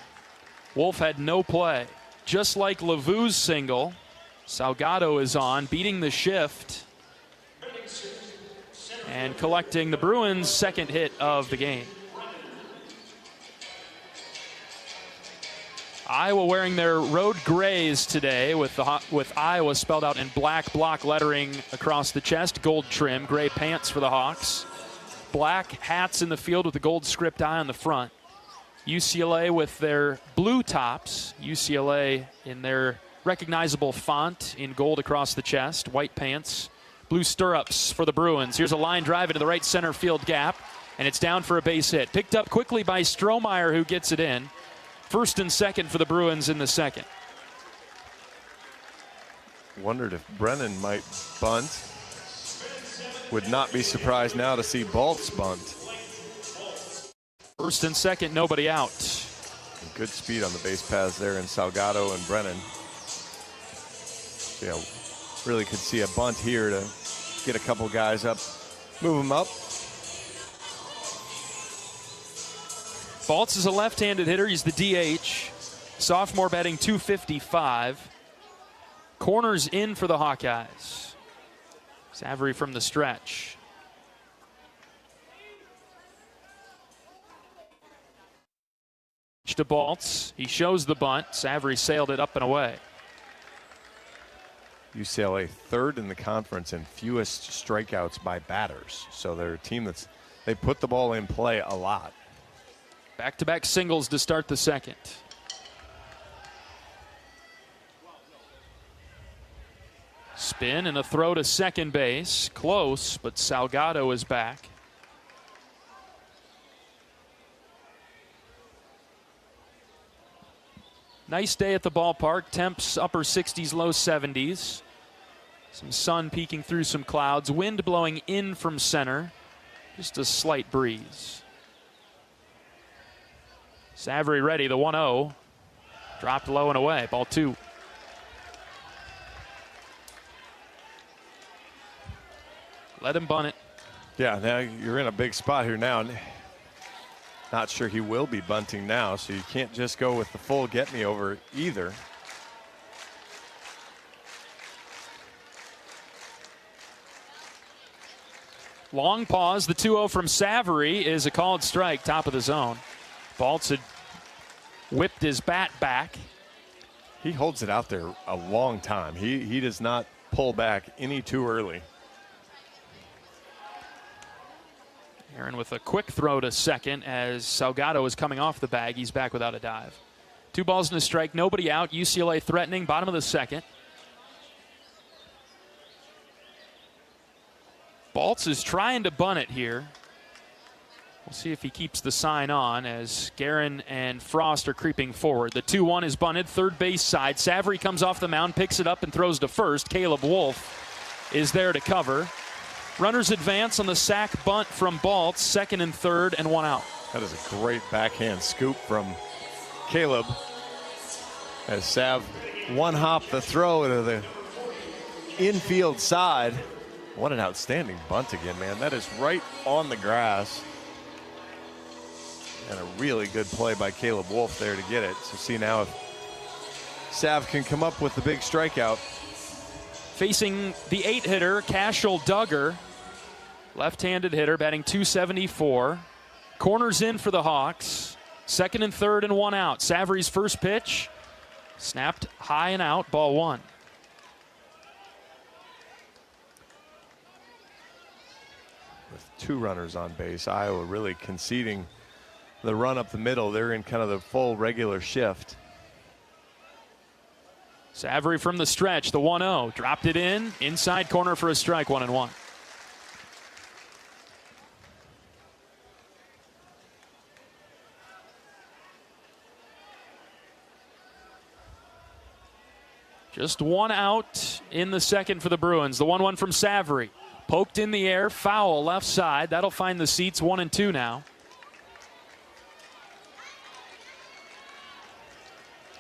Wolf had no play. Just like Lavue's single, Salgado is on, beating the shift and collecting the Bruins' second hit of the game. Iowa wearing their road grays today with Iowa spelled out in black block lettering across the chest, gold trim, gray pants for the Hawks. Black hats in the field with the gold script I on the front. UCLA with their blue tops. UCLA in their recognizable font in gold across the chest. White pants, blue stirrups for the Bruins. Here's a line drive into the right center field gap, and it's down for a base hit. Picked up quickly by Strohmeyer, who gets it in. First and second for the Bruins in the second. Wondered if Brennan might bunt. Would not be surprised now to see Baltz bunt. First and second, nobody out. Good speed on the base paths there in Salgado and Brennan. Really could see a bunt here to get a couple guys up, move them up. Baltz is a left-handed hitter. He's the DH. Sophomore batting .255. Corners in for the Hawkeyes. Savary from the stretch. To Baltz. He shows the bunt. Savary sailed it up and away. UCLA third in the conference and fewest strikeouts by batters. So they're a team they put the ball in play a lot. Back-to-back singles to start the second. Spin and a throw to second base. Close, but Salgado is back. Nice day at the ballpark. Temps upper 60s, low 70s. Some sun peeking through some clouds. Wind blowing in from center. Just a slight breeze. Savary ready, the 1-0. Dropped low and away. Ball 2. Let him bunt it. Yeah, now you're in a big spot here now. Not sure he will be bunting now, so you can't just go with the full get me over either. Long pause. The 2-0 from Savary is a called strike, top of the zone. Baltz had whipped his bat back. He holds it out there a long time. He does not pull back any too early. Aaron with a quick throw to second as Salgado is coming off the bag. He's back without a dive. 2 balls and a strike, nobody out. UCLA threatening, bottom of the second. Baltz is trying to bunt it here. We'll see if he keeps the sign on as Guerin and Frost are creeping forward. The 2-1 is bunted, third base side. Savary comes off the mound, picks it up and throws to first. Caleb Wolf is there to cover. Runners advance on the sack bunt from Baltz, 2nd and 3rd and 1 out. That is a great backhand scoop from Caleb. As Sav one-hop the throw to the infield side. What an outstanding bunt again, man. That is right on the grass. And a really good play by Caleb Wolf there to get it. So see now if Sav can come up with the big strikeout. Facing the 8-hitter, Cashel Duggar. Left-handed hitter, batting .274. Corners in for the Hawks. 2nd and 3rd and 1 out. Savry's first pitch. Snapped high and out, ball 1. With 2 runners on base, Iowa really conceding the run up the middle. They're in kind of the full regular shift. Savary from the stretch, the 1-0. Dropped it in, inside corner for a strike, 1-1. Just 1 out in the 2nd for the Bruins. The 1-1 from Savary. Poked in the air, foul left side. That'll find the seats 1 and 2 now.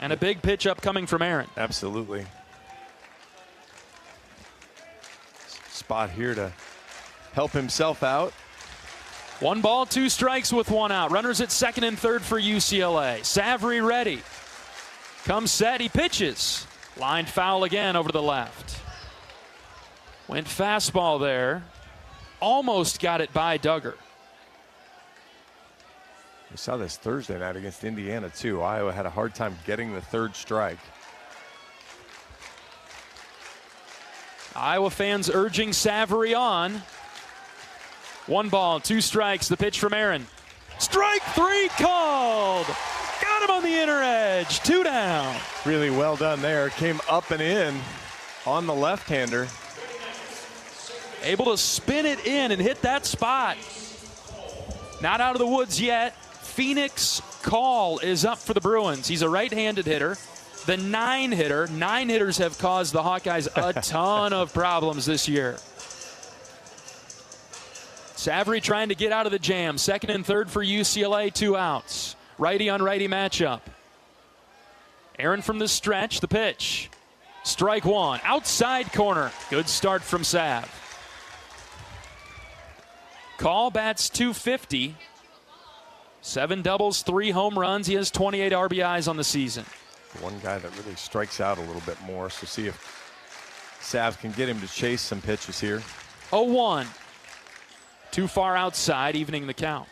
And a big pitch upcoming from Aaron. Absolutely. Spot here to help himself out. 1 ball, 2 strikes with 1 out. Runners at 2nd and 3rd for UCLA. Savary ready. Comes set, he pitches. Lined foul again over to the left. Went fastball there. Almost got it by Duggar. We saw this Thursday night against Indiana, too. Iowa had a hard time getting the 3rd strike. Iowa fans urging Savary on. 1 ball, 2 strikes. The pitch from Aaron. Strike 3 called. Got him on the inner edge. 2 down. Really well done there. Came up and in on the left-hander. Able to spin it in and hit that spot. Not out of the woods yet. Phoenix Call is up for the Bruins. He's a right-handed hitter. The 9-hitter. 9 hitters have caused the Hawkeyes a ton of problems this year. Savary trying to get out of the jam. 2nd and 3rd for UCLA, 2 outs. Righty on righty matchup. Aaron from the stretch, the pitch. Strike 1, outside corner. Good start from Sav. Call bats .250. 7 doubles, 3 home runs. He has 28 RBIs on the season. One guy that really strikes out a little bit more. So see if Sav can get him to chase some pitches here. 0-1. Too far outside, evening the count.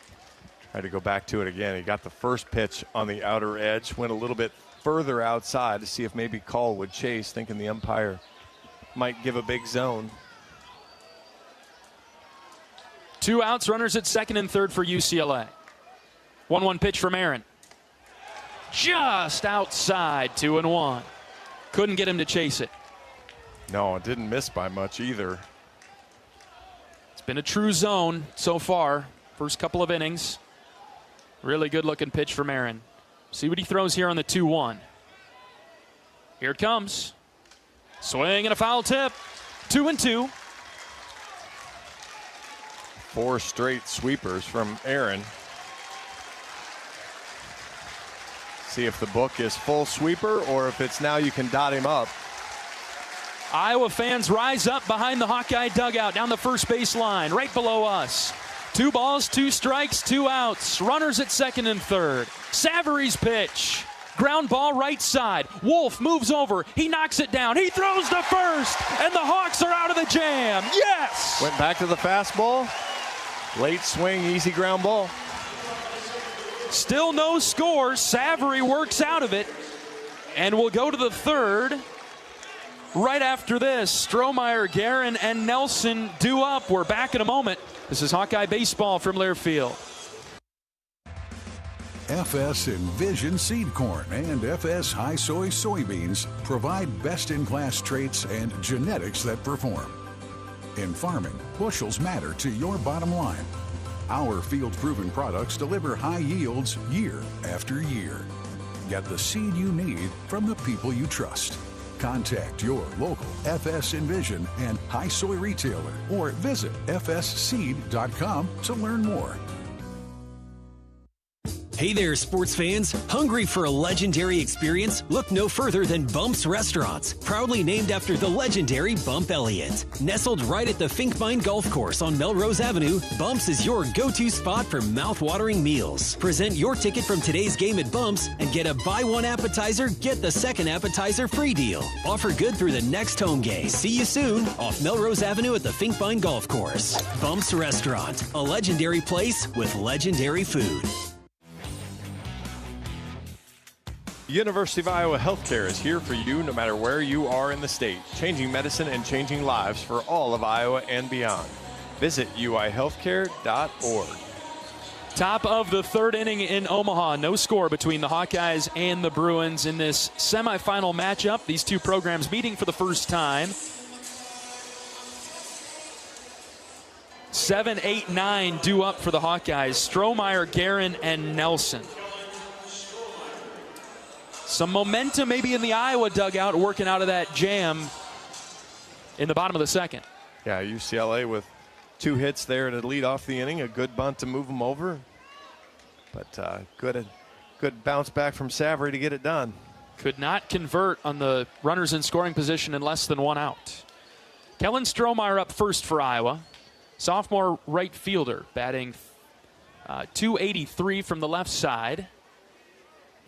Tried to go back to it again. He got the first pitch on the outer edge, went a little bit further outside to see if maybe Call would chase, thinking the umpire might give a big zone. 2 outs, runners at 2nd and 3rd for UCLA. 1-1 pitch from Aaron. Just outside, 2-1. Couldn't get him to chase it. No, it didn't miss by much either. It's been a true zone so far. First couple of innings. Really good looking pitch from Aaron. See what he throws here on the 2-1. Here it comes. Swing and a foul tip. 2-2. 4 straight sweepers from Aaron. See if the book is full sweeper or if it's now you can dot him up. Iowa fans rise up behind the Hawkeye dugout down the first base line, right below us. 2 balls, 2 strikes, 2 outs. Runners at 2nd and 3rd. Savary's pitch. Ground ball right side. Wolf moves over. He knocks it down. He throws to first, and the Hawks are out of the jam. Yes! Went back to the fastball. Late swing, easy ground ball. Still no score. Savary works out of it, and we'll go to the 3rd. Right after this, Strohmeyer, Guerin, and Nelson due up. We're back in a moment. This is Hawkeye Baseball from Learfield. FS Envision Seed Corn and FS High Soy Soybeans provide best-in-class traits and genetics that perform. In farming, bushels matter to your bottom line. Our field-proven products deliver high yields year after year. Get the seed you need from the people you trust. Contact your local FS Envision and High Soy retailer or visit fsseed.com to learn more. Hey there, sports fans. Hungry for a legendary experience? Look no further than Bumps Restaurants, proudly named after the legendary Bump Elliott. Nestled right at the Finkbine Golf Course on Melrose Avenue, Bumps is your go-to spot for mouth-watering meals. Present your ticket from today's game at Bumps and get a buy one appetizer, get the second appetizer free deal. Offer good through the next home game. See you soon off Melrose Avenue at the Finkbine Golf Course. Bumps Restaurant, a legendary place with legendary food. University of Iowa Healthcare is here for you no matter where you are in the state, changing medicine and changing lives for all of Iowa and beyond. Visit uihealthcare.org. Top of the third inning in Omaha. No score between the Hawkeyes and the Bruins in this semifinal matchup. These two programs meeting for the first time. 7, 8, 9 due up for the Hawkeyes. Strohmeyer, Guerin, and Nelson. Some momentum maybe in the Iowa dugout working out of that jam in the bottom of the second. Yeah, UCLA with 2 hits there to lead off the inning. A good bunt to move them over. But good bounce back from Savary to get it done. Could not convert on the runners in scoring position in less than 1 out. Kellen Strohmeyer up first for Iowa. Sophomore right fielder batting .283 from the left side.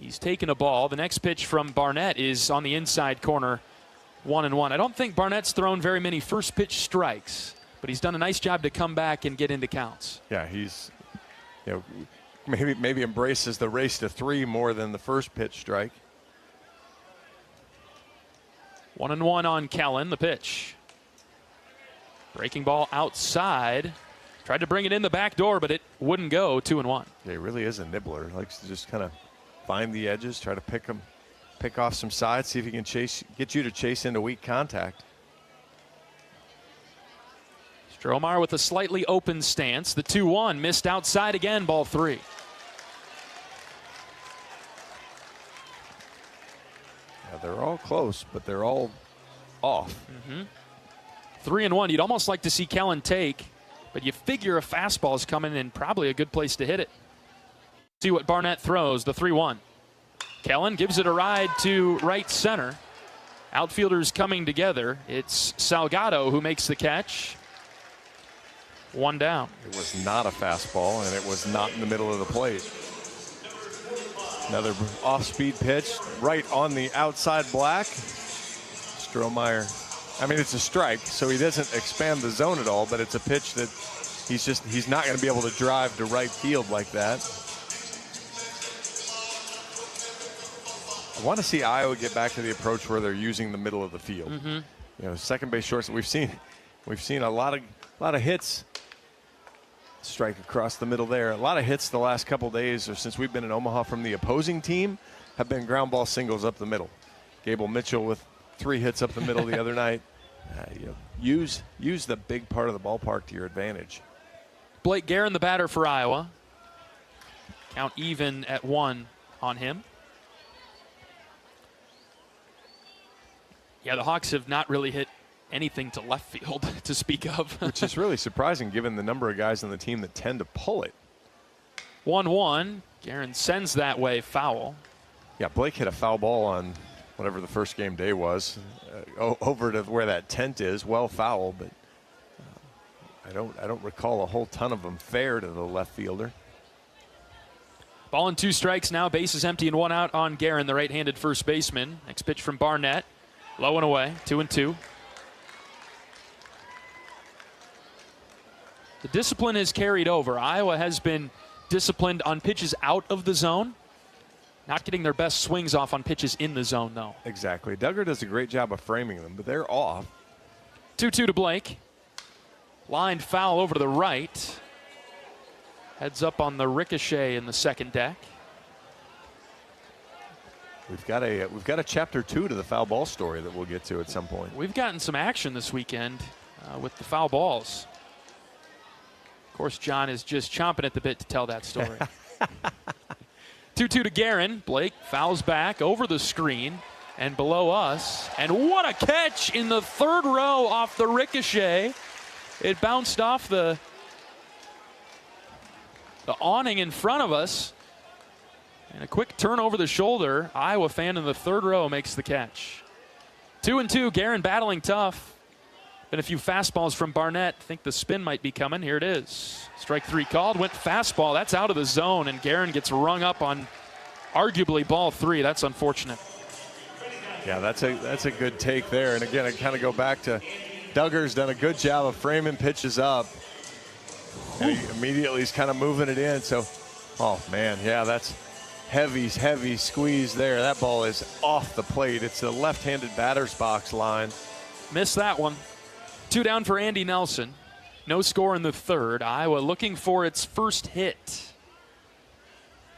He's taken a ball. The next pitch from Barnett is on the inside corner, 1-1. I don't think Barnett's thrown very many first pitch strikes, but he's done a nice job to come back and get into counts. Yeah, he's maybe embraces the race to 3 more than the first pitch strike. 1-1 on Kellen. The pitch. Breaking ball outside. Tried to bring it in the back door, but it wouldn't go. 2-1. Yeah, he really is a nibbler. Likes to just kind of find the edges, try to pick off some sides, see if he can get you to chase into weak contact. Strohmeyer with a slightly open stance. The 2-1 missed outside again, ball 3. Yeah, they're all close, but they're all off. 3-1. You'd almost like to see Kellen take, but you figure a fastball is coming and probably a good place to hit it. See what Barnett throws, the 3-1. Kellen gives it a ride to right center. Outfielders coming together. It's Salgado who makes the catch. 1 down. It was not a fastball, and it was not in the middle of the plate. Another off-speed pitch right on the outside black. Strohmeyer, I mean, it's a strike, so he doesn't expand the zone at all, but it's a pitch that he's not going to be able to drive to right field like that. I want to see Iowa get back to the approach where they're using the middle of the field. Second base shorts. We've seen a lot of hits strike across the middle there. A lot of hits the last couple days or since we've been in Omaha from the opposing team have been ground ball singles up the middle. Gable Mitchell with 3 hits up the middle the other night. Use the big part of the ballpark to your advantage. Blake Guerin, the batter for Iowa. Count even at 1 on him. Yeah, the Hawks have not really hit anything to left field to speak of. Which is really surprising given the number of guys on the team that tend to pull it. 1-1. Guerin sends that way, foul. Yeah, Blake hit a foul ball on whatever the first game day was, over to where that tent is, well foul, but I don't recall a whole ton of them fair to the left fielder. Ball and 2 strikes now, bases empty and 1 out on Guerin, the right-handed first baseman. Next pitch from Barnett. Low and away, 2-2. The discipline has carried over. Iowa has been disciplined on pitches out of the zone. Not getting their best swings off on pitches in the zone, though. Exactly. Duggar does a great job of framing them, but they're off. 2-2 to Blake. Lined foul over to the right. Heads up on the ricochet in the second deck. We've got a chapter 2 to the foul ball story that we'll get to at some point. We've gotten some action this weekend with the foul balls. Of course, John is just chomping at the bit to tell that story. 2-2 to Guerin. Blake fouls back over the screen and below us. And what a catch in the third row off the ricochet. It bounced off the awning in front of us. And a quick turn over the shoulder. Iowa fan in the third row makes the catch. 2-2, Guerin battling tough. Been a few fastballs from Barnett. Think the spin might be coming. Here it is. Strike 3 called. Went fastball. That's out of the zone, and Guerin gets rung up on arguably ball 3. That's unfortunate. Yeah, that's a good take there. And again, I kind of go back to Duggar's done a good job of framing pitches up. And he immediately is kind of moving it in. So, oh man, yeah, that's heavy squeeze there. That ball is off the plate. It's the left-handed batter's box line. Missed that one. 2 down for Andy Nelson. No score in the third. Iowa looking for its first hit.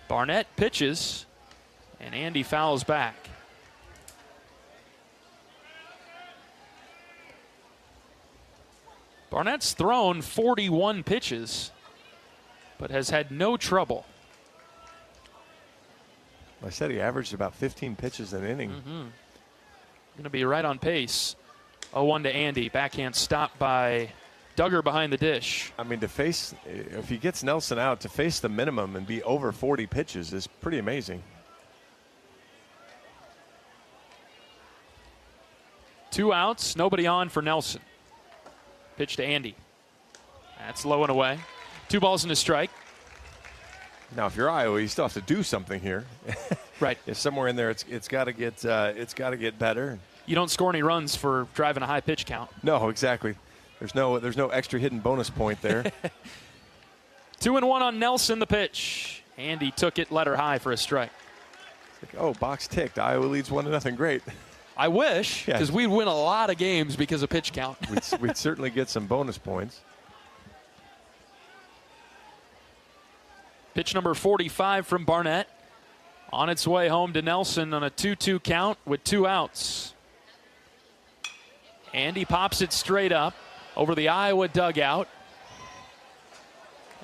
Barnett pitches, and Andy fouls back. Barnett's thrown 41 pitches, but has had no trouble. I said he averaged about 15 pitches an inning. Going to be right on pace. 0-1 to Andy. Backhand stop by Duggar behind the dish. I mean, to face, if he gets Nelson out, to face the minimum and be over 40 pitches is pretty amazing. 2 outs, nobody on for Nelson. Pitch to Andy. That's low and away. 2 balls and a strike. Now, if you're Iowa, you still have to do something here. Right. If somewhere in there, it's got to get better. You don't score any runs for driving a high pitch count. No, exactly. There's no extra hidden bonus point there. 2-1 on Nelson, the pitch. Andy took it, let her high for a strike. It's like, oh, box ticked. Iowa leads 1-0. Great. I wish, because we'd win a lot of games because of pitch count. We'd certainly get some bonus points. Pitch number 45 from Barnett. On its way home to Nelson on a 2-2 count with 2 outs. Andy pops it straight up over the Iowa dugout.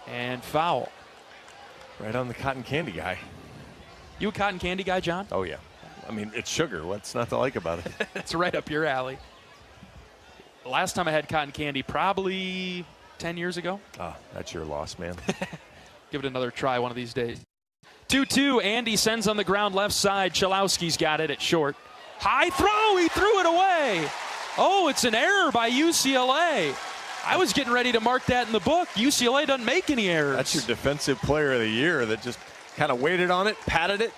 And foul. Right on the cotton candy guy. You a cotton candy guy, John? Oh, yeah. I mean, it's sugar. What's not to like about it? It's right up your alley. Last time I had cotton candy, probably 10 years ago. Ah, that's your loss, man. Give it another try one of these days. 2-2, Andy sends on the ground left side. Chalowski's got it at short. High throw, he threw it away. Oh, it's an error by UCLA. I was getting ready to mark that in the book. UCLA doesn't make any errors. That's your defensive player of the year that just kind of waited on it, patted it,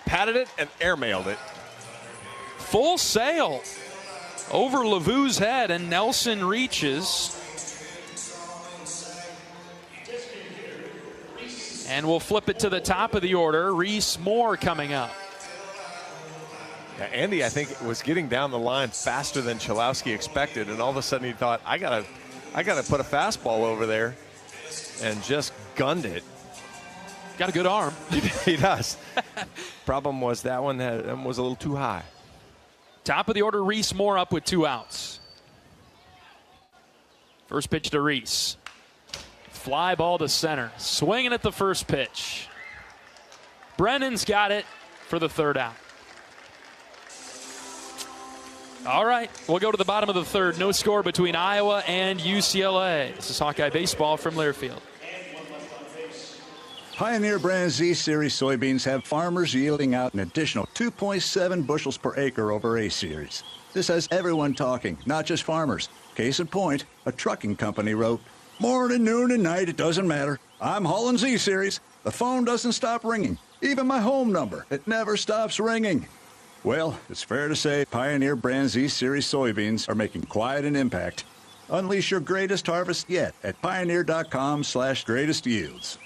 and airmailed it. Full sail over Lavue's head, and Nelson reaches. And we'll flip it to the top of the order. Reese Moore coming up. Yeah, Andy, I think, was getting down the line faster than Chalowski expected, and all of a sudden he thought, I gotta put a fastball over there, and just gunned it. Got a good arm. He does. Problem was that one was a little too high. Top of the order, Reese Moore up with 2 outs. First pitch to Reese. Fly ball to center. Swinging at the first pitch. Brennan's got it for the 3rd out. All right, we'll go to the bottom of the 3rd. No score between Iowa and UCLA. This is Hawkeye Baseball from Learfield. Pioneer brand Z-Series soybeans have farmers yielding out an additional 2.7 bushels per acre over A-Series. This has everyone talking, not just farmers. Case in point, a trucking company wrote, "Morning, noon, and night, it doesn't matter. I'm hauling Z-Series. The phone doesn't stop ringing. Even my home number, it never stops ringing." Well, it's fair to say Pioneer brand Z-Series soybeans are making quite an impact. Unleash your greatest harvest yet at pioneer.com/greatest yields.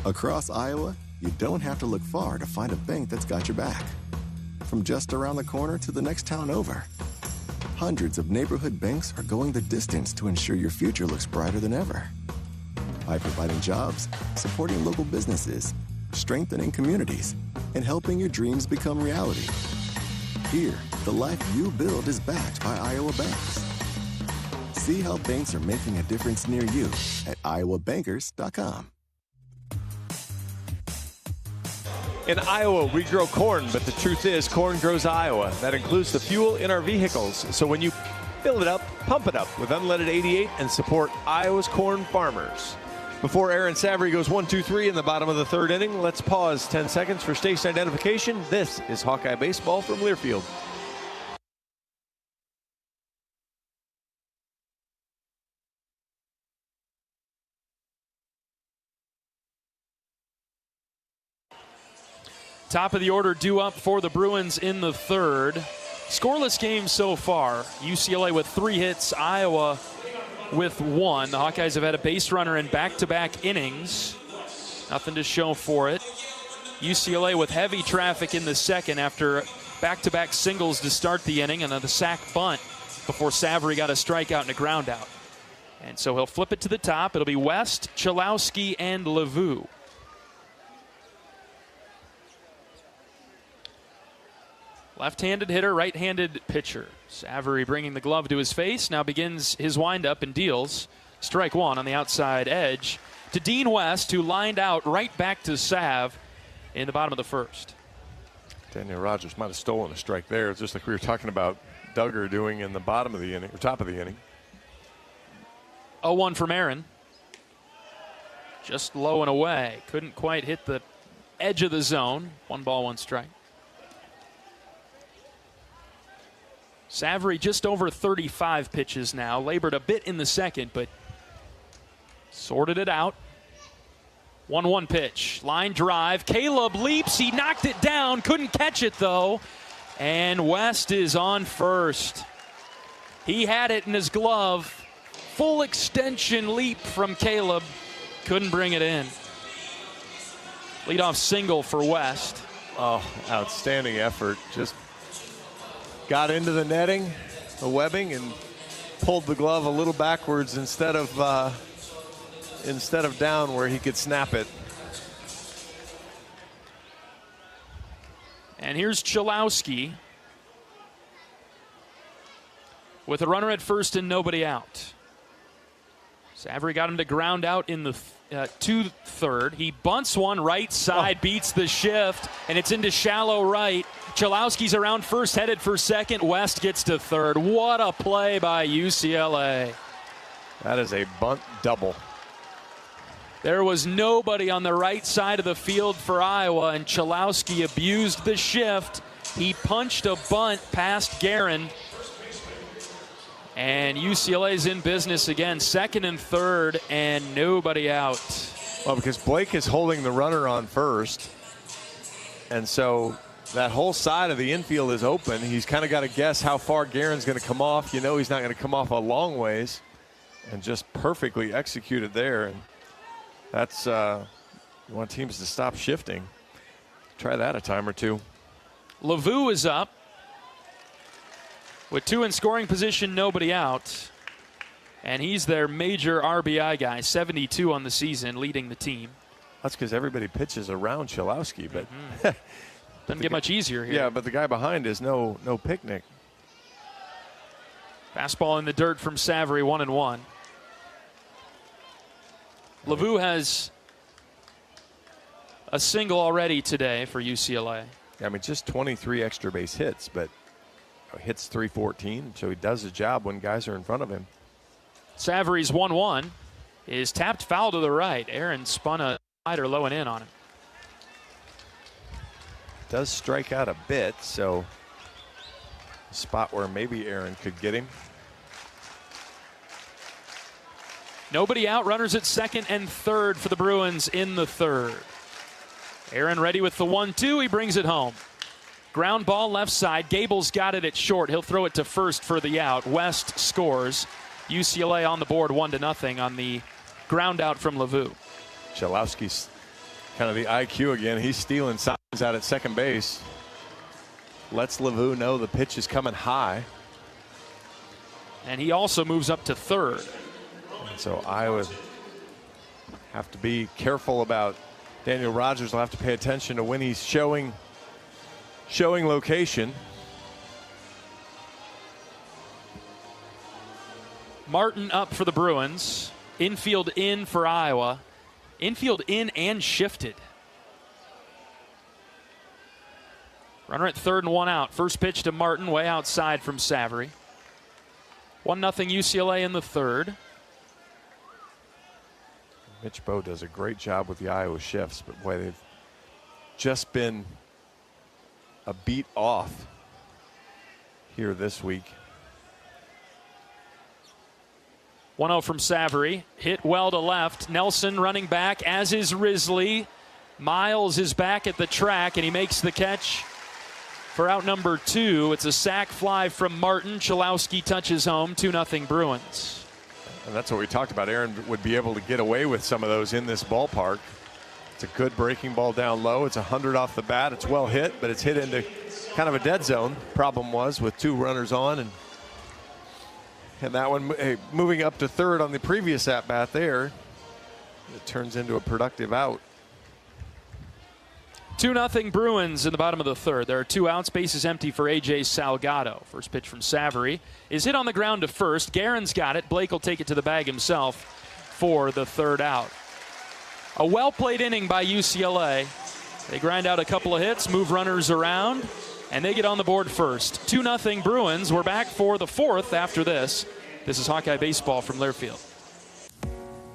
Across Iowa, you don't have to look far to find a bank that's got your back. From just around the corner to the next town over, hundreds of neighborhood banks are going the distance to ensure your future looks brighter than ever. By providing jobs, supporting local businesses, strengthening communities, and helping your dreams become reality. Here, the life you build is backed by Iowa banks. See how banks are making a difference near you at iowabankers.com. In Iowa, we grow corn, but the truth is corn grows Iowa. That includes the fuel in our vehicles. So when you fill it up, pump it up with unleaded 88 and support Iowa's corn farmers. Before Aaron Savary goes 1-2-3 in the bottom of the third inning, let's pause 10 seconds for station identification. This is Hawkeye Baseball from Learfield. Top of the order due up for the Bruins in the third. Scoreless game so far. UCLA with 3 hits, Iowa with 1. The Hawkeyes have had a base runner in back-to-back innings. Nothing to show for it. UCLA with heavy traffic in the second after back-to-back singles to start the inning and then the sac bunt before Savary got a strikeout and a ground out. And so he'll flip it to the top. It'll be West, Chalowski, and Lavu. Left-handed hitter, right-handed pitcher. Savary bringing the glove to his face. Now begins his windup and deals. Strike one on the outside edge to Dean West, who lined out right back to Sav in the bottom of the first. Daniel Rogers might have stolen a strike there, just like we were talking about Duggar doing in the bottom of the inning, or top of the inning. 0-1 from Aaron. Just low and away. Couldn't quite hit the edge of the zone. 1 ball, 1 strike. Savary just over 35 pitches now. Labored a bit in the second, but sorted it out. 1-1 pitch. Line drive. Caleb leaps. He knocked it down. Couldn't catch it, though. And West is on first. He had it in his glove. Full extension leap from Caleb. Couldn't bring it in. Leadoff single for West. Oh, outstanding effort. Just got into the netting, the webbing, and pulled the glove a little backwards instead of down where he could snap it. And here's Chalowski with a runner at first and nobody out. Savary got him to ground out in the to third. He bunts one right side, beats the shift, and it's into shallow right. Chalowski's around first, headed for second. West gets to third. What a play by UCLA. That is a bunt double. There was nobody on the right side of the field for Iowa, and Chalowski abused the shift. He punched a bunt past Guerin. And UCLA's in business again, second and third, and nobody out. Well, because Blake is holding the runner on first, and so that whole side of the infield is open. He's kind of got to guess how far Guerin's going to come off. You know he's not going to come off a long ways, and just perfectly executed there. And that's you want teams to stop shifting. Try that a time or two. Lavu is up. With 2 in scoring position, nobody out. And he's their major RBI guy, 72 on the season, leading the team. That's because everybody pitches around Chalowski, but doesn't get much easier here. Yeah, but the guy behind is no picnic. Fastball in the dirt from Savary, 1-1. Lavu has a single already today for UCLA. I mean, just 23 extra base hits, but hits 314, so he does the job when guys are in front of him. Savary's 1-1 is tapped foul to the right. Aaron spun a slider low and in on him. Does strike out a bit, so a spot where maybe Aaron could get him. Nobody out. Runners at second and third for the Bruins in the third. Aaron ready with the 1-2. He brings it home. Ground ball left side. Gable's got it at short. He'll throw it to first for the out. West scores. UCLA on the board 1-0 on the ground out from Lavu. Chalowski's kind of the IQ again. He's stealing signs out at second base. Lets Lavu know the pitch is coming high. And he also moves up to third. And so Iowa have to be careful about Daniel Rogers. Will have to pay attention to when he's showing location. Martin up for the Bruins. Infield in for Iowa. Infield in and shifted. Runner at third and 1 out. First pitch to Martin, way outside from Savary. 1-0 UCLA in the third. Mitch Bowe does a great job with the Iowa shifts, but boy, they've just been a beat off here this week. 1-0 from Savary. Hit well to left. Nelson running back, as is Risley. Miles is back at the track, and he makes the catch for out number 2. It's a sack fly from Martin. Chalowski touches home. 2-0 Bruins. And that's what we talked about. Aaron would be able to get away with some of those in this ballpark. It's a good breaking ball down low. It's 100 off the bat. It's well hit, but it's hit into kind of a dead zone. Problem was with 2 runners on, and that one moving up to third on the previous at-bat there. It turns into a productive out. 2-0 Bruins in the bottom of the third. There are 2 outs, bases empty for A.J. Salgado. First pitch from Savary is hit on the ground to first. Guerin's got it. Blake will take it to the bag himself for the third out. A well-played inning by UCLA. They grind out a couple of hits, move runners around, and they get on the board first. 2-0 Bruins. We're back for the fourth after this. This is Hawkeye Baseball from Learfield.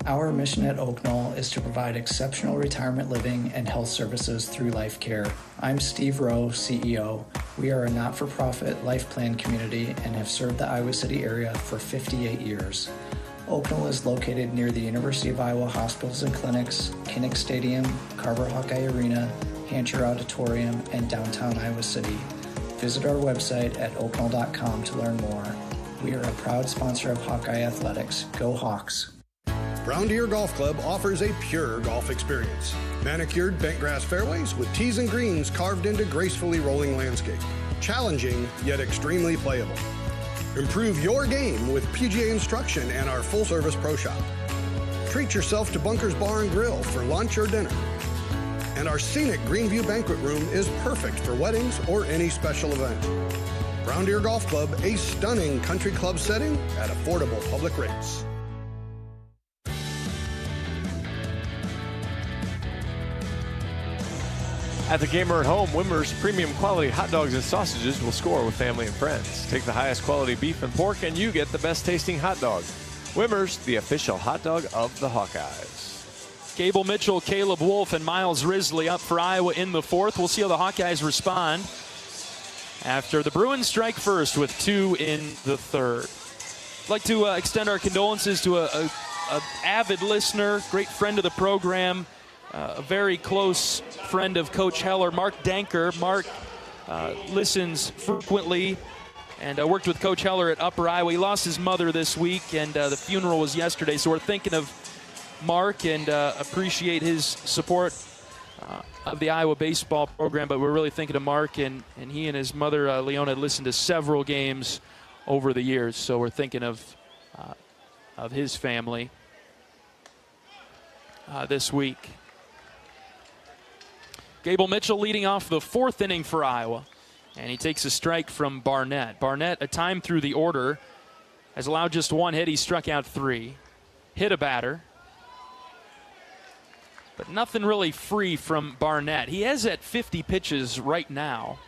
Our mission at Oak Knoll is to provide exceptional retirement living and health services through life care. I'm Steve Rowe, CEO. We are a not-for-profit life plan community and have served the Iowa City area for 58 years. Oak Knoll is located near the University of Iowa hospitals and clinics, Kinnick Stadium, Carver Hawkeye Arena, Hancher Auditorium, and downtown Iowa City. Visit our website at oakknoll.com to learn more. We are a proud sponsor of Hawkeye Athletics. Go Hawks! Brown Deer Golf Club offers a pure golf experience. Manicured bentgrass fairways with tees and greens carved into gracefully rolling landscape. Challenging, yet extremely playable. Improve your game with PGA instruction and our full-service pro shop. Treat yourself to Bunker's Bar and Grill for lunch or dinner. And our scenic Greenview Banquet Room is perfect for weddings or any special event. Brown Deer Golf Club, a stunning country club setting at affordable public rates. At the game or at home, Wimmer's premium quality hot dogs and sausages will score with family and friends. Take the highest quality beef and pork and you get the best tasting hot dog. Wimmer's, the official hot dog of the Hawkeyes. Gable Mitchell, Caleb Wolf, and Miles Risley up for Iowa in the fourth. We'll see how the Hawkeyes respond after the Bruins strike first with 2 in the third. I'd like to extend our condolences to a avid listener, great friend of the program, a very close friend of Coach Heler, Mark Danker. Mark listens frequently and worked with Coach Heler at Upper Iowa. He lost his mother this week, and the funeral was yesterday. So we're thinking of Mark and appreciate his support of the Iowa baseball program. But we're really thinking of Mark, and he and his mother, Leona, had listened to several games over the years. So we're thinking of his family this week. Gable Mitchell leading off the fourth inning for Iowa, and he takes a strike from Barnett. Barnett, a time through the order, has allowed just 1 hit. He struck out 3, hit a batter, but nothing really free from Barnett. He has at 50 pitches right now,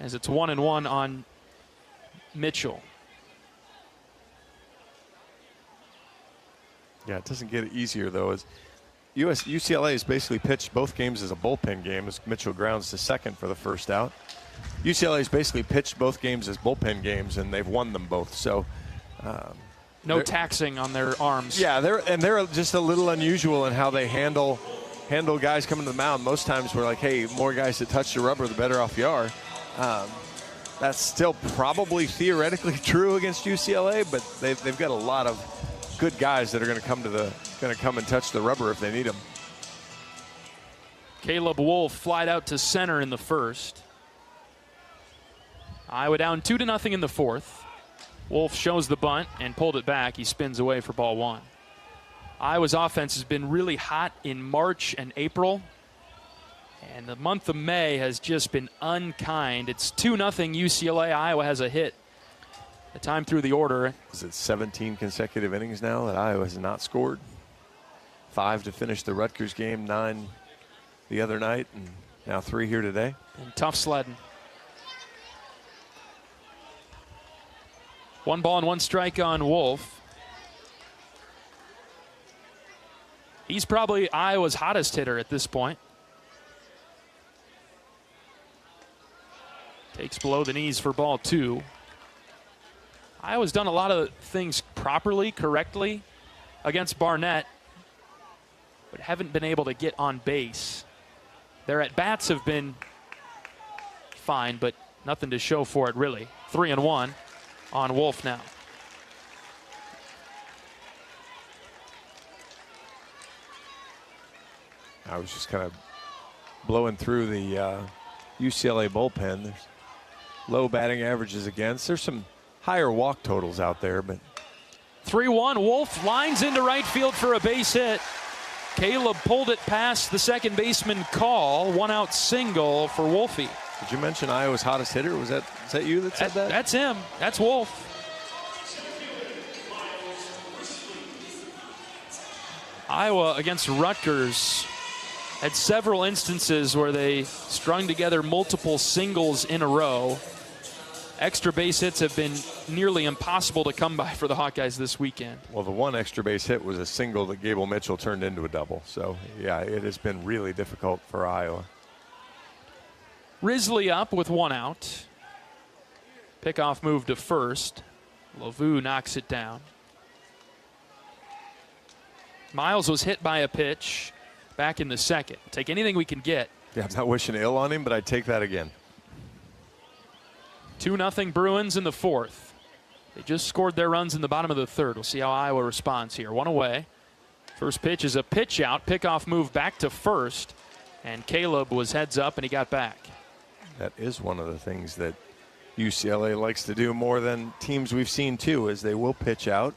as it's 1-1 on Mitchell. Yeah, it doesn't get easier, though. As UCLA has basically pitched both games as a bullpen game as Mitchell grounds to second for the first out. UCLA has basically pitched both games as bullpen games, and they've won them both. So no taxing on their arms. Yeah, they're just a little unusual in how they handle guys coming to the mound. Most times we're like, hey, more guys that touch the rubber, the better off you are. That's still probably theoretically true against UCLA, but they've got a lot of good guys that are going to come and touch the rubber if they need them. Caleb Wolf flied out to center in the first. Iowa down 2-0 in the fourth. Wolf shows the bunt and pulled it back. He spins away for ball 1. Iowa's offense has been really hot in March and April, and the month of May has just been unkind. It's 2-0 UCLA. Iowa has a hit. The time through the order. Is it 17 consecutive innings now that Iowa has not scored? 5 to finish the Rutgers game, 9 the other night, and now 3 here today. And tough sledding. 1 ball and 1 strike on Wolf. He's probably Iowa's hottest hitter at this point. Takes below the knees for ball 2. Iowa's done a lot of things properly, correctly against Barnett, but haven't been able to get on base. Their at-bats have been fine, but nothing to show for it, really. 3-1 on Wolf now. I was just kind of blowing through the UCLA bullpen. There's low batting averages against. There's some higher walk totals out there, but 3-1. Wolf lines into right field for a base hit. Caleb pulled it past the second baseman call. 1-out single for Wolfie. Did you mention Iowa's hottest hitter? Is that you that said that? That's him. That's Wolf. Iowa against Rutgers had several instances where they strung together multiple singles in a row. Extra base hits have been nearly impossible to come by for the Hawkeyes this weekend. Well, the one extra base hit was a single that Gable Mitchell turned into a double. So, yeah, it has been really difficult for Iowa. Risley up with 1 out. Pickoff move to first. Lavu knocks it down. Miles was hit by a pitch back in the second. Take anything we can get. Yeah, I'm not wishing ill on him, but I'd take that again. 2-0 Bruins in the 4th. They just scored their runs in the bottom of the 3rd. We'll see how Iowa responds here. 1 away. First pitch is a pitch out. Pickoff move back to first. And Caleb was heads up and he got back. That is one of the things that UCLA likes to do more than teams we've seen too, is they will pitch out.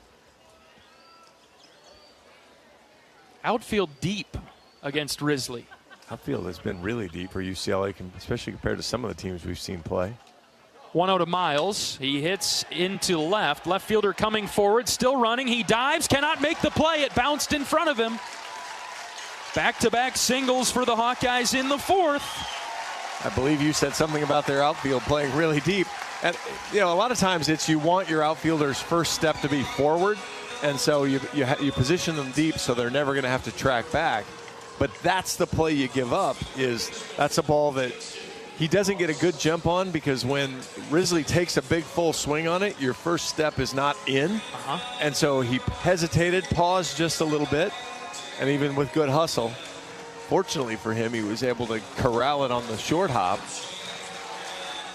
Outfield deep against Risley. Outfield has been really deep for UCLA, especially compared to some of the teams we've seen play. 1-0 to Miles. He hits into left. Left fielder coming forward, still running. He dives, cannot make the play. It bounced in front of him. Back-to-back singles for the Hawkeyes in the 4th. I believe you said something about their outfield playing really deep. And, you know, a lot of times it's you want your outfielder's first step to be forward, and so you position them deep so they're never going to have to track back. But that's the play you give up, that's a ball that he doesn't get a good jump on, because when Risley takes a big full swing on it, your first step is not in. And so he hesitated, paused just a little bit, and even with good hustle, fortunately for him, he was able to corral it on the short hop.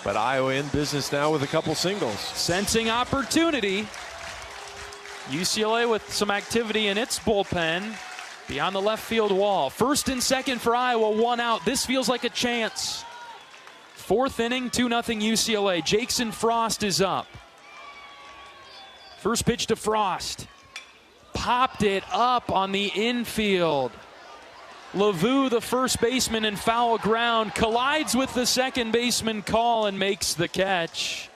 But Iowa in business now with a couple singles. Sensing opportunity. UCLA with some activity in its bullpen beyond the left field wall. First and second for Iowa, 1 out. This feels like a chance. 4th inning, 2-0 UCLA. Jackson Frost is up. First pitch to Frost. Popped it up on the infield. Lavu, the first baseman, in foul ground, collides with the second baseman call and makes the catch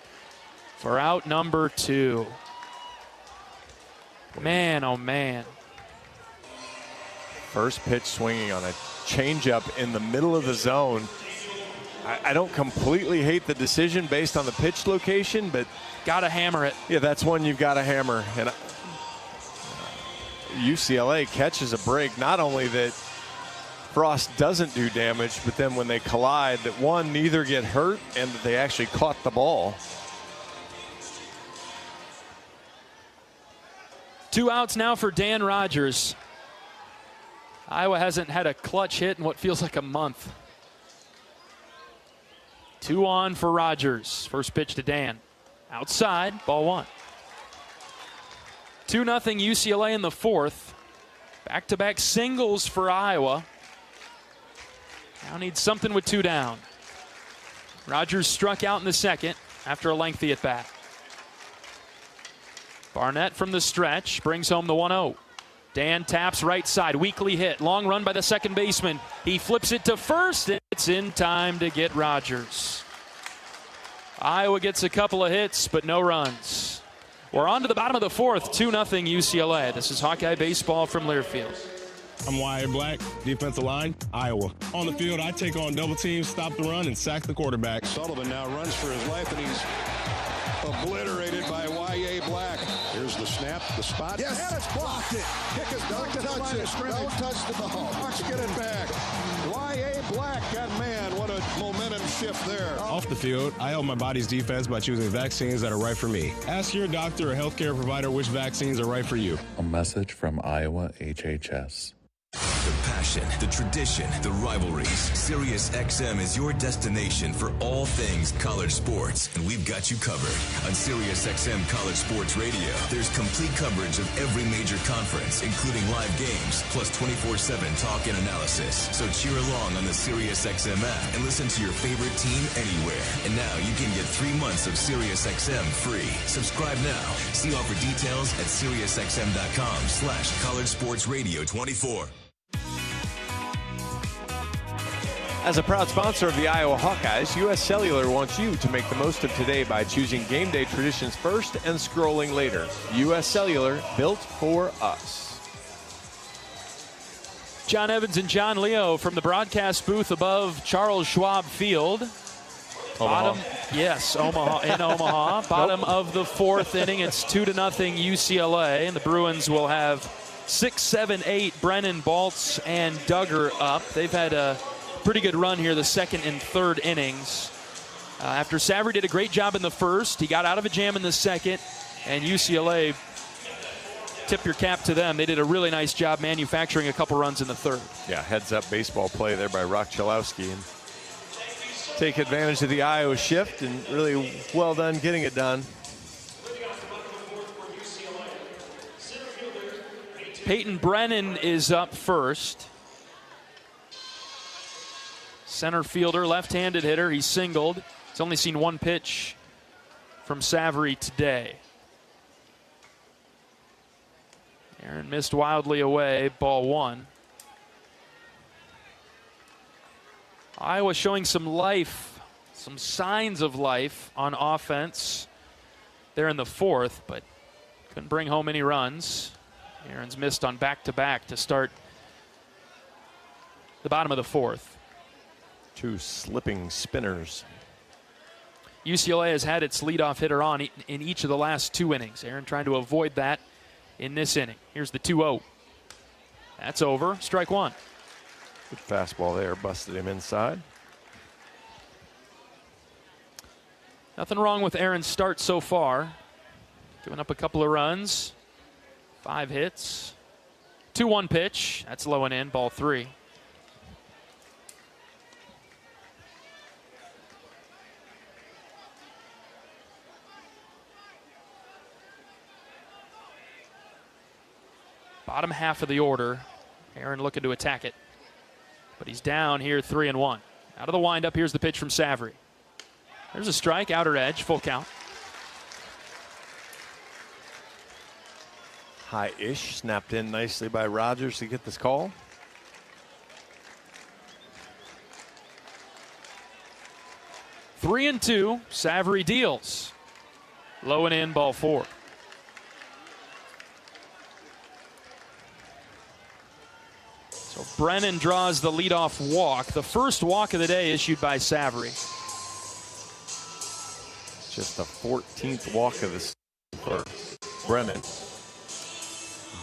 for out number 2. Man, oh man. First pitch swinging on a changeup in the middle of the zone. I don't completely hate the decision based on the pitch location, but gotta hammer it. Yeah, that's one you've got to hammer. And UCLA catches a break. Not only that Frost doesn't do damage, but then when they collide, that one, neither get hurt, and that they actually caught the ball. 2 outs now for Dan Rogers. Iowa hasn't had a clutch hit in what feels like a month. 2 on for Rogers. First pitch to Dan. Outside, ball 1. 2-0 UCLA in the 4th. Back-to-back singles for Iowa. Now needs something with 2 down. Rogers struck out in the second after a lengthy at-bat. Barnett from the stretch brings home the 1-0. Dan taps right side, weakly hit, long run by the second baseman. He flips it to first. It's in time to get Rogers. Iowa gets a couple of hits, but no runs. We're on to the bottom of the 4th, 2-0 UCLA. This is Hawkeye baseball from Learfield. I'm Wyatt Black, defensive line, Iowa. On the field, I take on double teams, stop the run, and sack the quarterback. Sullivan now runs for his life, and he's obliterated by Wyatt. Y.A. Black. Here's the snap, the spot. Yes. And it's blocked. Kick is blocked at the line of scrimmage. Don't touch the ball. Hawks get it back. Y.A. Black, and man, what a momentum shift there. Off the field, I help my body's defense by choosing vaccines that are right for me. Ask your doctor or healthcare provider which vaccines are right for you. A message from Iowa HHS. The passion, the tradition, the rivalries. SiriusXM is your destination for all things college sports, and we've got you covered. On SiriusXM College Sports Radio, there's complete coverage of every major conference, including live games, plus 24/7 talk and analysis. So cheer along on the SiriusXM app and listen to your favorite team anywhere. And now you can get 3 months of SiriusXM free. Subscribe now. See offer details at SiriusXM.com/College Sports Radio 24. As a proud sponsor of the Iowa Hawkeyes, U.S. Cellular wants you to make the most of today by choosing game day traditions first and scrolling later. U.S. Cellular, built for us. John Evans and John Leo from the broadcast booth above Charles Schwab Field. Omaha. In Omaha. Bottom of the 4th inning. It's 2-0 UCLA, and the Bruins will have 6, 7, 8 Brennan, Baltz, and Duggar up. They've had a pretty good run here the 2nd and 3rd innings. After Savary did a great job in the 1st, he got out of a jam in the 2nd, and UCLA, tip your cap to them. They did a really nice job manufacturing a couple runs in the 3rd. Yeah, heads-up baseball play there by Rock Chalowski. And take advantage of the Iowa shift, and really well done getting it done. Peyton Brennan is up first. Center fielder, left-handed hitter. He's singled. He's only seen one pitch from Savary today. Aaron missed wildly away. Ball 1. Iowa showing some life, some signs of life on offense there in the 4th, but couldn't bring home any runs. Aaron's missed on back-to-back to start the bottom of the 4th. 2 slipping spinners. UCLA has had its leadoff hitter on in each of the last 2 innings. Aaron trying to avoid that in this inning. Here's the 2-0. That's over. Strike 1. Good fastball there. Busted him inside. Nothing wrong with Aaron's start so far. Giving up a couple of runs. 5 hits. 2-1 pitch. That's low and in. Ball 3. Bottom half of the order. Aaron looking to attack it. But he's down here 3-1. Out of the windup, here's the pitch from Savary. There's a strike, outer edge, full count. High-ish, snapped in nicely by Rogers to get this call. Three and 2, Savary deals. Low and in, ball 4. So Brennan draws the leadoff walk. The first walk of the day issued by Savary. Just the 14th walk of the season for Brennan.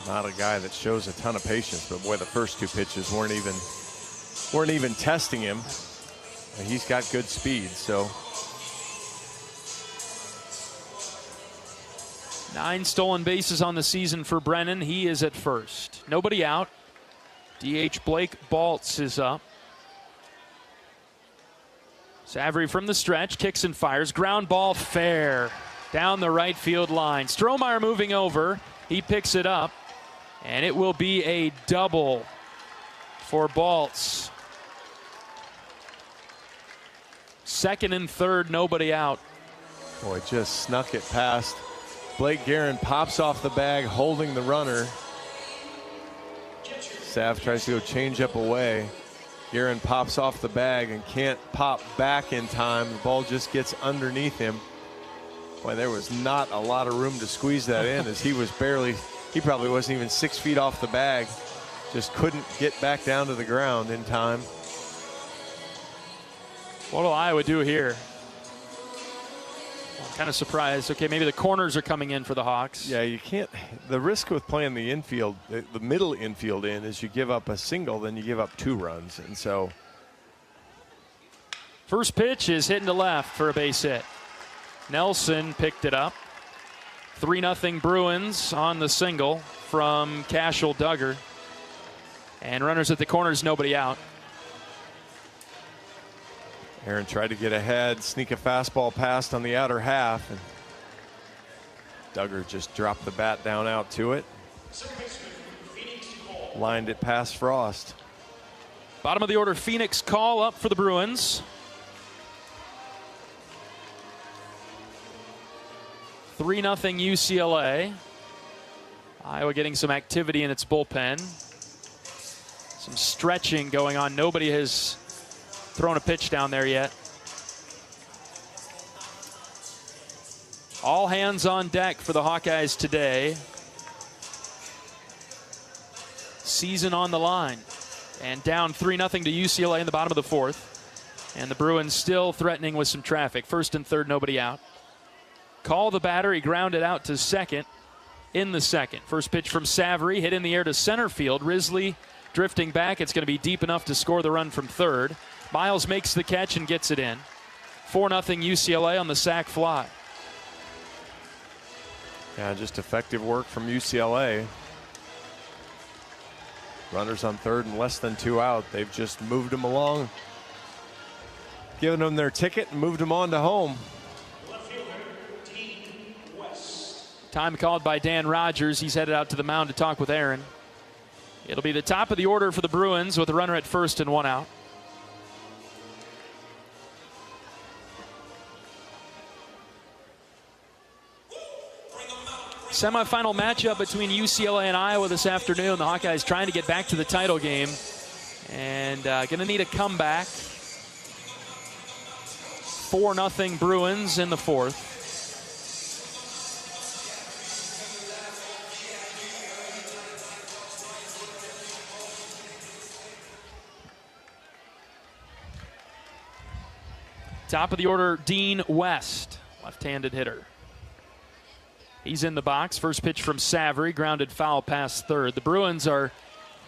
Not a guy that shows a ton of patience, but boy, the first 2 pitches weren't even testing him. And he's got good speed, so. 9 stolen bases on the season for Brennan. He is at first. Nobody out. DH Blake Baltz is up. Savary from the stretch, kicks and fires. Ground ball fair down the right field line. Strohmeyer moving over. He picks it up, and it will be a double for Baltz. 2nd and 3rd, nobody out. Boy, just snuck it past. Blake Guerin pops off the bag, holding the runner. Sav tries to go change up away. Guerin pops off the bag and can't pop back in time. The ball just gets underneath him. Boy, there was not a lot of room to squeeze that in, as he probably wasn't even 6 feet off the bag. Just couldn't get back down to the ground in time. What will Iowa do here? Kind of surprised. Okay, maybe the corners are coming in for the Hawks. Yeah, you can't. The risk with playing the infield, the middle infield in, is you give up a single, then you give up 2 runs. And so. First pitch is hitting to left for a base hit. Nelson picked it up. 3-0 Bruins on the single from Cashel Duggar. And runners at the corners, nobody out. Aaron tried to get ahead, sneak a fastball past on the outer half, and Duggar just dropped the bat down out to it. Lined it past Frost. Bottom of the order, Phoenix call up for the Bruins. 3-0 UCLA. Iowa getting some activity in its bullpen. Some stretching going on. Nobody has thrown a pitch down there yet. All hands on deck for the Hawkeyes today. Season on the line. And down 3-0 to UCLA in the bottom of the 4th. And the Bruins still threatening with some traffic. First and third, nobody out. Call the batter. He grounded out to second in the second. First pitch from Savary, hit in the air to center field. Risley drifting back. It's going to be deep enough to score the run from third. Miles makes the catch and gets it in. 4-0 UCLA on the sac fly. Yeah, just effective work from UCLA. Runners on third and less than 2 out. They've just moved them along, given them their ticket and moved them on to home. Time called by Dan Rogers. He's headed out to the mound to talk with Aaron. It'll be the top of the order for the Bruins with a runner at first and 1 out. Semifinal matchup between UCLA and Iowa this afternoon. The Hawkeyes trying to get back to the title game and going to need a comeback. 4-0 Bruins in the 4th. Top of the order, Dean West, left-handed hitter. He's in the box. First pitch from Savary, grounded foul past third. The Bruins are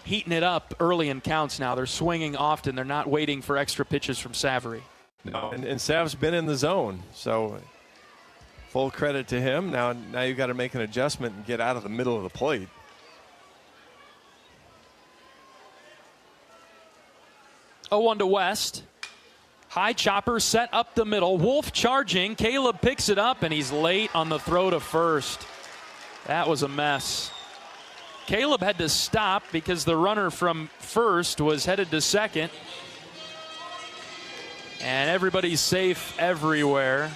heating it up early in counts now. They're swinging often. They're not waiting for extra pitches from Savary. No, and Sav's been in the zone, so full credit to him. Now you've got to make an adjustment and get out of the middle of the plate. Oh, 1 to West. High chopper set up the middle. Wolf charging. Caleb picks it up, and he's late on the throw to first. That was a mess. Caleb had to stop because the runner from first was headed to second. And everybody's safe everywhere.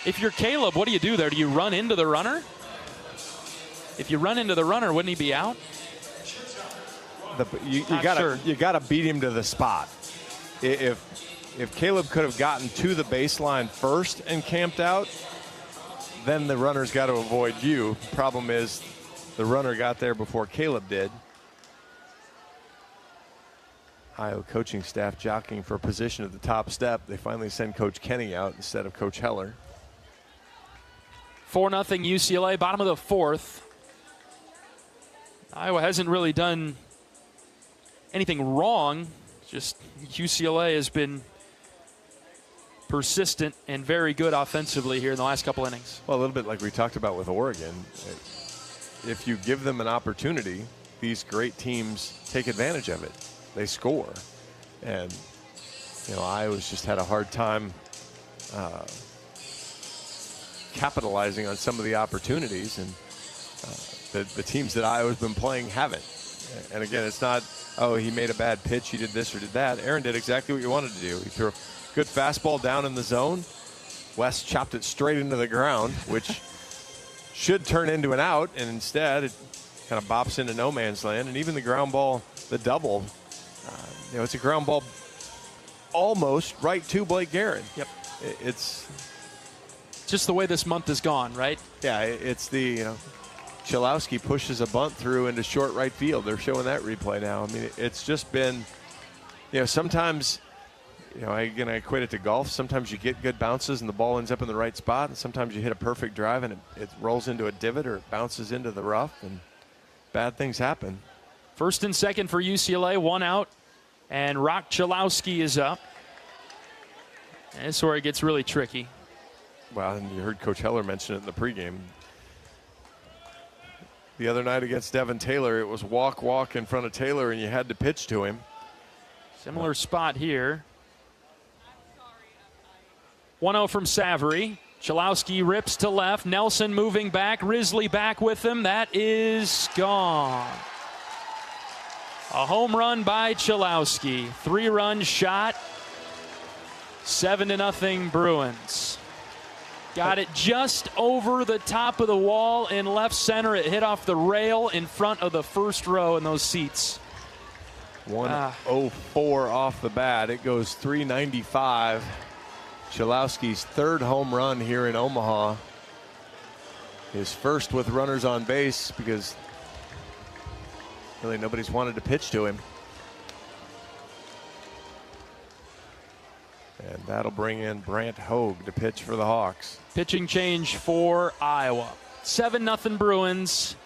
If you're Caleb, what do you do there? Do you run into the runner? If you run into the runner, wouldn't he be out? You got to beat him to the spot. If Caleb could have gotten to the baseline first and camped out, then the runner's got to avoid you. Problem is, the runner got there before Caleb did. Iowa coaching staff jockeying for a position at the top step. They finally send Coach Kenny out instead of Coach Heller. 4-0 UCLA, bottom of the 4th. Iowa hasn't really done anything wrong. Just UCLA has been persistent and very good offensively here in the last couple innings. Well, a little bit like we talked about with Oregon. If you give them an opportunity, these great teams take advantage of it. They score. And, Iowa's just had a hard time capitalizing on some of the opportunities. And the teams that Iowa's been playing haven't. And again, it's not, oh, he made a bad pitch, he did this or did that. Aaron did exactly what you wanted to do. He threw a good fastball down in the zone. West chopped it straight into the ground, which should turn into an out, and instead it kind of bops into no man's land. And even the ground ball, the double, it's a ground ball almost right to Blake Guerin. Yep. It's just the way this month has gone, right? Yeah, it's the, Chalowski pushes a bunt through into short right field. They're showing that replay now. I mean, it's just been, sometimes Again, I equate it to golf. Sometimes you get good bounces and the ball ends up in the right spot, and sometimes you hit a perfect drive and it rolls into a divot or it bounces into the rough, and bad things happen. First and second for UCLA, 1 out, and Rock Chalowski is up. And this is where it gets really tricky. Well, and you heard Coach Heller mention it in the pregame. The other night against Devin Taylor, it was walk in front of Taylor, and you had to pitch to him. Similar spot here. 1-0 from Savory. Chalowski rips to left. Nelson moving back. Risley back with him. That is gone. A home run by Chalowski. 3-run shot. 7-0 Bruins. Got it just over the top of the wall in left center. It hit off the rail in front of the first row in those seats. 104 off the bat. It goes 395. Chalowski's third home run here in Omaha. His first with runners on base, because really nobody's wanted to pitch to him. And that'll bring in Brant Hogue to pitch for the Hawks. Pitching change for Iowa. 7-0 Bruins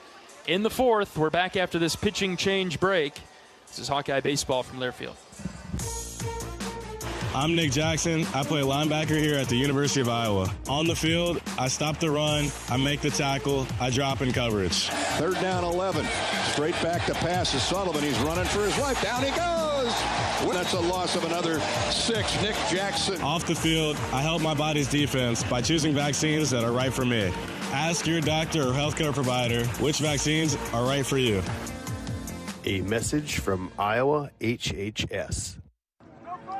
in the fourth. We're back after this pitching change break. This is Hawkeye Baseball from Learfield. I'm Nick Jackson. I play linebacker here at the University of Iowa. On the field, I stop the run, I make the tackle, I drop in coverage. 3rd down 11. Straight back to pass is Sullivan. He's running for his life. Down he goes. That's a loss of another 6. Nick Jackson. Off the field, I help my body's defense by choosing vaccines that are right for me. Ask your doctor or healthcare provider which vaccines are right for you. A message from Iowa HHS.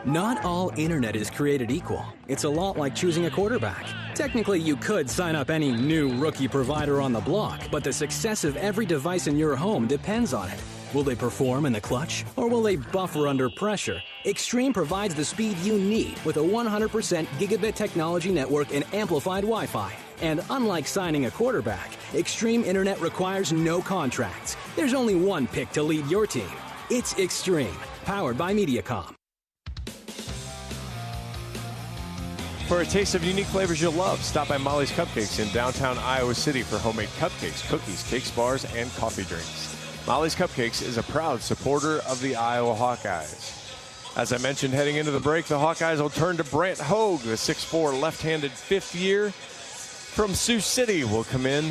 Not all internet is created equal. It's a lot like choosing a quarterback. Technically, you could sign up any new rookie provider on the block, but the success of every device in your home depends on it. Will they perform in the clutch, or will they buffer under pressure? Extreme provides the speed you need with a 100% gigabit technology network and amplified Wi-Fi. And unlike signing a quarterback, Extreme Internet requires no contracts. There's only one pick to lead your team. It's Extreme, powered by Mediacom. For a taste of unique flavors you'll love, stop by Molly's Cupcakes in downtown Iowa City for homemade cupcakes, cookies, cakes, bars, and coffee drinks. Molly's Cupcakes is a proud supporter of the Iowa Hawkeyes. As I mentioned heading into the break, the Hawkeyes will turn to Brant Hogue, the 6'4", left-handed fifth year from Sioux City, will come in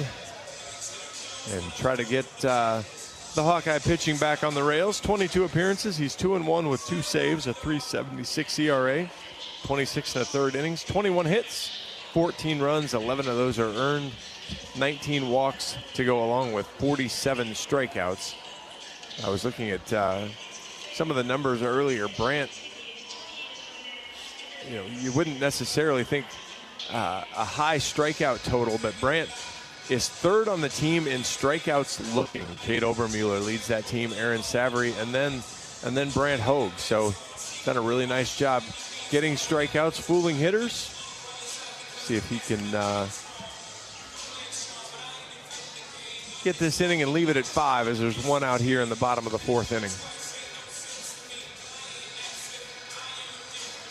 and try to get the Hawkeye pitching back on the rails. 22 appearances. He's 2-1 with 2 saves, a .376 ERA. 26 1/3 innings, 21 hits, 14 runs, 11 of those are earned, 19 walks to go along with 47 strikeouts. I was looking at some of the numbers earlier. Brant, you wouldn't necessarily think a high strikeout total, but Brant is 3rd on the team in strikeouts looking. Kate Obermuller leads that team, Aaron Savory, and then Brant Hogue. So done a really nice job getting strikeouts, fooling hitters. See if he can get this inning and leave it at 5, as there's 1 out here in the bottom of the 4th inning.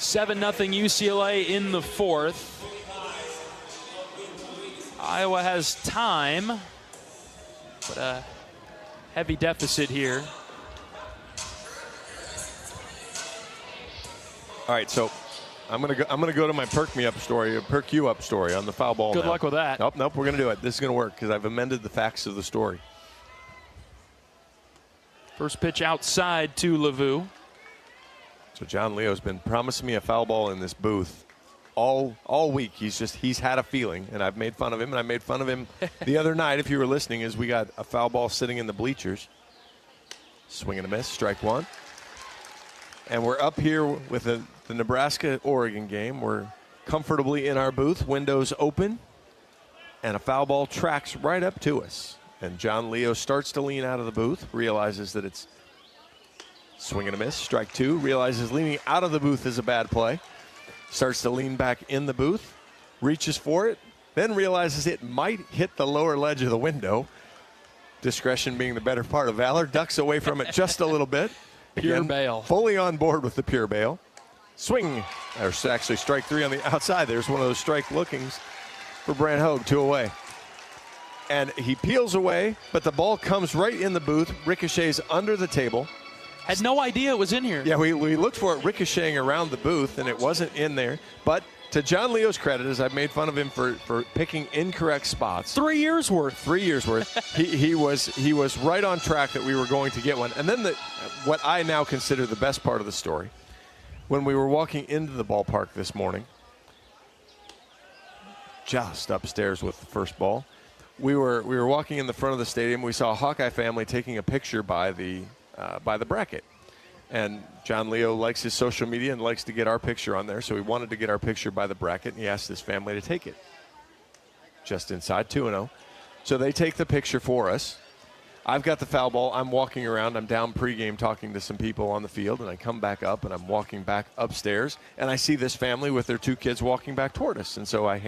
7-0 UCLA in the 4th. Iowa has time, but a heavy deficit here. All right, so I'm gonna go to my perk you up story on the foul ball. Good now. luck with that. Nope, we're gonna do it. This is gonna work because I've amended the facts of the story. First pitch outside to Lavu. So John Leo's been promising me a foul ball in this booth all week. He's had a feeling, and I've made fun of him, and I made fun of him the other night, if you were listening, as we got a foul ball sitting in the bleachers. Swing and a miss, strike 1. And we're up here with the Nebraska-Oregon game. We're comfortably in our booth, windows open, and a foul ball tracks right up to us. And John Leo starts to lean out of the booth, realizes that it's swing and a miss, strike 2, realizes leaning out of the booth is a bad play, starts to lean back in the booth, reaches for it, then realizes it might hit the lower ledge of the window. Discretion being the better part of valor, ducks away from it just a little bit. Pure Again, bail. Fully on board with the pure bail. Swing. There's actually strike 3 on the outside. There's one of those strike lookings for Brant Hogue, 2 away. And he peels away, but the ball comes right in the booth, ricochets under the table. Had no idea it was in here. Yeah, we looked for it ricocheting around the booth, and it wasn't in there. But to John Leo's credit, as I've made fun of him for picking incorrect spots. 3 years worth. 3 years worth. he was right on track that we were going to get one. And then what I now consider the best part of the story, when we were walking into the ballpark this morning, just upstairs with the first ball, we were walking in the front of the stadium. We saw a Hawkeye family taking a picture by the bracket. And John Leo likes his social media and likes to get our picture on there, so he wanted to get our picture by the bracket, and he asked his family to take it. Just inside 2-0. So they take the picture for us. I've got the foul ball. I'm walking around. I'm down pregame talking to some people on the field, and I come back up, and I'm walking back upstairs, and I see this family with their 2 kids walking back toward us. And so I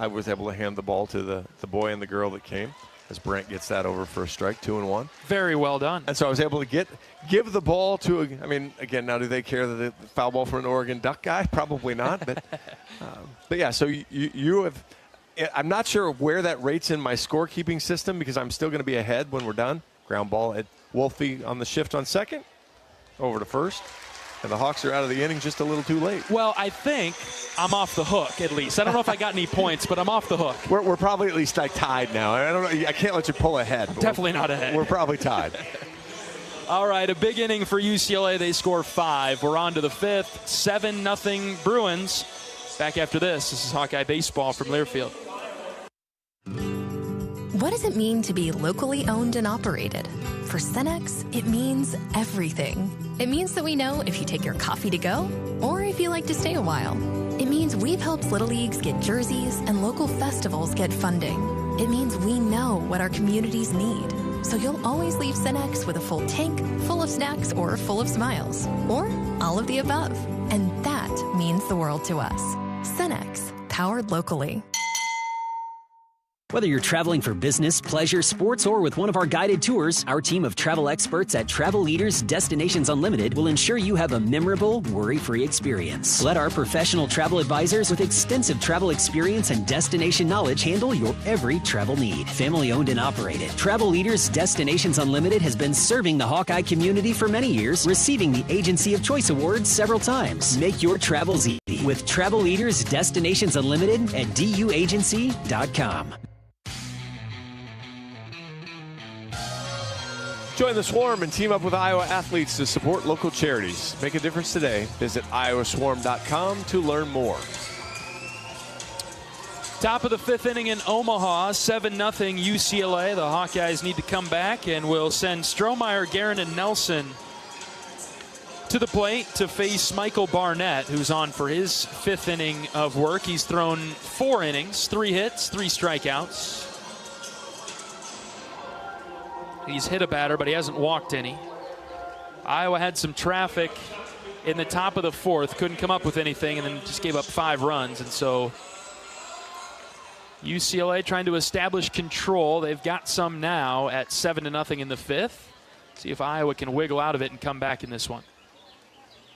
was able to hand the ball to the boy and the girl that came, as Brent gets that over for a strike, 2-1. Very well done. And so I was able to give the ball to, again, now do they care that the foul ball from an Oregon Duck guy? Probably not. But yeah, so you have, I'm not sure where that rates in my scorekeeping system because I'm still going to be ahead when we're done. Ground ball at Wolfie on the shift on second, over to first. And the Hawks are out of the inning just a little too late. Well, I think I'm off the hook, at least. I don't know if I got any points, but I'm off the hook. We're probably at least tied now. I don't know. I can't let you pull ahead. Definitely not ahead. We're probably tied. All right, a big inning for UCLA. They score 5. We're on to the 5th. 7-0 Bruins. Back after this. This is Hawkeye Baseball from Learfield. What does it mean to be locally owned and operated? For Cenex, it means everything. It means that we know if you take your coffee to go or if you like to stay a while. It means we've helped Little Leagues get jerseys and local festivals get funding. It means we know what our communities need. So you'll always leave Cenex with a full tank, full of snacks, or full of smiles. Or all of the above. And that means the world to us. Cenex, powered locally. Whether you're traveling for business, pleasure, sports, or with one of our guided tours, our team of travel experts at Travel Leaders Destinations Unlimited will ensure you have a memorable, worry-free experience. Let our professional travel advisors with extensive travel experience and destination knowledge handle your every travel need. Family-owned and operated, Travel Leaders Destinations Unlimited has been serving the Hawkeye community for many years, receiving the Agency of Choice Awards several times. Make your travels easy with Travel Leaders Destinations Unlimited at duagency.com. Join the Swarm and team up with Iowa athletes to support local charities. Make a difference today. Visit iowaswarm.com to learn more. Top of the 5th inning in Omaha, 7-0 UCLA. The Hawkeyes need to come back and will send Strohmeyer, Guerin, and Nelson to the plate to face Michael Barnett, who's on for his 5th inning of work. He's thrown 4 innings, 3 hits, 3 strikeouts. He's hit a batter, but he hasn't walked any. Iowa had some traffic in the top of the 4th, couldn't come up with anything, and then just gave up 5 runs. And so UCLA trying to establish control. They've got some now at 7-0 in the 5th. See if Iowa can wiggle out of it and come back in this one.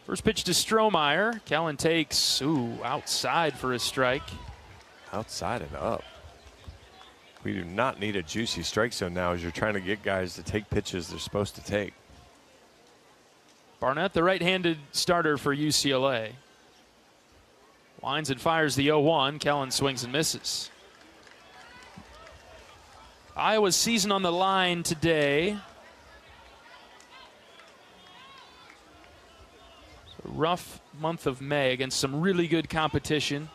First pitch to Strohmeyer. Kellen takes, outside for a strike. Outside and up. We do not need a juicy strike zone now as you're trying to get guys to take pitches they're supposed to take. Barnett, the right-handed starter for UCLA. Winds and fires the 0-1. Kellen swings and misses. Iowa's season on the line today. It's a rough month of May against some really good competition.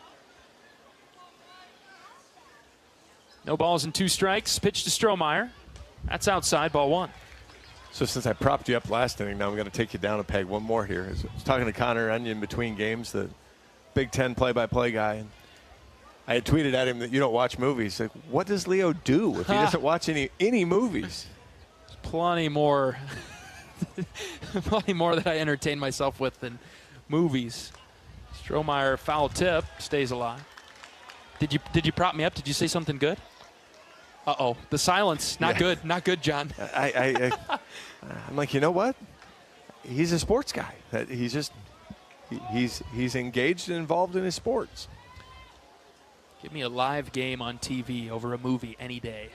No balls and 2 strikes. Pitch to Strohmeyer. That's outside, ball 1. So since I propped you up last inning, now I'm going to take you down a peg one more here. I was talking to Connor Onion between games, the Big Ten play-by-play guy. And I had tweeted at him that you don't watch movies. Like, what does Leo do if he doesn't watch any movies? There's plenty more, plenty more that I entertain myself with than movies. Strohmeyer, foul tip, stays alive. Did you prop me up? Did you say something good? Uh-oh, the silence. Not good. Not good, John. I'm like, you know what? He's a sports guy. He's he's engaged and involved in his sports. Give me a live game on TV over a movie any day.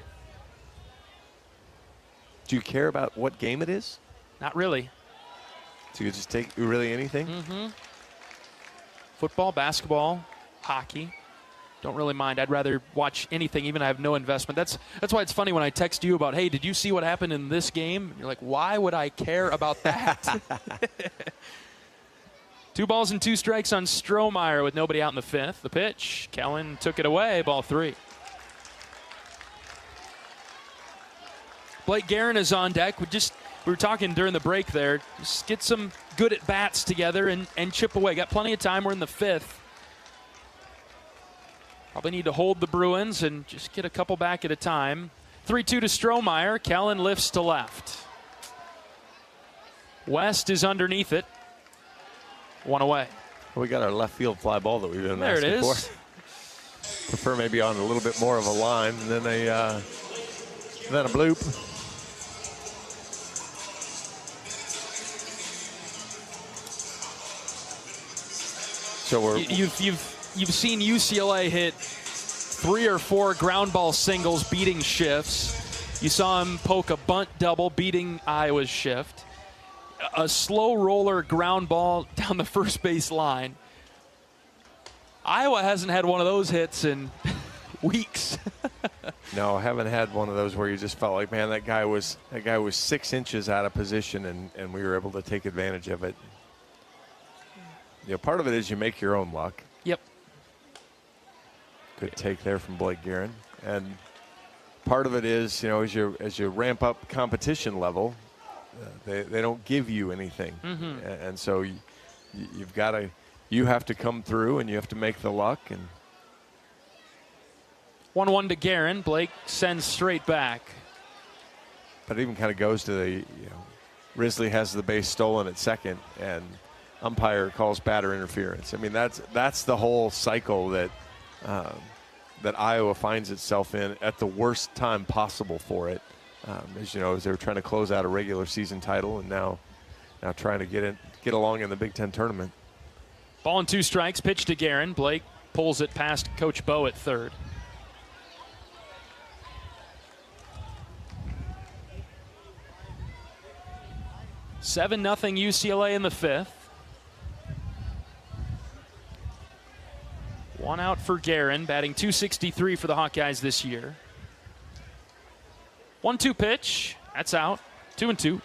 Do you care about what game it is? Not really. So you could just take really anything? Mm-hmm. Football, basketball, hockey. Don't really mind. I'd rather watch anything, even if I have no investment. That's why it's funny when I text you about, hey, did you see what happened in this game? You're like, why would I care about that? 2 balls and 2 strikes on Strohmeyer with nobody out in the 5th. The pitch, Kellen took it away, ball 3. Blake Guerin is on deck. We were talking during the break there. Just get some good at-bats together and chip away. Got plenty of time. We're in the 5th. Probably need to hold the Bruins and just get a couple back at a time. 3-2 to Strohmeyer. Kellen lifts to left. West is underneath it. 1 away. We got our left field fly ball that we've been there asking it is. for. Prefer maybe on a little bit more of a line and then a bloop. So you've seen UCLA hit 3 or 4 ground ball singles beating shifts. You saw him poke a bunt double beating Iowa's shift. A slow roller ground ball down the first base line. Iowa hasn't had one of those hits in weeks. No, I haven't had one of those where you just felt like, man, that guy was 6 inches out of position and we were able to take advantage of it. You know, part of it is you make your own luck. Yep. Good take there from Blake Guerin. And part of it is, you know, as you ramp up competition level, they don't give you anything. Mm-hmm. And so you have to come through and you have to make the luck. And 1-1 to Guerin. Blake sends straight back. But it even kind of goes to Risley has the base stolen at second and umpire calls batter interference. I mean, that's the whole cycle that Iowa finds itself in at the worst time possible for it. As you know, as they were trying to close out a regular season title and now trying to get along in the Big Ten tournament. Ball and 2 strikes, pitch to Guerin. Blake pulls it past Coach Bowe at third. $7-0 UCLA in the 5th. 1 out for Guerin, batting .263 for the Hawkeyes this year. 1-2 pitch. That's out. 2-2.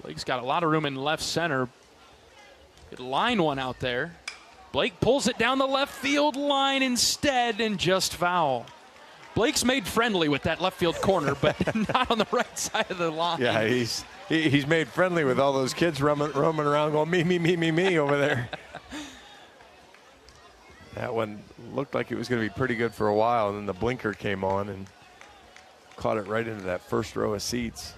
Blake's got a lot of room in left center. Good line one out there. Blake pulls it down the left field line instead and just foul. Blake's made friendly with that left field corner, but not on the right side of the line. Yeah, he's made friendly with all those kids roaming around going, me over there. That one looked like it was going to be pretty good for a while, and then the blinker came on and caught it right into that first row of seats.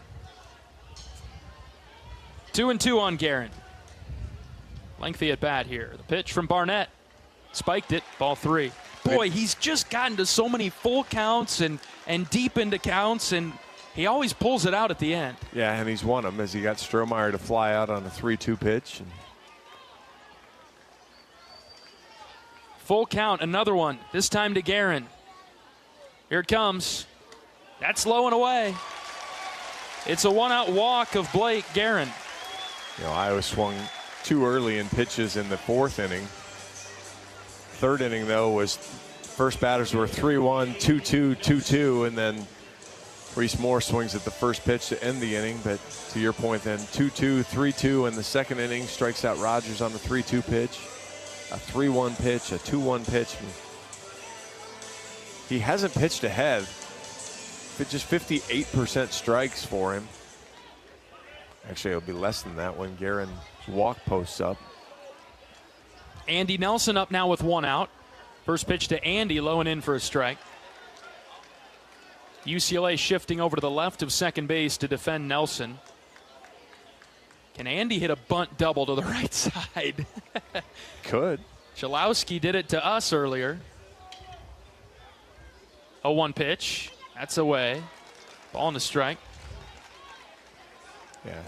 2-2 on Guerin. Lengthy at bat here. The pitch from Barnett. Spiked it. Ball 3. Boy, he's just gotten to so many full counts and deep into counts, and he always pulls it out at the end. Yeah, and he's won them as he got Strohmeyer to fly out on a 3-2 pitch. Full count, another one. This time to Guerin. Here it comes. That's low and away. It's a 1-out walk of Blake Guerin. You know, Iowa swung too early in pitches in the 4th inning. 3rd inning, though, was first batters were 3-1, 2-2, 2-2, and then Reese Moore swings at the first pitch to end the inning. But to your point, then 2-2, 3-2 in the 2nd inning, strikes out Rogers on the 3-2 pitch, a 3-1 pitch, a 2-1 pitch. He hasn't pitched ahead. Just 58% strikes for him. Actually, it'll be less than that when Guerin walk posts up. Andy Nelson up now with 1 out. First pitch to Andy, low and in for a strike. UCLA shifting over to the left of second base to defend Nelson. Can Andy hit a bunt double to the right side? Could. Chalowski did it to us earlier. 0-1 pitch. That's away. Ball in the strike. Yeah,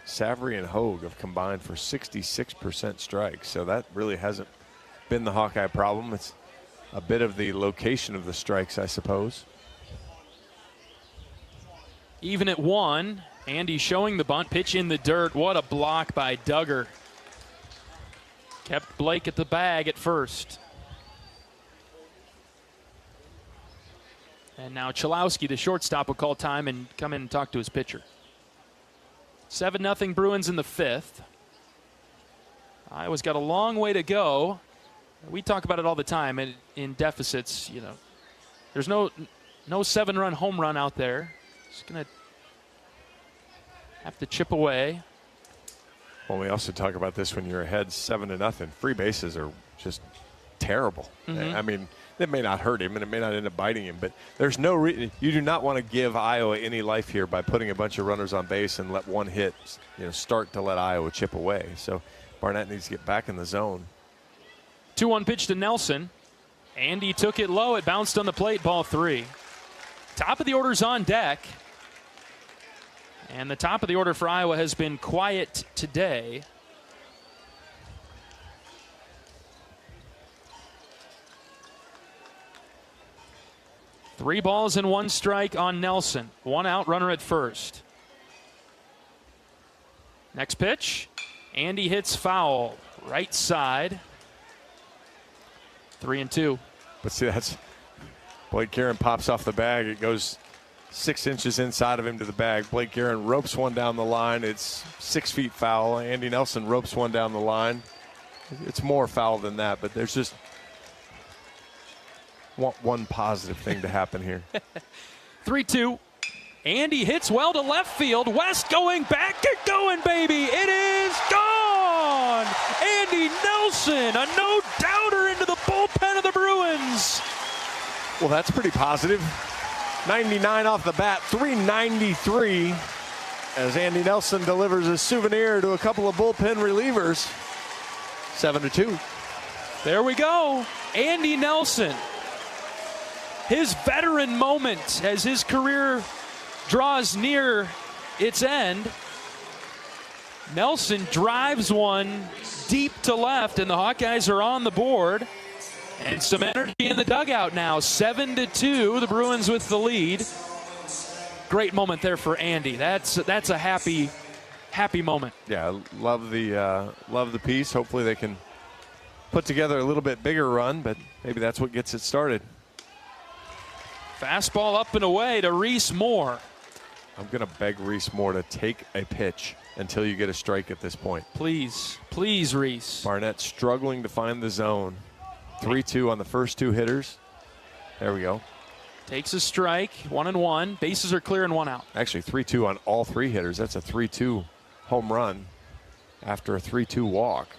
Savory and Hogue have combined for 66% strikes, so that really hasn't been the Hawkeye problem. It's a bit of the location of the strikes, I suppose. Even at 1, Andy showing the bunt. Pitch in the dirt. What a block by Duggar. Kept Blake at the bag at first. And now Chalowski, the shortstop, will call time and come in and talk to his pitcher. 7-0 Bruins in the 5th. Iowa's got a long way to go. We talk about it all the time in deficits. You know, there's no 7-run home run out there. It's going to have to chip away. Well, we also talk about this when you're ahead 7-0. Free bases are just terrible. I mean, it may not hurt him and it may not end up biting him, but there's no reason. You do not want to give Iowa any life here by putting a bunch of runners on base and let one hit, start to let Iowa chip away. So Barnett needs to get back in the zone. 2-1 pitch to Nelson. Andy took it low. It bounced on the plate. Ball 3. Top of the order's on deck. And the top of the order for Iowa has been quiet today. Three balls and 1 strike on Nelson. 1 out, runner at first. Next pitch. Andy hits foul. Right side. 3-2. But see, that's Blake Guerin pops off the bag. It goes 6 inches inside of him to the bag. Blake Guerin ropes one down the line. It's 6 feet foul. Andy Nelson ropes one down the line. It's more foul than that, but there's just one positive thing to happen here. 3-2. Andy hits well to left field. West going back. Get going, baby. It is gone. Andy Nelson, a no-doubter into the bullpen of the Bruins. Well, that's pretty positive. 99 off the bat, 393 as Andy Nelson delivers a souvenir to a couple of bullpen relievers. 7-2. There we go. Andy Nelson. His veteran moment as his career draws near its end. Nelson drives one deep to left, and the Hawkeyes are on the board. And some energy in the dugout now. 7-2, the Bruins with the lead. Great moment there for Andy. That's a happy moment. Yeah, love the piece. Hopefully they can put together a little bit bigger run, but maybe that's what gets it started. Fastball up and away to Reese Moore. I'm going to beg Reese Moore to take a pitch until you get a strike at this point. Please, please, Reese. Barnett struggling to find the zone. 3-2 on the first 2 hitters. There we go. Takes a strike, 1-1. Bases are clear and 1 out. Actually, 3-2 on all 3 hitters. That's a 3-2 home run after a 3-2 walk.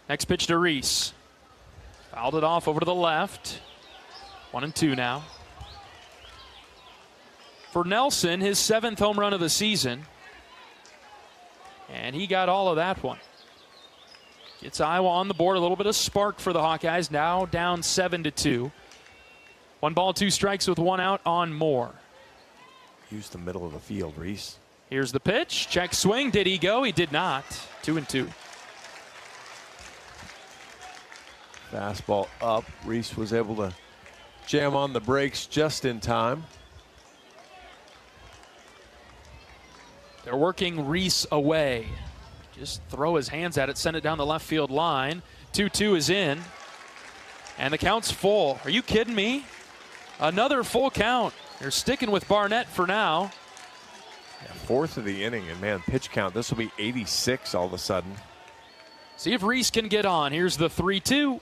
Next pitch to Reese. Fouled it off over to the left. 1-2 now. For Nelson, his 7th home run of the season. And he got all of that one. Gets Iowa on the board. A little bit of spark for the Hawkeyes. Now down 7-2. 1 ball, 2 strikes with 1 out on Moore. Use the middle of the field, Reese. Here's the pitch. Check swing. Did he go? He did not. 2-2. Fastball up. Reese was able to jam on the brakes just in time. They're working Reese away. Just throw his hands at it, send it down the left field line. 2-2 is in. And the count's full. Are you kidding me? Another full count. They're sticking with Barnett for now. Yeah, 4th of the inning, and man, pitch count. This will be 86 all of a sudden. See if Reese can get on. Here's the 3-2.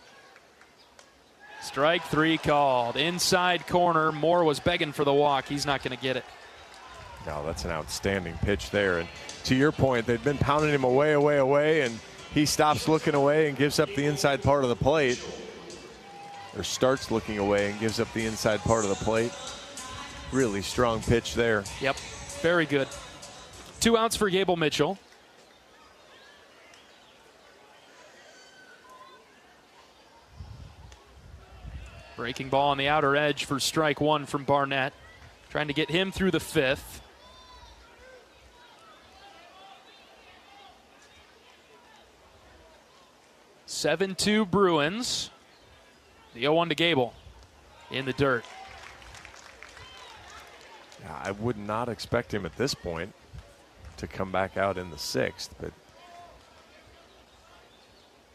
Strike 3 called. Inside corner. Moore was begging for the walk. He's not going to get it. No, that's an outstanding pitch there. And to your point, they've been pounding him away, and he stops looking away and gives up the inside part of the plate. Or starts looking away and gives up the inside part of the plate. Really strong pitch there. Yep, very good. 2 outs for Gable Mitchell. Breaking ball on the outer edge for strike one from Barnett. Trying to get him through the fifth. (7-2) Bruins. The 0-1 to Gable in the dirt. I would not expect him at this point to come back out in the sixth, but it'd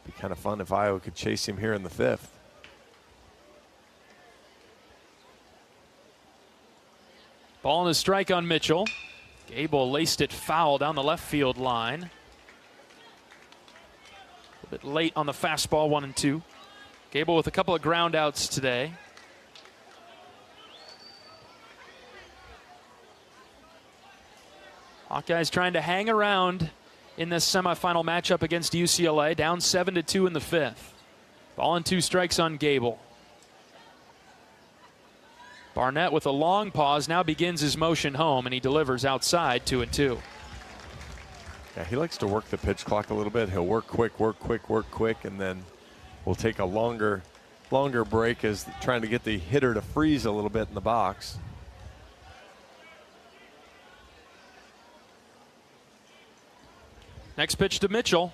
be kind of fun if Iowa could chase him here in the fifth. Ball and a strike on Mitchell. Gable laced it foul down the left field line. A bit late on the fastball, 1-2. Gable with a couple of ground outs today. Hawkeyes trying to hang around in this semifinal matchup against UCLA. Down 7-2 in the fifth. Ball and 2 strikes on Gable. Barnett with a long pause now begins his motion home, and he delivers outside, 2-2. Yeah, he likes to work the pitch clock a little bit. He'll work quick, and then we'll take a longer break as trying to get the hitter to freeze a little bit in the box. Next pitch to Mitchell.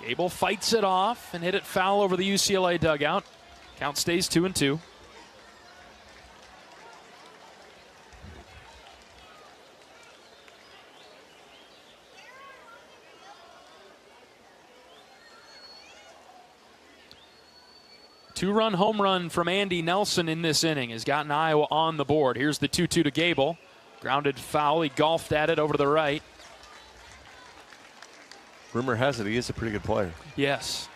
Gable fights it off and hit it foul over the UCLA dugout. Count stays 2-2. Two-run home run from Andy Nelson in this inning has gotten Iowa on the board. Here's the 2-2 to Gable. Grounded foul. He golfed at it over to the right. Rumor has it he is a pretty good player. Yes.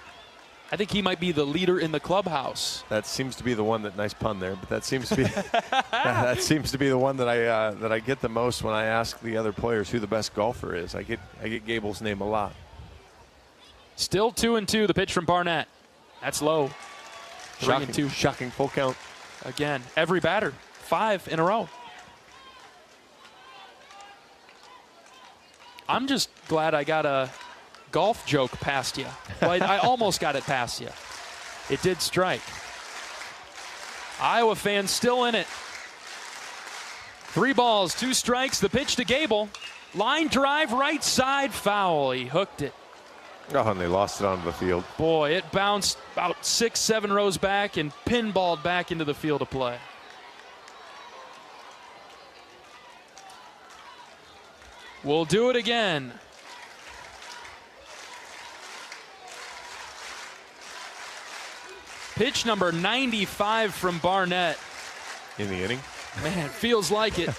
I think he might be the leader in the clubhouse. That seems to be the one that, nice pun there, but that seems to be that seems to be the one that I get the most when I ask the other players who the best golfer is. I get Gable's name a lot. Still 2-2. The pitch from Barnett. That's low. Shocking full count. Again, every batter. 5 in a row. I'm just glad I got a golf joke past you. Well, I almost got it past you. It did strike. Iowa fans still in it. 3 balls, 2 strikes. The pitch to Gable. Line drive, right side, foul. He hooked it. Oh, and they lost it onto the field. Boy, it bounced about 6-7 rows back and pinballed back into the field of play. We'll do it again. Pitch number 95 from Barnett. In the inning? Man, feels like it.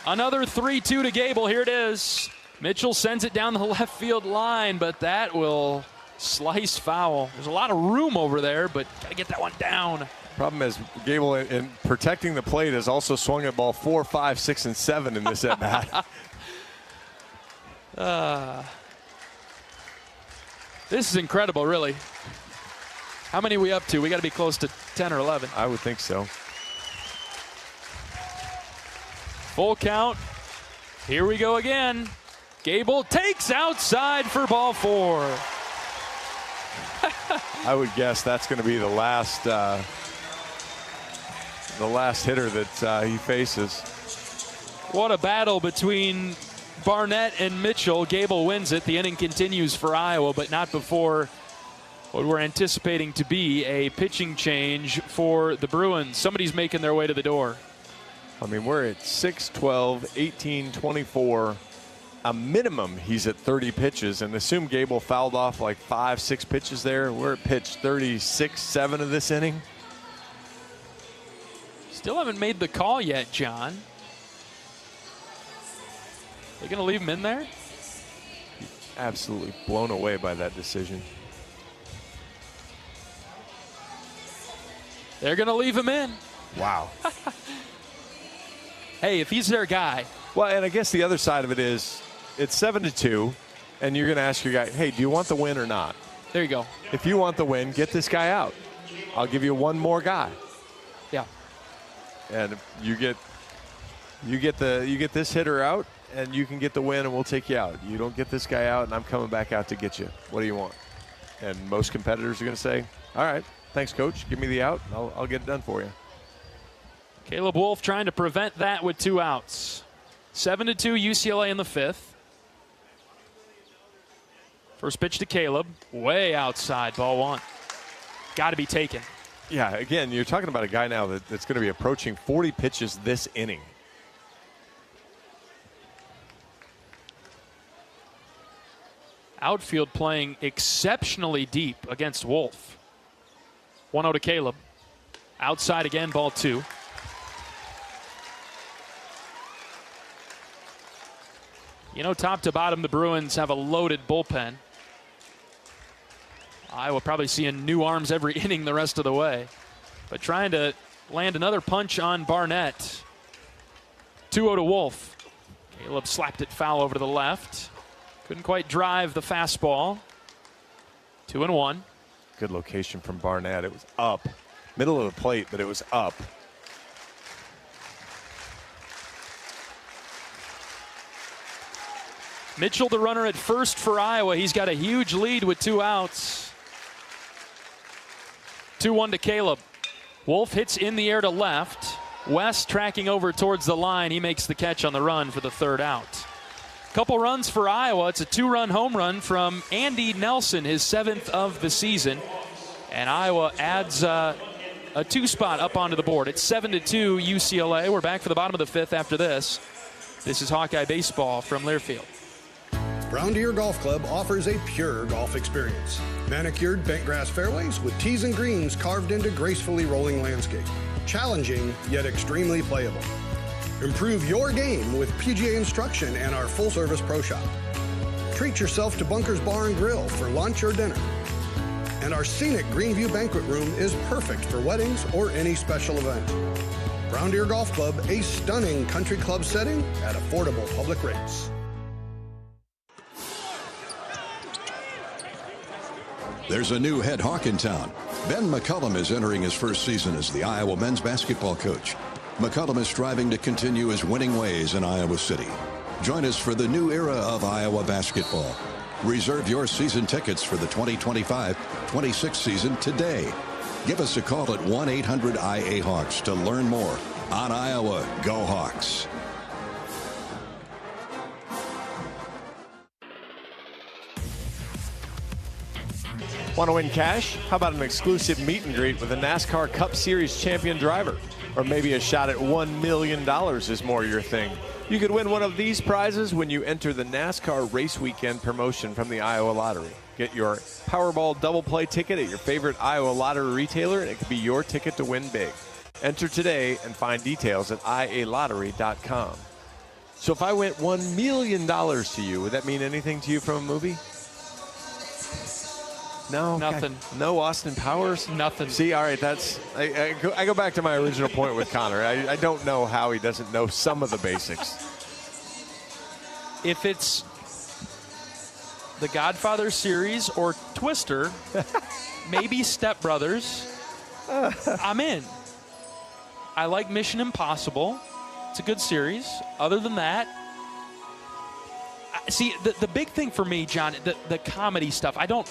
Another 3-2 to Gable. Here it is. Mitchell sends it down the left field line, but that will slice foul. There's a lot of room over there, but got to get that one down. Problem is, Gable, in protecting the plate, has also swung at ball 4, 5, 6, and 7 in this at-bat. This is incredible, really. How many are we up to? We got to be close to 10 or 11. I would think so. Full count. Here we go again. Gable takes outside for ball 4. I would guess that's going to be the last hitter that he faces. What a battle between Barnett and Mitchell. Gable wins it. The inning continues for Iowa, but not before what we're anticipating to be a pitching change for the Bruins. Somebody's making their way to the door. I mean, we're at 6, 12, 18, 24. A minimum, he's at 30 pitches, and assume Gable fouled off like 5, 6 pitches there. We're at pitch 36, 7 of this inning. Still haven't made the call yet, John. They going to leave him in there? Absolutely blown away by that decision. They're going to leave him in. Wow. Hey, if he's their guy. Well, and I guess the other side of it is it's 7-2, and you're going to ask your guy, hey, do you want the win or not? There you go. If you want the win, get this guy out. I'll give you one more guy. Yeah. And you get this hitter out, and you can get the win, and we'll take you out. You don't get this guy out, and I'm coming back out to get you. What do you want? And most competitors are going to say, all right, thanks, Coach. Give me the out. I'll get it done for you. Caleb Wolf trying to prevent that with 2 outs. 7-2 UCLA in the 5th. First pitch to Caleb. Way outside, ball 1. Got to be taken. Yeah, again, you're talking about a guy now that's going to be approaching 40 pitches this inning. Outfield playing exceptionally deep against Wolf. 1-0 to Caleb. Outside again, ball 2. You know, top to bottom, the Bruins have a loaded bullpen. Iowa probably seeing new arms every inning the rest of the way. But trying to land another punch on Barnett. 2-0 to Wolf. Caleb slapped it foul over to the left. Couldn't quite drive the fastball. 2-1. Good location from Barnett. It was up. Middle of the plate, but it was up. Mitchell, the runner at first for Iowa. He's got a huge lead with 2 outs. 2-1 to Caleb. Wolf hits in the air to left. West tracking over towards the line. He makes the catch on the run for the 3rd out. Couple runs for Iowa. It's a 2-run home run from Andy Nelson, his 7th of the season. And Iowa adds a 2 spot up onto the board. It's 7-2 UCLA. We're back for the bottom of the 5th after this. This is Hawkeye Baseball from Learfield. Brown Deer Golf Club offers a pure golf experience. Manicured bent grass fairways with tees and greens carved into gracefully rolling landscape. Challenging, yet extremely playable. Improve your game with PGA instruction and our full-service pro shop. Treat yourself to Bunker's Bar and Grill for lunch or dinner. And our scenic Greenview Banquet Room is perfect for weddings or any special event. Brown Deer Golf Club, a stunning country club setting at affordable public rates. There's a new head Hawk in town. Ben McCullum is entering his first season as the Iowa men's basketball coach. McCullum is striving to continue his winning ways in Iowa City. Join us for the new era of Iowa basketball. Reserve your season tickets for the 2025-26 season today. Give us a call at 1-800-IA-HAWKS to learn more. On Iowa, go Hawks. Want to win cash? How about an exclusive meet and greet with a NASCAR Cup Series champion driver? Or maybe a shot at $1 million is more your thing. You could win one of these prizes when you enter the NASCAR Race Weekend promotion from the Iowa Lottery. Get your Powerball double play ticket at your favorite Iowa Lottery retailer, and it could be your ticket to win big. Enter today and find details at ialottery.com. So if I went $1 million to you, would that mean anything to you from a movie? No. Nothing. No Austin Powers? Nothing. See, all right, that's... I go back to my original point with Connor. I don't know how he doesn't know some of the basics. If it's the Godfather series or Twister, maybe Step Brothers, I'm in. I like Mission Impossible. It's a good series. Other than that, see, the big thing for me, John, the comedy stuff, I don't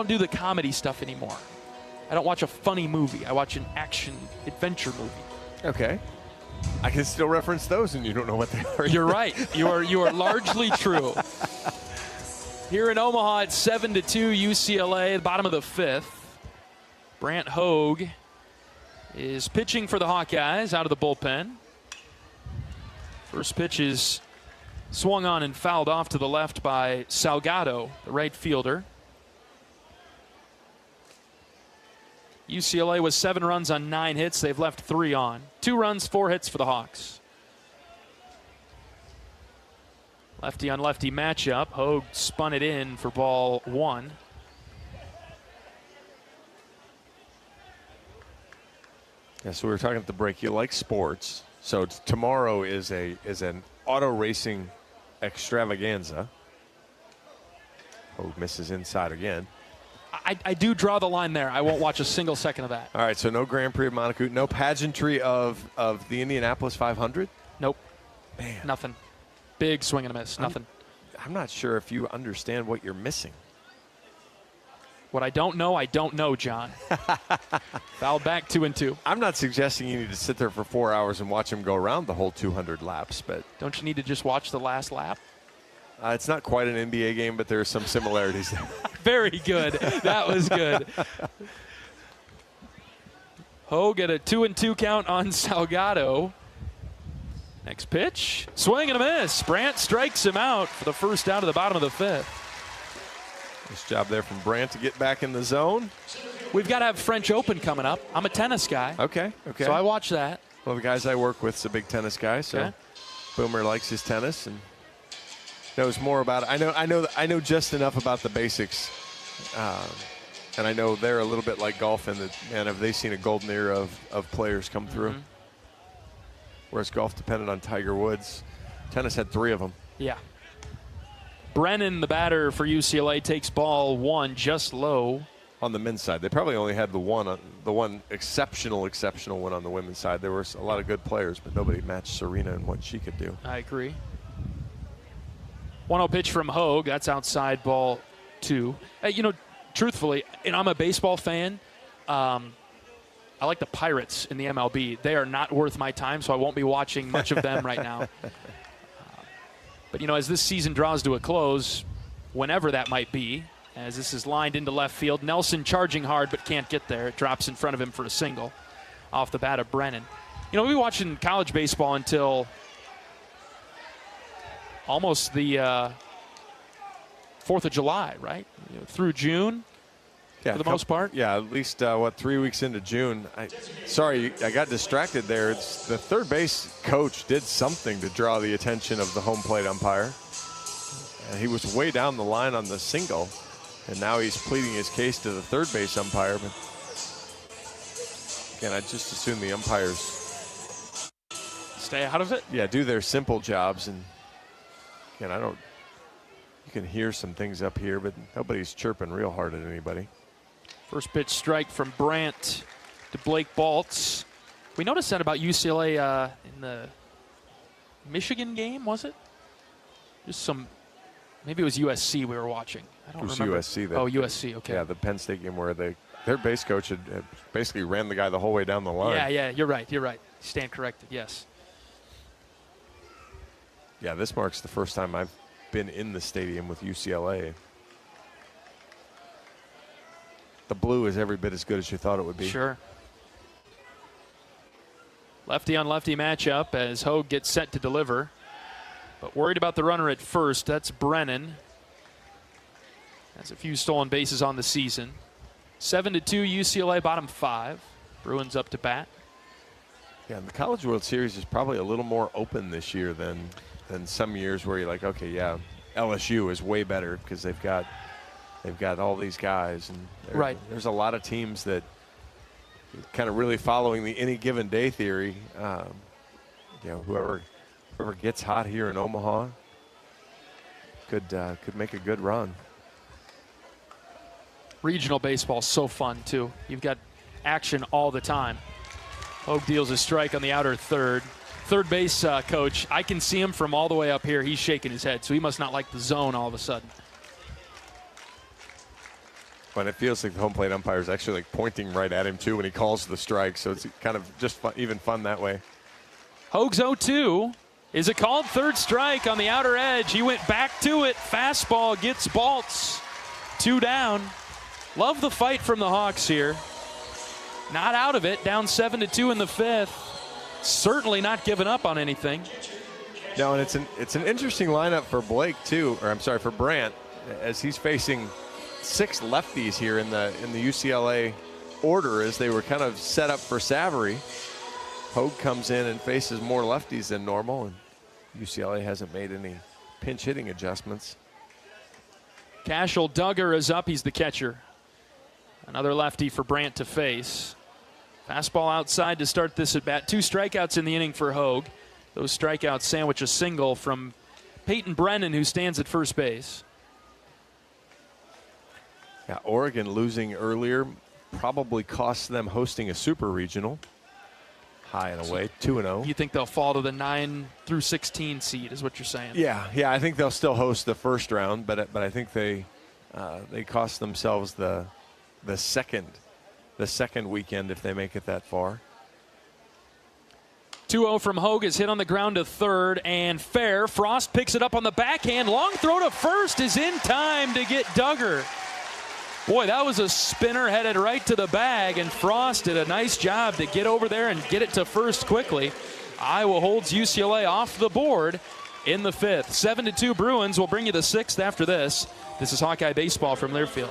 do the comedy stuff anymore. I don't watch a funny movie. I watch an action adventure movie. Okay. I can still reference those, and you don't know what they are. You're right. You are largely true. Here in Omaha, it's 7-2 UCLA, the bottom of the 5th. Brant Hogue is pitching for the Hawkeyes out of the bullpen. First pitch is swung on and fouled off to the left by Salgado, the right fielder. UCLA was 7 runs on 9 hits. They've left 3 on. 2 runs, 4 hits for the Hawks. Lefty on lefty matchup. Hogue spun it in for ball 1. Yeah, so we were talking at the break. You like sports. So tomorrow is an auto racing extravaganza. Hogue misses inside again. I do draw the line there. I won't watch a single second of that. All right, so no Grand Prix of Monaco, no pageantry of the Indianapolis 500? Nope. Man. Nothing. Big swing and a miss. Nothing. I'm not sure if you understand what you're missing. What I don't know, John. Fouled back 2-2. I'm not suggesting you need to sit there for 4 hours and watch him go around the whole 200 laps, but don't you need to just watch the last lap? It's not quite an NBA game, but there are some similarities. Very good. That was good. Hogue at a 2-2 count on Salgado. Next pitch, swing and a miss. Brandt strikes him out for the first out of the bottom of the fifth. Nice job there from Brandt to get back in the zone. We've got to have French Open coming up. I'm a tennis guy. Okay. So I watch that. Well, the guys I work with is a big tennis guy, so okay. Boomer likes his tennis and knows more about it. I know just enough about the basics, and I know they're a little bit like golf in that, man, have they seen a golden era of players come through? Mm-hmm. Whereas golf depended on Tiger Woods. Tennis had 3 of them. Yeah. Brennan, the batter for UCLA, takes ball 1 just low. On the men's side. They probably only had the one exceptional one on the women's side. There were a lot of good players, but nobody matched Serena in what she could do. I agree. 1-0 pitch from Hogue. That's outside ball 2. Truthfully, and I'm a baseball fan, I like the Pirates in the MLB. They are not worth my time, so I won't be watching much of them right now. But, as this season draws to a close, whenever that might be, as this is lined into left field, Nelson charging hard but can't get there. It drops in front of him for a single off the bat of Brennan. We'll be watching college baseball until almost the 4th of July, right? Through June. Yeah, for the most part? Yeah, at least, 3 weeks into June. I got distracted there. The third base coach did something to draw the attention of the home plate umpire. He was way down the line on the single, and now he's pleading his case to the third base umpire. But again, I just assume the umpires stay out of it? Yeah, do their simple jobs. And again, you can hear some things up here, but nobody's chirping real hard at anybody. First pitch strike from Brandt to Blake Baltz. We noticed that about UCLA in the Michigan game, was it? Maybe it was USC we were watching. I don't remember. It was USC. USC, okay. Yeah, the Penn State game where their base coach had basically ran the guy the whole way down the line. Yeah, you're right. Stand corrected, yes. Yeah, this marks the first time I've been in the stadium with UCLA. The blue is every bit as good as you thought it would be. Sure. Lefty on lefty matchup as Hogue gets set to deliver. But worried about the runner at first. That's Brennan. Has a few stolen bases on the season. 7-2 UCLA, bottom 5. Bruins up to bat. Yeah, and the College World Series is probably a little more open this year than some years where you're like, okay, yeah, LSU is way better because they've got all these guys, and there's a lot of teams that kind of really following the any given day theory. Whoever gets hot here in Omaha could make a good run. Regional baseball is so fun too. You've got action all the time. Hogue deals a strike on the outer third. Third base coach, I can see him from all the way up here. He's shaking his head, so he must not like the zone all of a sudden. And it feels like the home plate umpire is actually pointing right at him too when he calls the strike, so it's kind of just even fun that way. Hogue's 0-2. Is a called third strike on the outer edge. He went back to it. Fastball gets Baltz. 2 down. Love the fight from the Hawks here. Not out of it. Down 7-2 in the 5th. Certainly not giving up on anything. No, and it's an interesting lineup for Blake too, for Brandt, as he's facing 6 lefties here in the UCLA order as they were kind of set up for Savory. Hogue comes in and faces more lefties than normal, and UCLA hasn't made any pinch hitting adjustments. Cashel Duggar is up. He's the catcher. Another lefty for Brandt to face. Fastball outside to start this at bat. 2 strikeouts in the inning for Hogue. Those strikeouts sandwich a single from Peyton Brennan, who stands at first base. Yeah, Oregon losing earlier probably cost them hosting a super regional. High and away, 2-0. You think they'll fall to the 9 through 16 seed, is what you're saying? Yeah, I think they'll still host the first round, but I think they cost themselves the the second weekend if they make it that far. 2-0 from Hawkeyes, hit on the ground to third, and fair. Frost picks it up on the backhand. Long throw to first is in time to get Duggar. Boy, that was a spinner headed right to the bag, and Frost did a nice job to get over there and get it to first quickly. Iowa holds UCLA off the board in the fifth. 7-2 Bruins will bring you the sixth after this. This is Hawkeye Baseball from Learfield.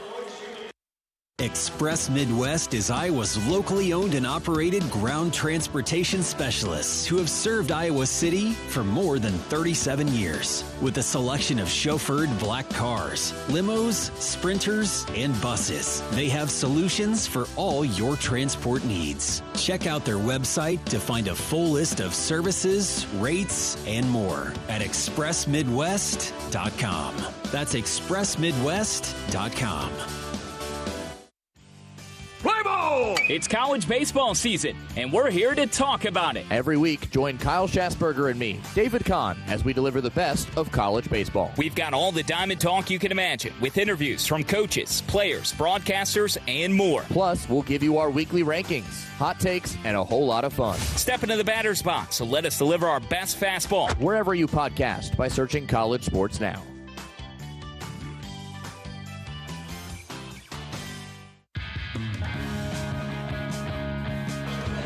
Express Midwest is Iowa's locally owned and operated ground transportation specialists who have served Iowa City for more than 37 years. With a selection of chauffeured black cars, limos, sprinters, and buses, they have solutions for all your transport needs. Check out their website to find a full list of services, rates, and more at expressmidwest.com. That's expressmidwest.com. Play ball! It's college baseball season, and we're here to talk about it. Every week, join Kyle Schassberger and me, David Kahn, as we deliver the best of college baseball. We've got all the diamond talk you can imagine, with interviews from coaches, players, broadcasters, and more. Plus, we'll give you our weekly rankings, hot takes, and a whole lot of fun. Step into the batter's box, so let us deliver our best fastball. Wherever you podcast by searching College Sports Now.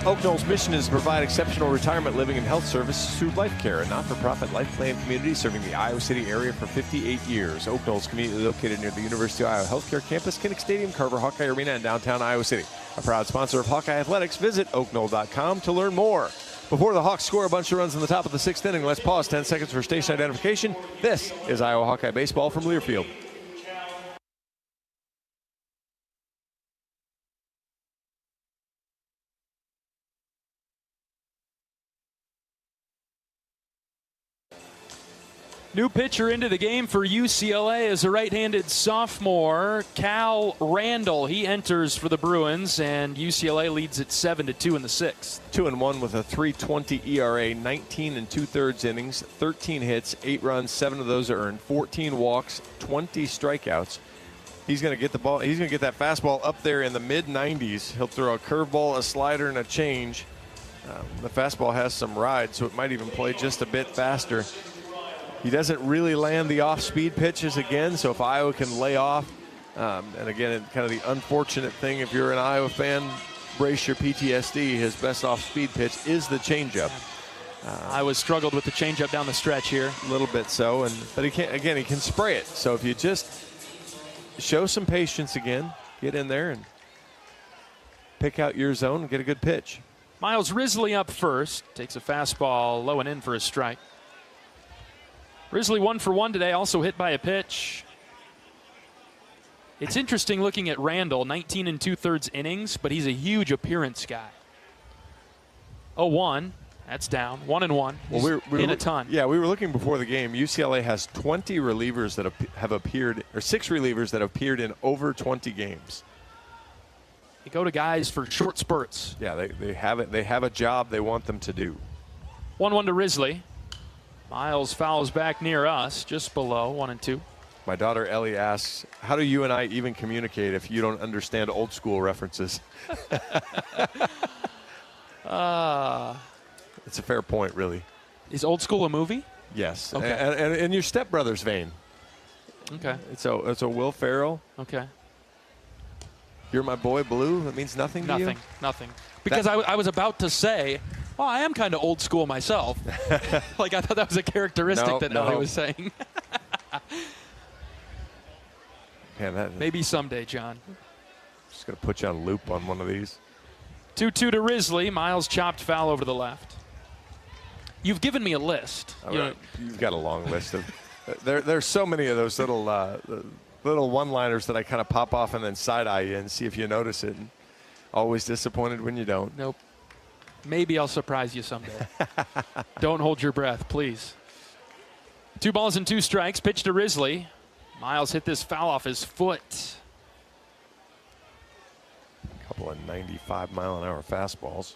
Oak Knoll's mission is to provide exceptional retirement living and health services through Life Care, a not-for-profit life plan community serving the Iowa City area for 58 years. Oak Knoll's conveniently located near the University of Iowa Healthcare Campus, Kinnick Stadium, Carver Hawkeye Arena, and downtown Iowa City. A proud sponsor of Hawkeye Athletics. Visit oakknoll.com to learn more. Before the Hawks score a bunch of runs in the top of the sixth inning, let's pause 10 seconds for station identification. This is Iowa Hawkeye Baseball from Learfield. New pitcher into the game for UCLA is a right-handed sophomore, Cal Randall. He enters for the Bruins, and UCLA leads it 7-2 in the sixth. 2-1 with a 3.20 ERA, 19 2/3 innings, 13 hits, 8 runs, 7 of those are earned, 14 walks, 20 strikeouts. He's going to get the ball. He's going to get that fastball up there in the mid-90s. He'll throw a curveball, a slider, and a change. The fastball has some ride, so it might even play just a bit faster. He doesn't really land the off-speed pitches again, so if Iowa can lay off, and again, kind of the unfortunate thing, if you're an Iowa fan, brace your PTSD. His best off-speed pitch is the changeup. Iowa struggled with the changeup down the stretch here. A little bit so, but he can't. Again, he can spray it. So if you just show some patience again, get in there and pick out your zone and get a good pitch. Miles Risley up first, takes a fastball low and in for a strike. Risley 1 for 1 today, also hit by a pitch. It's interesting looking at Randall, 19 2/3 innings, but he's a huge appearance guy. 0-1, that's down. 1-1. Well, we're in a ton. Yeah, we were looking before the game. UCLA has 20 relievers that have appeared, or 6 relievers that have appeared in over 20 games. They go to guys for short spurts. Yeah, they have it. They have a job they want them to do. 1-1 to Risley. Miles fouls back near us, just below 1-2. My daughter Ellie asks, how do you and I even communicate if you don't understand old school references? It's a fair point, really. Is Old School a movie? Yes. Okay. And in your stepbrother's vein. Okay. It's a Will Ferrell. Okay. You're my boy, Blue. That means nothing to you? Nothing. Because I was about to say, well, I am kind of old school myself. Like, I thought that was a characteristic that Ellie was saying. Man, maybe someday, John. Just going to put you on loop on one of these. 2-2 to Risley. Miles chopped foul over the left. You've given me a list. You've got a long list of. There's so many of those little one-liners that I kind of pop off and then side-eye you and see if you notice it. And always disappointed when you don't. Nope. Maybe I'll surprise you someday. Don't hold your breath, please. 2 balls and 2 strikes. Pitch to Risley. Miles hit this foul off his foot. A couple of 95-mile-an-hour fastballs.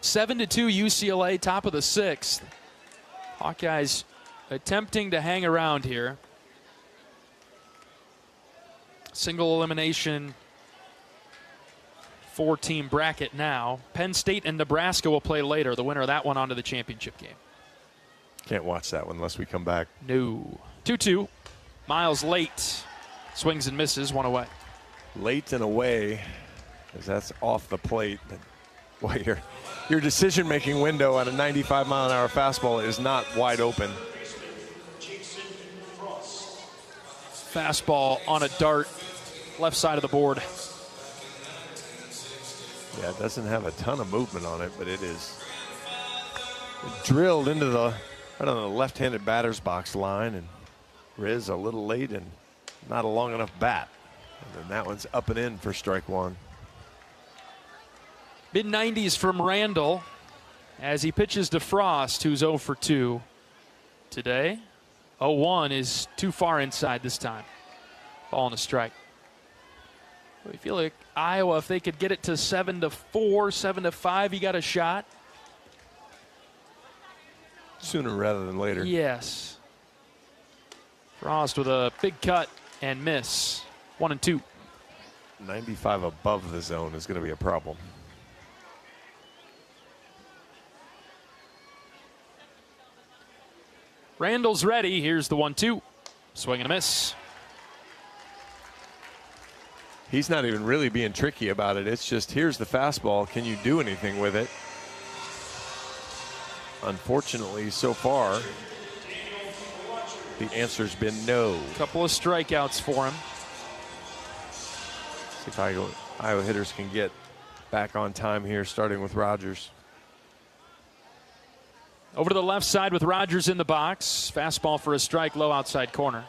7-2 UCLA, top of the sixth. Hawkeyes attempting to hang around here. Single elimination 4-team bracket now. Penn State and Nebraska will play later. The winner of that one on to the championship game. Can't watch that one unless we come back. No. 2-2. Miles late. Swings and misses, one away. Late and away, because that's off the plate. But boy, your decision-making window on a 95-mile-an-hour fastball is not wide open. Fastball on a dart, left side of the board. Yeah, it doesn't have a ton of movement on it, but it is drilled into the right on the left-handed batter's box line, and Riz a little late and not a long enough bat. And then that one's up and in for strike one. Mid-90s from Randall as he pitches to Frost, who's 0 for 2 today. 0-1 is too far inside this time. Ball and a strike. We feel like Iowa, if they could get it to 7-4, 7-5, you got a shot. Sooner rather than later. Yes. Frost with a big cut and miss. 1-2. 95 above the zone is going to be a problem. Randall's ready. Here's the 1-2. Swing and a miss. He's not even really being tricky about it. It's just, here's the fastball. Can you do anything with it? Unfortunately, so far, the answer's been no. Couple of strikeouts for him. See if Iowa hitters can get back on time here, starting with Rogers. Over to the left side with Rogers in the box. Fastball for a strike, low outside corner.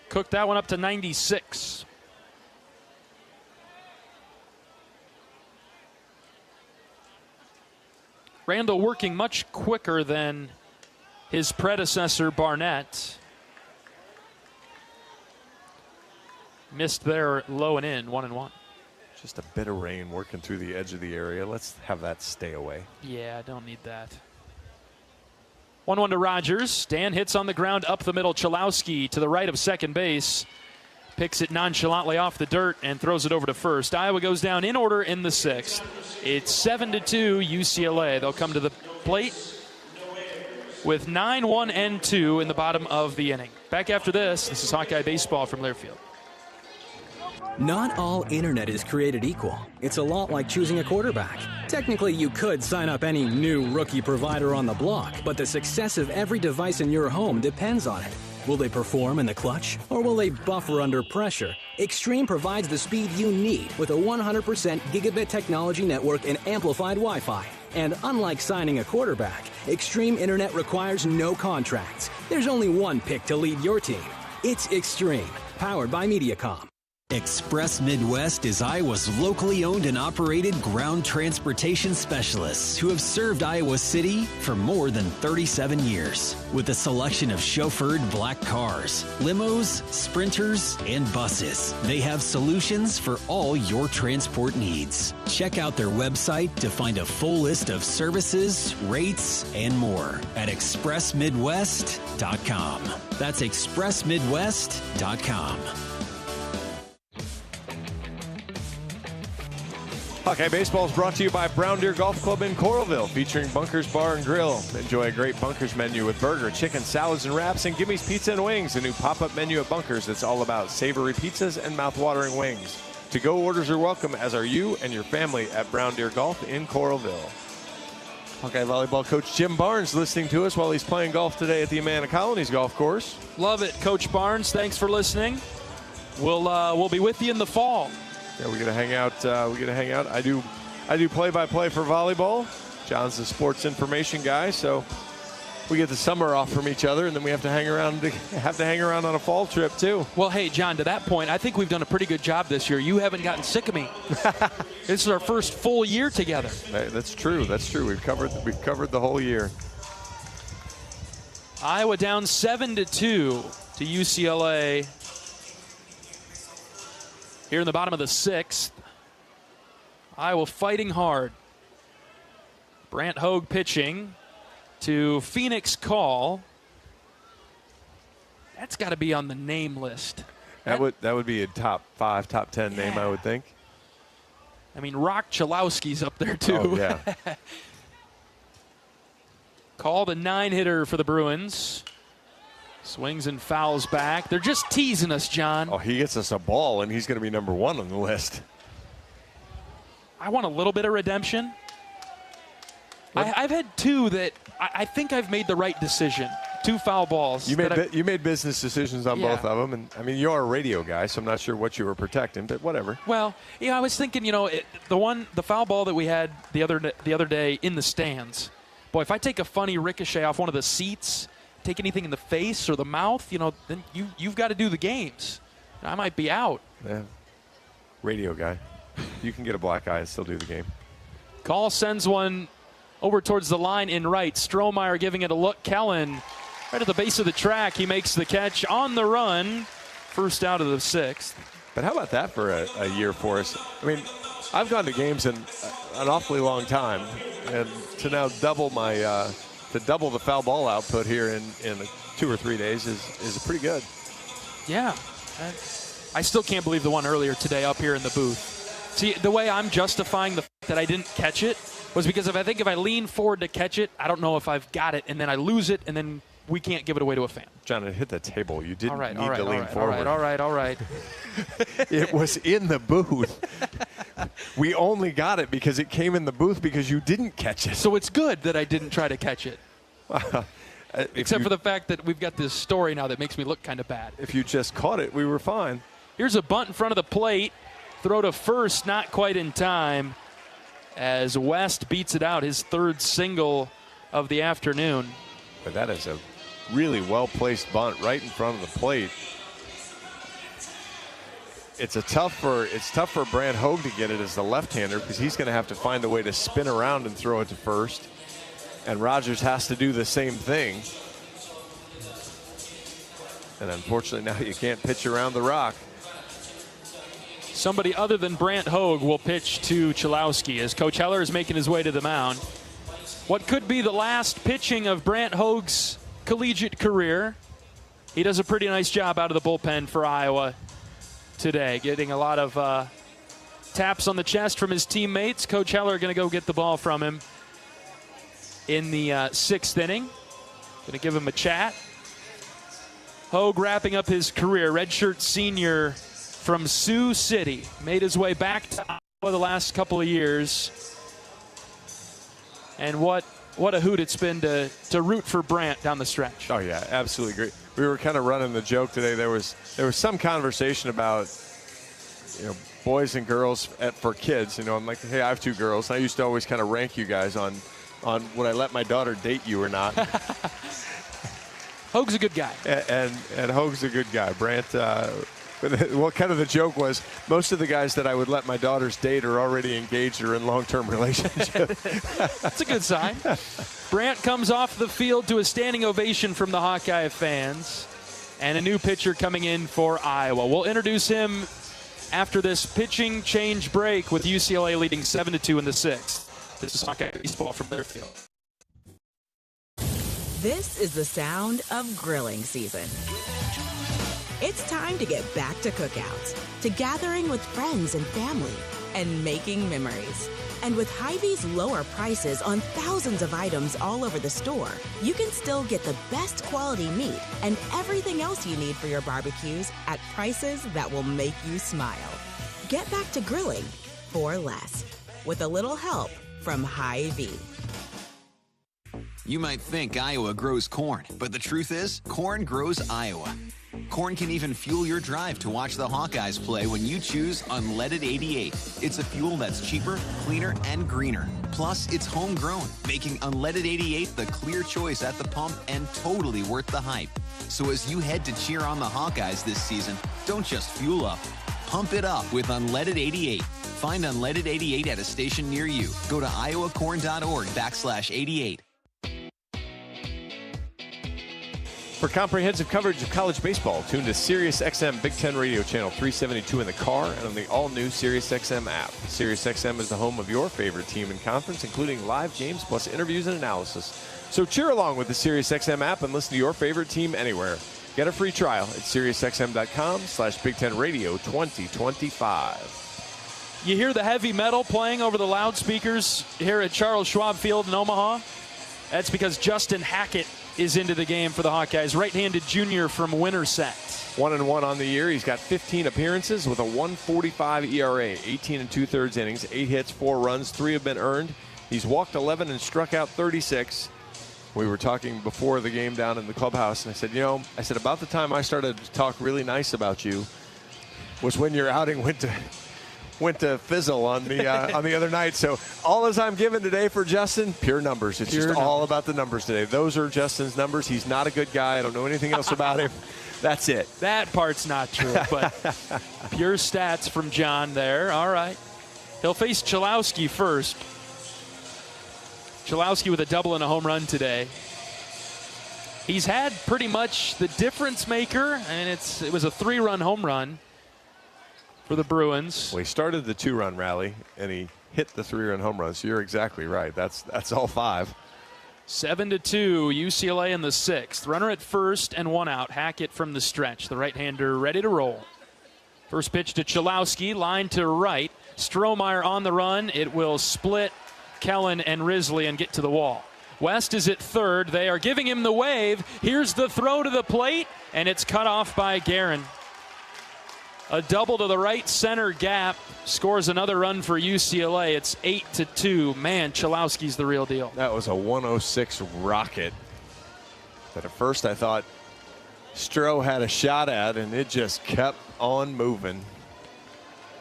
Cooked that one up to 96. Randall working much quicker than his predecessor, Barnett. Missed there, low and in, 1-1. Just a bit of rain working through the edge of the area. Let's have that stay away. Yeah, don't need that. 1-1 to Rogers. Dan hits on the ground up the middle. Chalowski to the right of second base. Picks it nonchalantly off the dirt and throws it over to first. Iowa goes down in order in the 6th. It's 7-2 UCLA. They'll come to the plate with 9-1 and 2 in the bottom of the inning. Back after this is Hawkeye Baseball from Learfield. Not all internet is created equal. It's a lot like choosing a quarterback. Technically, you could sign up any new rookie provider on the block, but the success of every device in your home depends on it. Will they perform in the clutch, or will they buffer under pressure? Extreme provides the speed you need with a 100% gigabit technology network and amplified Wi-Fi. And unlike signing a quarterback, Extreme Internet requires no contracts. There's only one pick to lead your team. It's Extreme, powered by Mediacom. Express Midwest is Iowa's locally owned and operated ground transportation specialists who have served Iowa City for more than 37 years. With a selection of chauffeured black cars, limos, sprinters, and buses, they have solutions for all your transport needs. Check out their website to find a full list of services, rates, and more at expressmidwest.com. That's expressmidwest.com. Hawkeye Baseball is brought to you by Brown Deer Golf Club in Coralville, featuring Bunkers Bar and Grill. Enjoy a great Bunkers menu with burger, chicken, salads, and wraps, and Gimmy's Pizza and Wings, a new pop-up menu at Bunkers that's all about savory pizzas and mouth-watering wings. To-go orders are welcome, as are you and your family at Brown Deer Golf in Coralville. Hawkeye volleyball coach Jim Barnes listening to us while he's playing golf today at the Amana Colonies Golf Course. Love it, Coach Barnes. Thanks for listening. We'll be with you in the fall. Yeah, we get to hang out. I do play-by-play for volleyball. John's the sports information guy, so we get the summer off from each other, and then we have to hang around on a fall trip too. Well, hey, John, to that point, I think we've done a pretty good job this year. You haven't gotten sick of me. This is our first full year together. That's true. We've covered the whole year. Iowa down 7-2 to UCLA. Here in the bottom of the 6th, Iowa fighting hard. Brant Hogue pitching to Phoenix Call. That's got to be on the name list. That would be a top 5, top 10 name, I would think. I mean, Rock Chalowski's up there, too. Oh, yeah. Call the 9-hitter for the Bruins. Swings and fouls back. They're just teasing us, John. Oh, he gets us a ball, and he's going to be number 1 on the list. I want a little bit of redemption. I've had 2 that I think I've made the right decision. 2 foul balls. You made business decisions on both of them, and I mean, you're a radio guy, so I'm not sure what you were protecting, but whatever. Well, I was thinking, the foul ball that we had the other day in the stands. Boy, if I take a funny ricochet off one of the seats, take anything in the face or the mouth, then you've got to do the games. I might be out. Yeah. Radio guy. You can get a black eye and still do the game. Call sends one over towards the line in right. Strohmeyer giving it a look. Kellen right at the base of the track. He makes the catch on the run. First out of the 6th. But how about that for a year for us? I mean, I've gone to games in an awfully long time, and to now double the foul ball output here in 2 or 3 days is pretty good. Yeah. I still can't believe the one earlier today up here in the booth. See, the way I'm justifying the fact that I didn't catch it was because if I lean forward to catch it, I don't know if I've got it, and then I lose it, and then we can't give it away to a fan. John, it hit the table. You didn't need to lean forward. All right. It was in the booth. We only got it because it came in the booth because you didn't catch it. So it's good that I didn't try to catch it. Except for the fact that we've got this story now that makes me look kind of bad. If you just caught it, we were fine. Here's a bunt in front of the plate. Throw to first, not quite in time, as West beats it out, his 3rd single of the afternoon. But that is a really well-placed bunt right in front of the plate. It's tough for Brant Hogue to get it as the left-hander because he's going to have to find a way to spin around and throw it to first. And Rogers has to do the same thing. And unfortunately now you can't pitch around the rock. Somebody other than Brant Hogue will pitch to Chalowski as Coach Heller is making his way to the mound. What could be the last pitching of Brant Hogue's collegiate career. He does a pretty nice job out of the bullpen for Iowa today, getting a lot of taps on the chest from his teammates. Coach Heller going to go get the ball from him in the 6th inning. Going to give him a chat. Hogue wrapping up his career, redshirt senior from Sioux City. Made his way back to Iowa the last couple of years. And what a hoot it's been to root for Brant down the stretch. Oh, yeah, absolutely great. We were kind of running the joke today. There was some conversation about, boys and girls for kids. I'm like, hey, I have 2 girls. I used to always kind of rank you guys on would I let my daughter date you or not. Hogue's a good guy. And Hogue's a good guy. Brant, well, kind of the joke was most of the guys that I would let my daughters date are already engaged or in long-term relationships. That's a good sign. Brant comes off the field to a standing ovation from the Hawkeye fans. And a new pitcher coming in for Iowa. We'll introduce him after this pitching change break with UCLA leading 7-2 in the 6th. This is Hawkeye baseball from their field. This is the sound of grilling season. It's time to get back to cookouts, to gathering with friends and family, and making memories. And with Hy-Vee's lower prices on thousands of items all over the store, you can still get the best quality meat and everything else you need for your barbecues at prices that will make you smile. Get back to grilling for less, with a little help from Hy-Vee. You might think Iowa grows corn, but the truth is, corn grows Iowa. Corn can even fuel your drive to watch the Hawkeyes play when you choose Unleaded 88. It's a fuel that's cheaper, cleaner, and greener. Plus, it's homegrown, making Unleaded 88 the clear choice at the pump and totally worth the hype. So as you head to cheer on the Hawkeyes this season, don't just fuel up. Pump it up with Unleaded 88. Find Unleaded 88 at a station near you. Go to iowacorn.org/88. For comprehensive coverage of college baseball, tune to SiriusXM Big Ten Radio Channel 372 in the car and on the all-new SiriusXM app. SiriusXM is the home of your favorite team and conference, including live games plus interviews and analysis. So cheer along with the SiriusXM app and listen to your favorite team anywhere. Get a free trial at SiriusXM.com/Big Ten Radio 2025. You hear the heavy metal playing over the loudspeakers here at Charles Schwab Field in Omaha? That's because Justin Hackett is into the game for the Hawkeyes, right-handed junior from Winterset. 1-1 on the year. He's got 15 appearances with a 1.45 ERA, 18 2/3 innings, 8 hits, 4 runs, 3 have been earned. He's walked 11 and struck out 36. We were talking before the game down in the clubhouse, and I said, about the time I started to talk really nice about you was when your outing went to fizzle on the other night. So all as I'm given today for Justin, pure numbers. It's just all about the numbers today. Those are Justin's numbers. He's not a good guy. I don't know anything else about him. That's it. That part's not true, but pure stats from John there. All right. He'll face Chalowski first. Chalowski with a double and a home run today. He's had pretty much the difference maker, and it was a 3-run home run for the Bruins. Well, he started the 2-run rally, and he hit the 3-run home run, so you're exactly right. That's all 5. 7-2, UCLA in the 6th. Runner at first and 1 out. Hackett from the stretch. The right-hander ready to roll. First pitch to Chalowski, line to right. Strohmeyer on the run. It will split Kellen and Risley and get to the wall. West is at third. They are giving him the wave. Here's the throw to the plate, and it's cut off by Guerin. A double to the right center gap scores another run for UCLA. It's 8-2. Man, Chalowski's the real deal. That was a 106 rocket that at first I thought Stroh had a shot at, and it just kept on moving.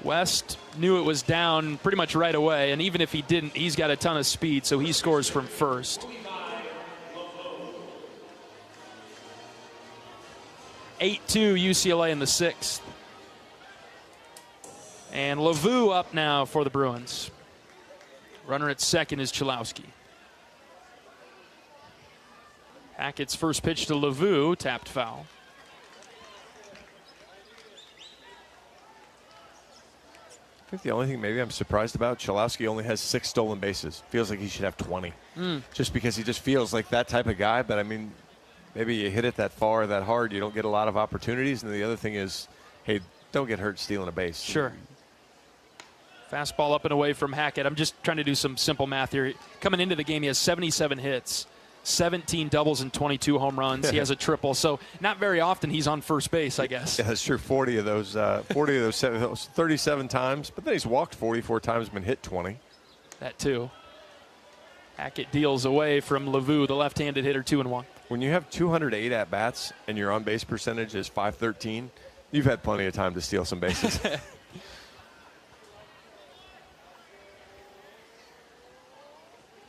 West knew it was down pretty much right away, and even if he didn't, he's got a ton of speed, so he scores from first. 8-2 UCLA in the 6th. And Lavu up now for the Bruins. Runner at second is Chalowski. Hackett's first pitch to Lavu, tapped foul. I think the only thing maybe I'm surprised about, Chalowski only has 6 stolen bases. Feels like he should have 20. Just because he just feels like that type of guy. But, I mean, maybe you hit it that far, that hard, you don't get a lot of opportunities. And the other thing is, hey, don't get hurt stealing a base. Sure. Fastball up and away from Hackett. I'm just trying to do some simple math here. Coming into the game, he has 77 hits, 17 doubles, and 22 home runs. He has a triple, so not very often he's on first base, I guess. Yeah, that's true. 40 of those 37 times, but then he's walked 44 times, been hit 20. That too. Hackett deals away from Lavu, the left-handed hitter, 2-1. When you have 208 at-bats and your on-base percentage is .513, you've had plenty of time to steal some bases.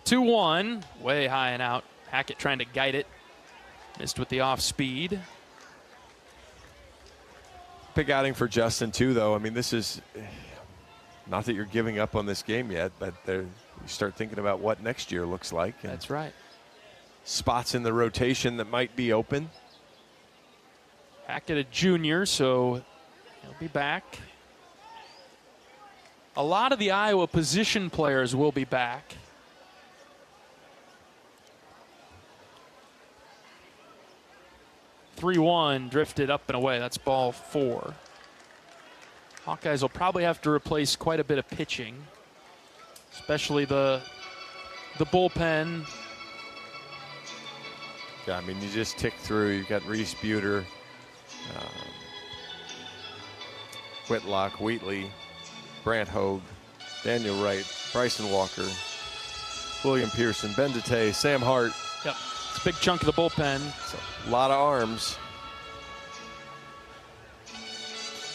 2-1, way high and out. Hackett trying to guide it. Missed with the off speed. Big outing for Justin, too, though. I mean, this is not that you're giving up on this game yet, but you start thinking about what next year looks like. That's right. Spots in the rotation that might be open. Hackett a junior, so he'll be back. A lot of the Iowa position players will be back. .3-1 drifted up and away. That's ball 4. Hawkeyes will probably have to replace quite a bit of pitching, especially the bullpen. Yeah, I mean, you just tick through. You've got Reese Buter, Whitlock, Wheatley, Brant Hogue, Daniel Wright, Bryson Walker, William Pearson, Ben DeTay, Sam Hart. Yep, it's a big chunk of the bullpen. It's a lot of arms.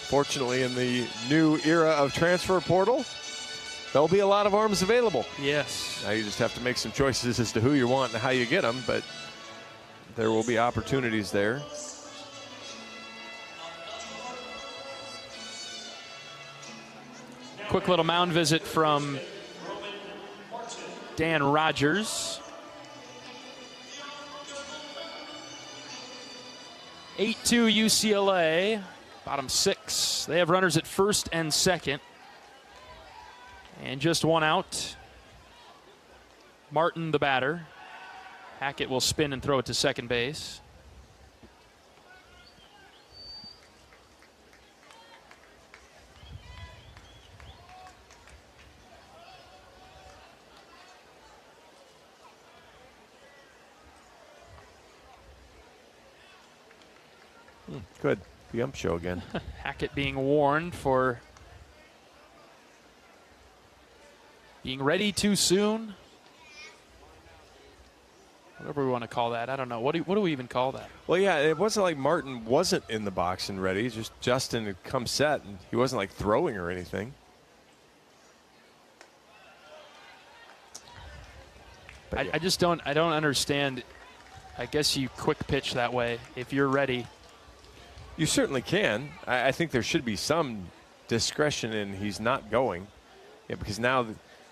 Fortunately, in the new era of transfer portal, there'll be a lot of arms available. Yes. Now you just have to make some choices as to who you want and how you get them, but there will be opportunities there. Quick little mound visit from Dan Rogers. 8-2 UCLA, bottom 6. They have runners at first and second. And just one out. Martin, the batter. Hackett will spin and throw it to second base. Good. The ump show again. Hackett being warned for being ready too soon. Whatever we want to call that. I don't know. What do we even call that? Well, yeah, it wasn't like Martin wasn't in the box and ready. Just Justin had come set, and he wasn't like throwing or anything. I just don't understand. I guess you quick pitch that way if you're ready. You certainly can. I think there should be some discretion in he's not going. Yeah, because now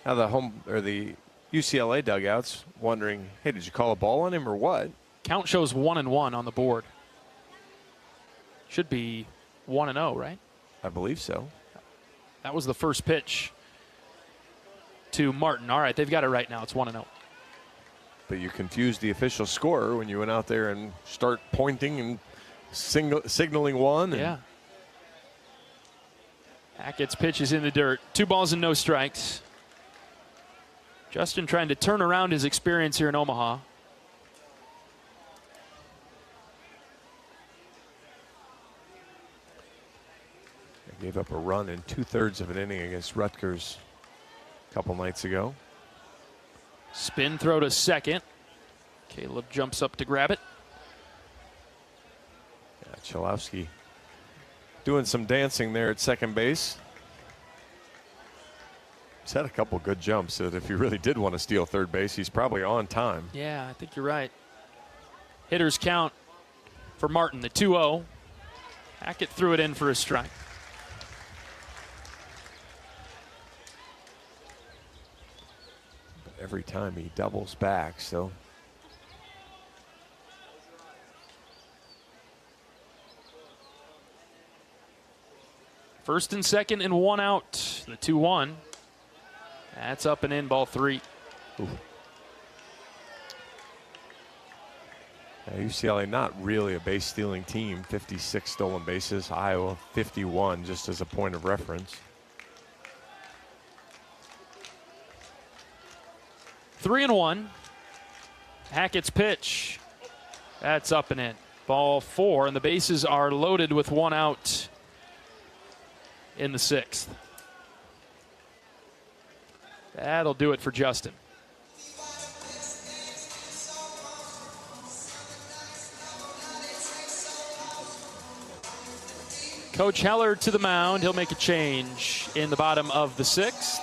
the home or the UCLA dugout's wondering, hey, did you call a ball on him or what? Count shows 1-1 on the board. Should be 1-0, right? I believe so. That was the first pitch to Martin. All right, they've got it right now. It's 1-0. But you confused the official scorer when you went out there and start pointing and signaling one. Yeah. Hackett's pitch is in the dirt. 2 balls and no strikes. Justin trying to turn around his experience here in Omaha. They gave up a run in 2/3 of an inning against Rutgers a couple nights ago. Spin throw to second. Caleb jumps up to grab it. Yeah, Chalowski doing some dancing there at second base. He's had a couple good jumps that if he really did want to steal third base, he's probably on time. Yeah, I think you're right. Hitters count for Martin, the 2-0. Hackett threw it in for a strike. But every time he doubles back, so. First and second and 1 out. The 2-1. That's up and in, ball 3. UCLA not really a base stealing team. 56 stolen bases. Iowa 51, just as a point of reference. 3-1. Hackett's pitch. That's up and in. Ball 4, and the bases are loaded with 1 out in the 6th. That'll do it for Justin. Coach Heler to the mound. He'll make a change in the bottom of the 6th.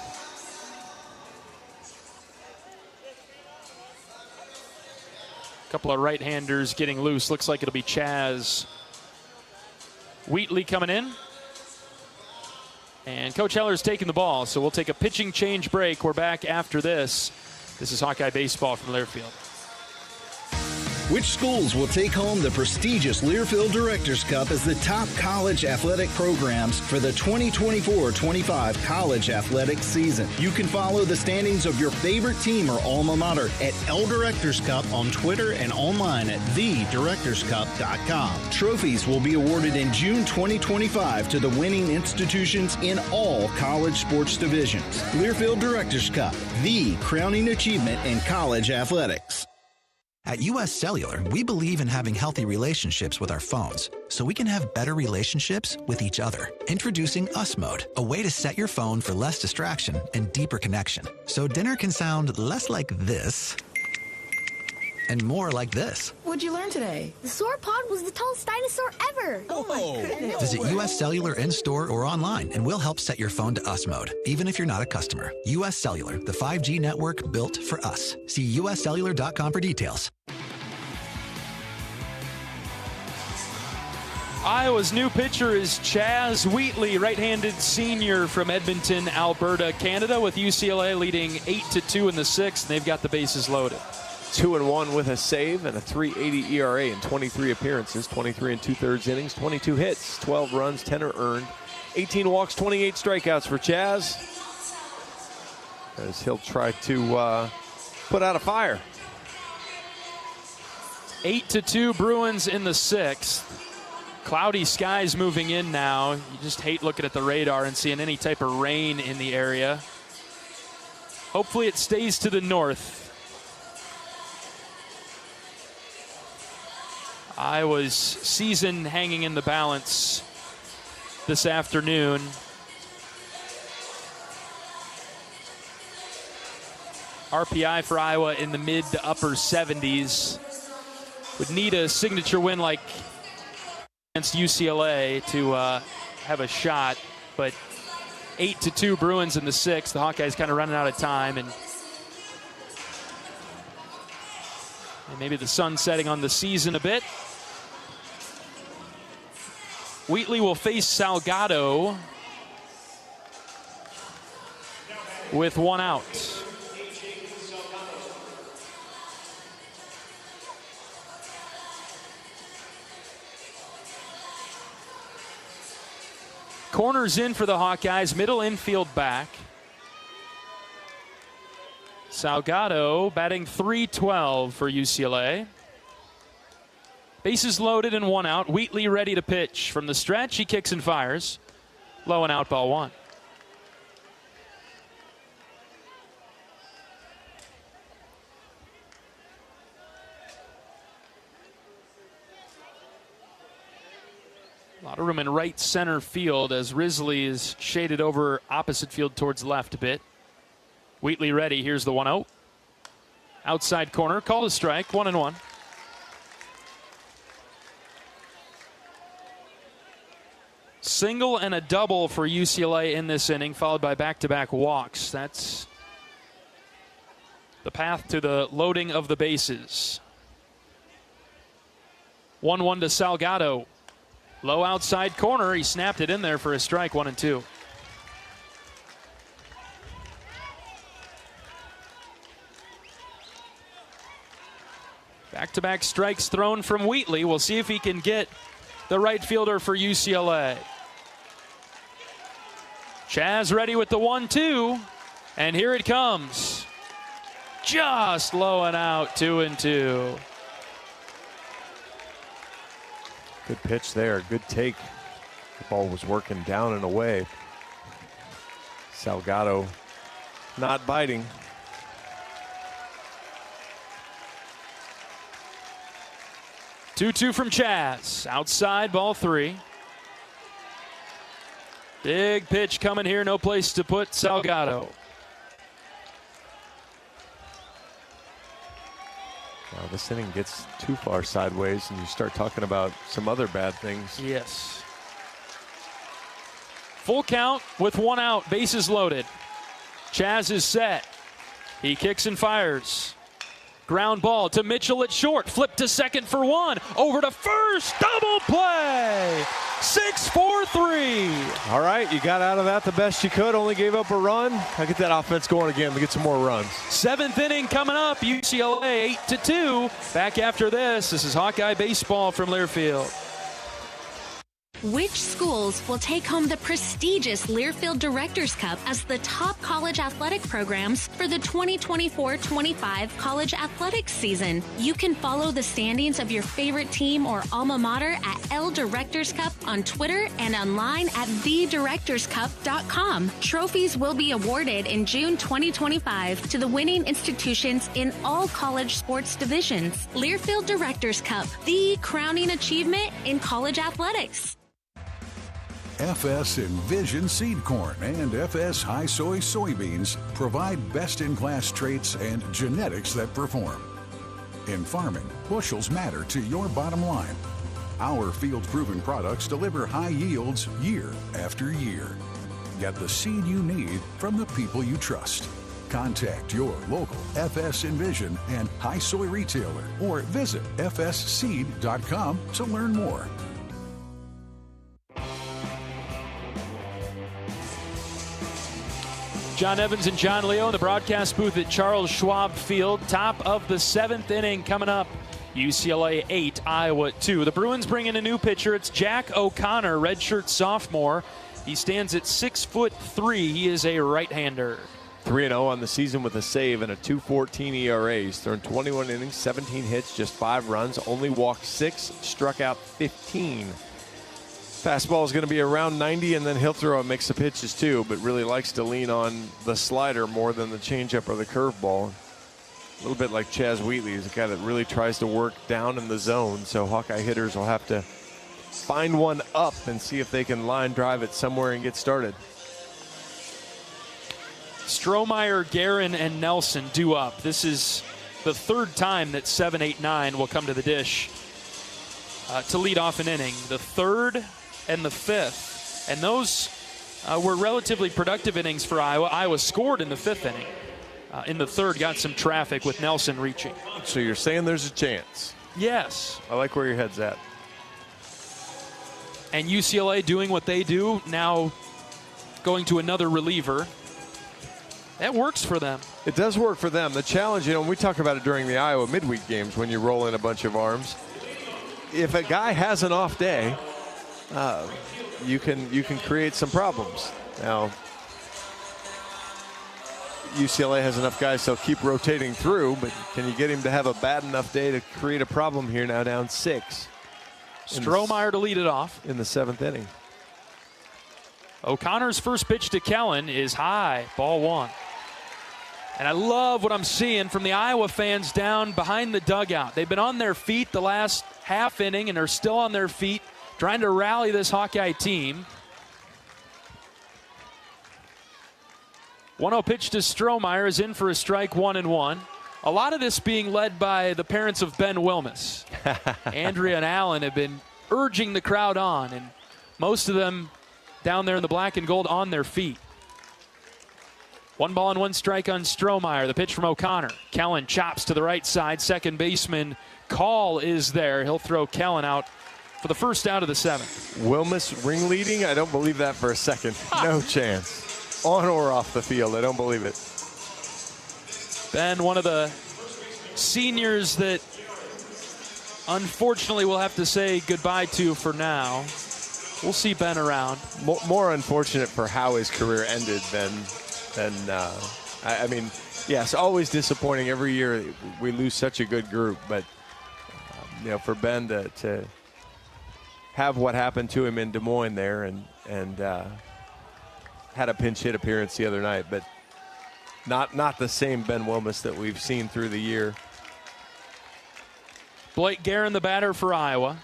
A couple of right-handers getting loose. Looks like it'll be Chaz Wheatley coming in. And Coach Heller's taking the ball, so we'll take a pitching change break. We're back after this. This is Hawkeye Baseball from Learfield. Which schools will take home the prestigious Learfield Directors Cup as the top college athletic programs for the 2024-25 college athletic season? You can follow the standings of your favorite team or alma mater at L Directors Cup on Twitter and online at thedirectorscup.com. Trophies will be awarded in June 2025 to the winning institutions in all college sports divisions. Learfield Directors Cup, the crowning achievement in college athletics. At U.S. Cellular, we believe in having healthy relationships with our phones, so we can have better relationships with each other. Introducing Us Mode, a way to set your phone for less distraction and deeper connection. So dinner can sound less like this and more like this. What'd you learn today? The sauropod was the tallest dinosaur ever. Oh my goodness. Visit U.S. Cellular in-store or online, and we'll help set your phone to Us Mode, even if you're not a customer. U.S. Cellular, the 5G network built for us. See uscellular.com for details. Iowa's new pitcher is Chaz Wheatley, right-handed senior from Edmonton, Alberta, Canada, with UCLA leading 8-2 in the 6th. They've got the bases loaded. 2-1 with a save and a 3.80 ERA in 23 appearances, 23 2/3 innings, 22 hits, 12 runs, 10 are earned, 18 walks, 28 strikeouts for Chaz, as he'll try to put out a fire. 8-2 Bruins in the 6th. Cloudy skies moving in now. You just hate looking at the radar and seeing any type of rain in the area. Hopefully it stays to the north. Iowa's season hanging in the balance this afternoon. RPI for Iowa in the mid to upper 70s. Would need a signature win like against UCLA to have a shot, but 8-2 Bruins in the sixth. The Hawkeyes kind of running out of time, and maybe the sun setting on the season a bit. Wheatley will face Salgado with one out. Corners in for the Hawkeyes, middle infield back. Salgado batting .312 for UCLA. Bases loaded and one out. Wheatley ready to pitch. From the stretch, he kicks and fires. Low and out, ball one. A lot of room in right center field as Risley is shaded over opposite field towards left a bit. Wheatley ready. Here's the 1-0. Outside corner. Call a strike. 1-1. Single and a double for UCLA in this inning, followed by back-to-back walks. That's the path to the loading of the bases. 1-1 to Salgado. Low outside corner. He snapped it in there for a strike. 1-2. Back-to-back strikes thrown from Wheatley. We'll see if he can get the right fielder for UCLA. Chaz ready with the 1-2. And here it comes. Just low and out. 2-2. Good pitch there, good take. The ball was working down and away. Salgado not biting. Two from Chaz. Outside, ball 3. Big pitch coming here, no place to put Salgado. Now this inning gets too far sideways and you start talking about some other bad things. Yes. Full count with one out, bases loaded. Chaz is set. He kicks and fires. Ground ball to Mitchell at short. Flip to second for one. Over to first. Double play. 6-4-3. All right, you got out of that the best you could. Only gave up a run. I'll get that offense going again to get some more runs. Seventh inning coming up. UCLA 8-2. Back after this. This is Hawkeye Baseball from Learfield. Which schools will take home the prestigious Learfield Directors Cup as the top college athletic programs for the 2024-25 college athletics season? You can follow the standings of your favorite team or alma mater at L Directors Cup on Twitter and online at thedirectorscup.com. Trophies will be awarded in June 2025 to the winning institutions in all college sports divisions. Learfield Directors Cup, the crowning achievement in college athletics. FS Envision Seed Corn and FS High Soy Soybeans provide best-in-class traits and genetics that perform. In farming, bushels matter to your bottom line. Our field-proven products deliver high yields year after year. Get the seed you need from the people you trust. Contact your local FS Envision and High Soy retailer or visit fsseed.com to learn more. John Evans and John Leo in the broadcast booth at Charles Schwab Field. Top of the seventh inning coming up. UCLA 8, Iowa 2. The Bruins bring in a new pitcher. It's Jack O'Connor, redshirt sophomore. He stands at 6'3". He is a right-hander. 3-0 on the season with a save and a 2.14 ERA. He's thrown 21 innings, 17 hits, just 5 runs, only walked 6, struck out 15. Fastball is going to be around 90, and then he'll throw a mix of pitches too, but really likes to lean on the slider more than the changeup or the curveball. A little bit like Chaz Wheatley. He's a guy that really tries to work down in the zone, so Hawkeye hitters will have to find one up and see if they can line drive it somewhere and get started. Strohmeyer, Guerin, and Nelson due up. This is the third time that 7, 8, 9 will come to the dish to lead off an inning. The third and the fifth. And those were relatively productive innings for Iowa. Iowa scored in the fifth inning. In the third, got some traffic with Nelson reaching. So you're saying there's a chance? Yes. I like where your head's at. And UCLA doing what they do, now going to another reliever. That works for them. It does work for them. The challenge, we talk about it during the Iowa midweek games when you roll in a bunch of arms. If a guy has an off day, you can create some problems. Now, UCLA has enough guys, so keep rotating through, but can you get him to have a bad enough day to create a problem here now down 6? Strohmeyer to lead it off. In the 7th inning. O'Connor's first pitch to Kellen is high, ball 1. And I love what I'm seeing from the Iowa fans down behind the dugout. They've been on their feet the last half inning and are still on their feet trying to rally this Hawkeye team. 1-0 pitch to Strohmeyer is in for a strike, 1-1. A lot of this being led by the parents of Ben Wilmus. Andrea and Allen have been urging the crowd on, and most of them down there in the black and gold on their feet. 1 ball and 1 strike on Strohmeyer. The pitch from O'Connor. Kellen chops to the right side. Second baseman Call is there. He'll throw Kellen out for the first out of the 7th. Wilmus ringleading? I don't believe that for a second. No chance. On or off the field, I don't believe it. Ben, one of the seniors that unfortunately we'll have to say goodbye to for now. We'll see Ben around. More unfortunate for how his career ended than I mean, yes, always disappointing. Every year we lose such a good group, but for Ben to have what happened to him in Des Moines there and had a pinch hit appearance the other night, but not the same Ben Wilmus that we've seen through the year. Blake Guerin, the batter for Iowa.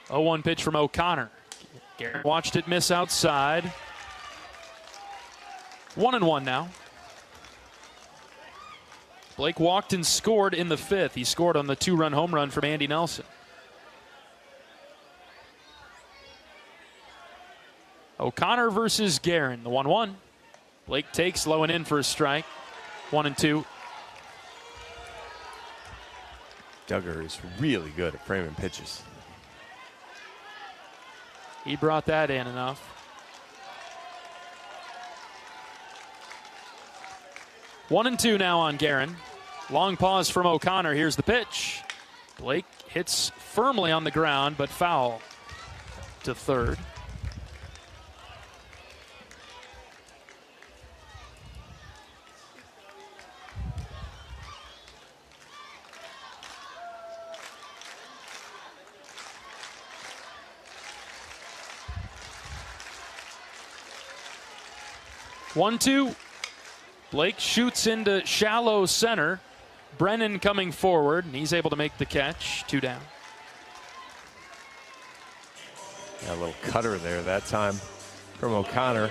0-1 pitch from O'Connor. Guerin watched it miss outside. 1-1 now. Blake walked and scored in the 5th. He scored on the 2-run home run from Andy Nelson. O'Connor versus Guerin, the 1-1. Blake takes low and in for a strike. 1-2. Duggar is really good at framing pitches. He brought that in enough. 1-2 now on Guerin. Long pause from O'Connor. Here's the pitch. Blake hits firmly on the ground, but foul to third. One-two. Blake shoots into shallow center. Brennan coming forward, and he's able to make the catch. 2 down. Yeah, a little cutter there that time from O'Connor.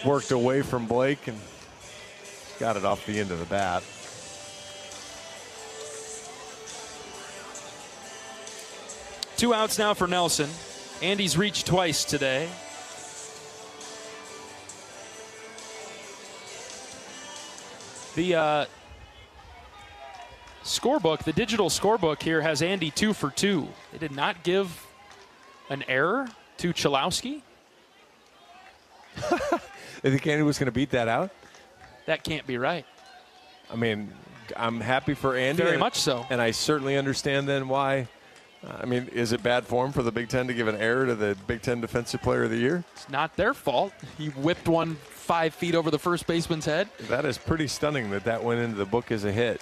Worked away from Blake and got it off the end of the bat. Two outs now for Nelson. Andy's reached twice today. The scorebook, the digital scorebook here has Andy 2 for 2. They did not give an error to Chalowski. They think Andy was going to beat that out? That can't be right. I mean, I'm happy for Andy. Very much so. And I certainly understand then why. I mean, is it bad form for the Big Ten to give an error to the Big Ten Defensive Player of the Year? It's not their fault. He whipped one 5 feet over the first baseman's head. That is pretty stunning that went into the book as a hit.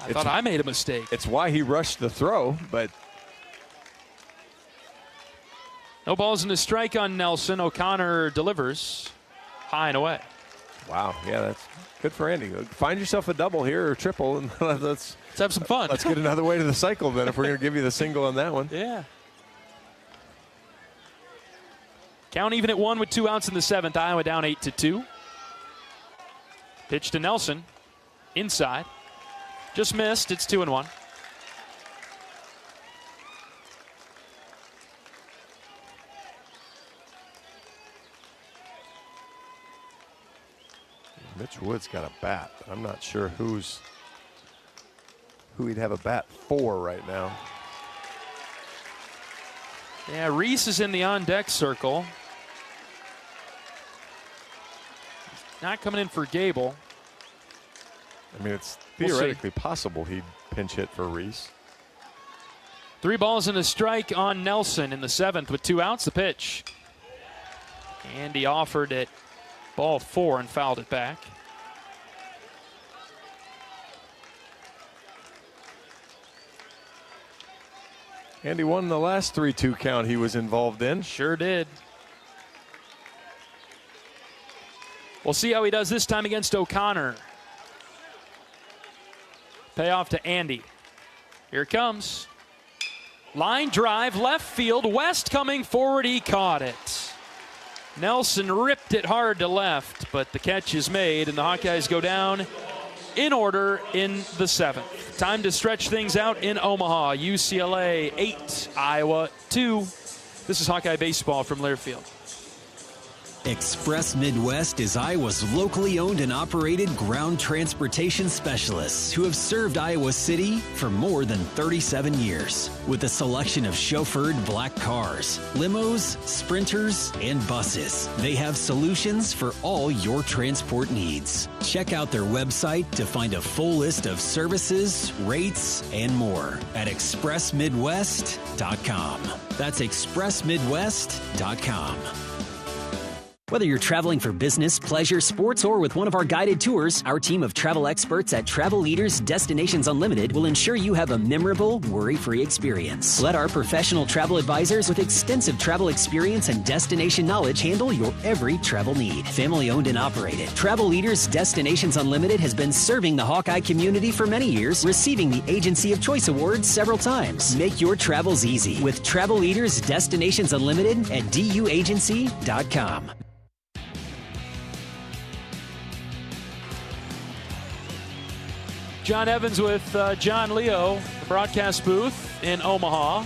I thought I made a mistake. It's why he rushed the throw, but... No balls in the strike on Nelson. O'Connor delivers. high and away. Wow, yeah, that's good for Andy. Find yourself a double here or triple, and let's have some fun. Let's get another way to the cycle then if we're going to give you the single on that one. Yeah. Count even at 1 with 2 outs in the 7th. Iowa down 8-2. Pitch to Nelson. Inside. Just missed. It's 2-1. Mitch Wood's got a bat, but I'm not sure who he'd have a bat for right now. Yeah, Reese is in the on-deck circle. Not coming in for Gable. I mean, it's theoretically possible he'd pinch hit for Reese. 3 balls and a strike on Nelson in the 7th with 2 outs. The pitch. Andy offered it ball 4 and fouled it back. Andy won the last 3-2 count he was involved in. Sure did. We'll see how he does this time against O'Connor. Payoff to Andy. Here it comes. Line drive, left field. West coming forward. He caught it. Nelson ripped it hard to left, but the catch is made, and the Hawkeyes go down in order in the 7th. Time to stretch things out in Omaha. UCLA 8, Iowa 2. This is Hawkeye Baseball from Learfield. Express Midwest is Iowa's locally owned and operated ground transportation specialists who have served Iowa City for more than 37 years. With a selection of chauffeured black cars, limos, sprinters, and buses, they have solutions for all your transport needs. Check out their website to find a full list of services, rates, and more at expressmidwest.com. That's expressmidwest.com. Whether you're traveling for business, pleasure, sports, or with one of our guided tours, our team of travel experts at Travel Leaders Destinations Unlimited will ensure you have a memorable, worry-free experience. Let our professional travel advisors with extensive travel experience and destination knowledge handle your every travel need. Family-owned and operated, Travel Leaders Destinations Unlimited has been serving the Hawkeye community for many years, receiving the Agency of Choice Award several times. Make your travels easy with Travel Leaders Destinations Unlimited at duagency.com. John Evans with John Leo, the broadcast booth in Omaha.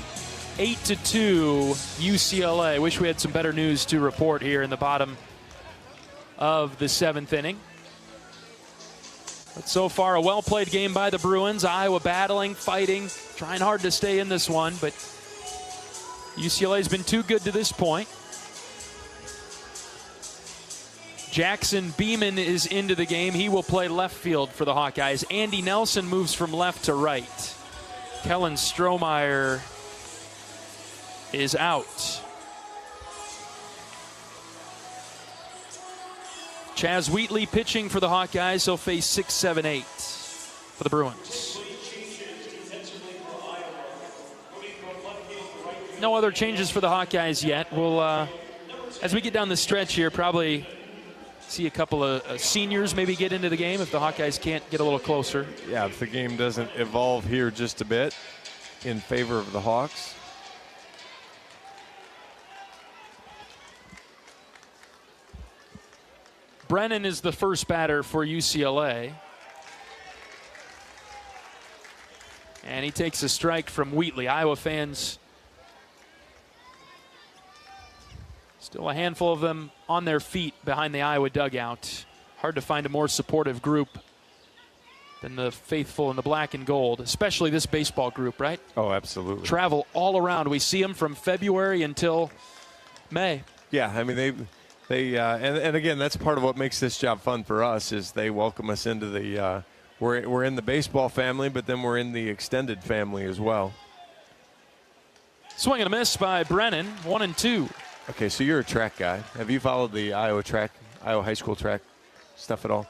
8-2 UCLA. Wish we had some better news to report here in the bottom of the 7th inning. But so far, a well-played game by the Bruins. Iowa battling, fighting, trying hard to stay in this one, but UCLA's been too good to this point. Jackson Beeman is into the game. He will play left field for the Hawkeyes. Andy Nelson moves from left to right. Kellen Strohmeyer is out. Chaz Wheatley pitching for the Hawkeyes. He'll face 6, 7, 8 for the Bruins. No other changes for the Hawkeyes yet. We'll, as we get down the stretch here, probably see a couple of seniors maybe get into the game if the Hawkeyes can't get a little closer. Yeah, if the game doesn't evolve here just a bit in favor of the Hawks. Brennan is the first batter for UCLA. And he takes a strike from Wheatley. Iowa fans, still a handful of them on their feet behind the Iowa dugout. Hard to find a more supportive group than the faithful in the black and gold, especially this baseball group, right? Oh, absolutely. Travel all around. We see them from February until May. Yeah, I mean, and again, that's part of what makes this job fun for us is they welcome us into the, we're in the baseball family, but then we're in the extended family as well. Swing and a miss by Brennan, 1-2. Okay, so you're a track guy. Have you followed the Iowa high school track stuff at all?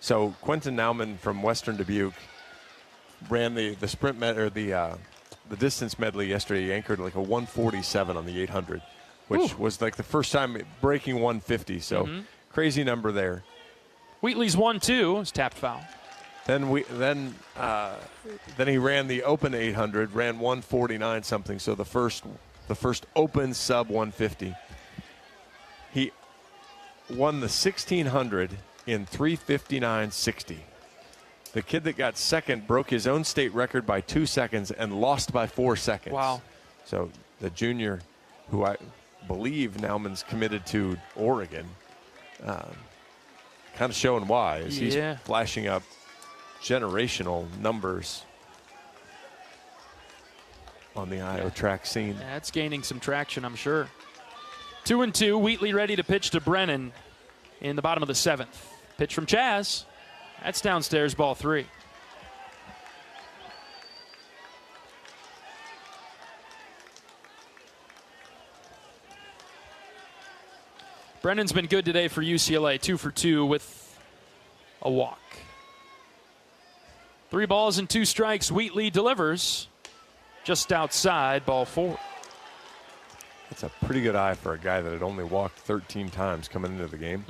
So Quentin Nauman from Western Dubuque ran the sprint the distance medley yesterday. He anchored like a 147 on the 800, which was like the first time breaking 150. So Crazy number there. Wheatley's 1-2. It's tapped foul. Then he ran the open 800, ran 149 something. So the first open sub 150. He won the 1600 in 3:59.60. The kid that got second broke his own state record by 2 seconds and lost by 4 seconds. Wow. So the junior, who I believe Nauman's committed to Oregon, kind of showing why, as he's flashing up generational numbers on the Iowa track scene. Yeah, it's gaining some traction, I'm sure. 2-2, Wheatley ready to pitch to Brennan in the bottom of the 7th. Pitch from Chaz. That's downstairs, ball 3. Brennan's been good today for UCLA, 2 for 2 with a walk. 3 balls and 2 strikes. Wheatley delivers just outside, ball 4. That's a pretty good eye for a guy that had only walked 13 times coming into the game.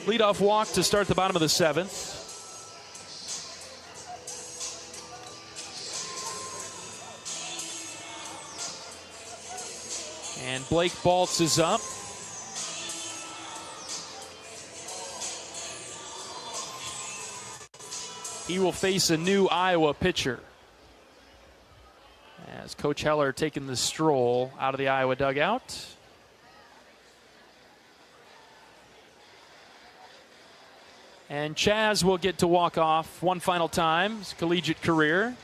Leadoff walk to start the bottom of the 7th. And Blake Baltz is up. He will face a new Iowa pitcher, as Coach Heller taking the stroll out of the Iowa dugout. And Chaz will get to walk off one final time, his collegiate career.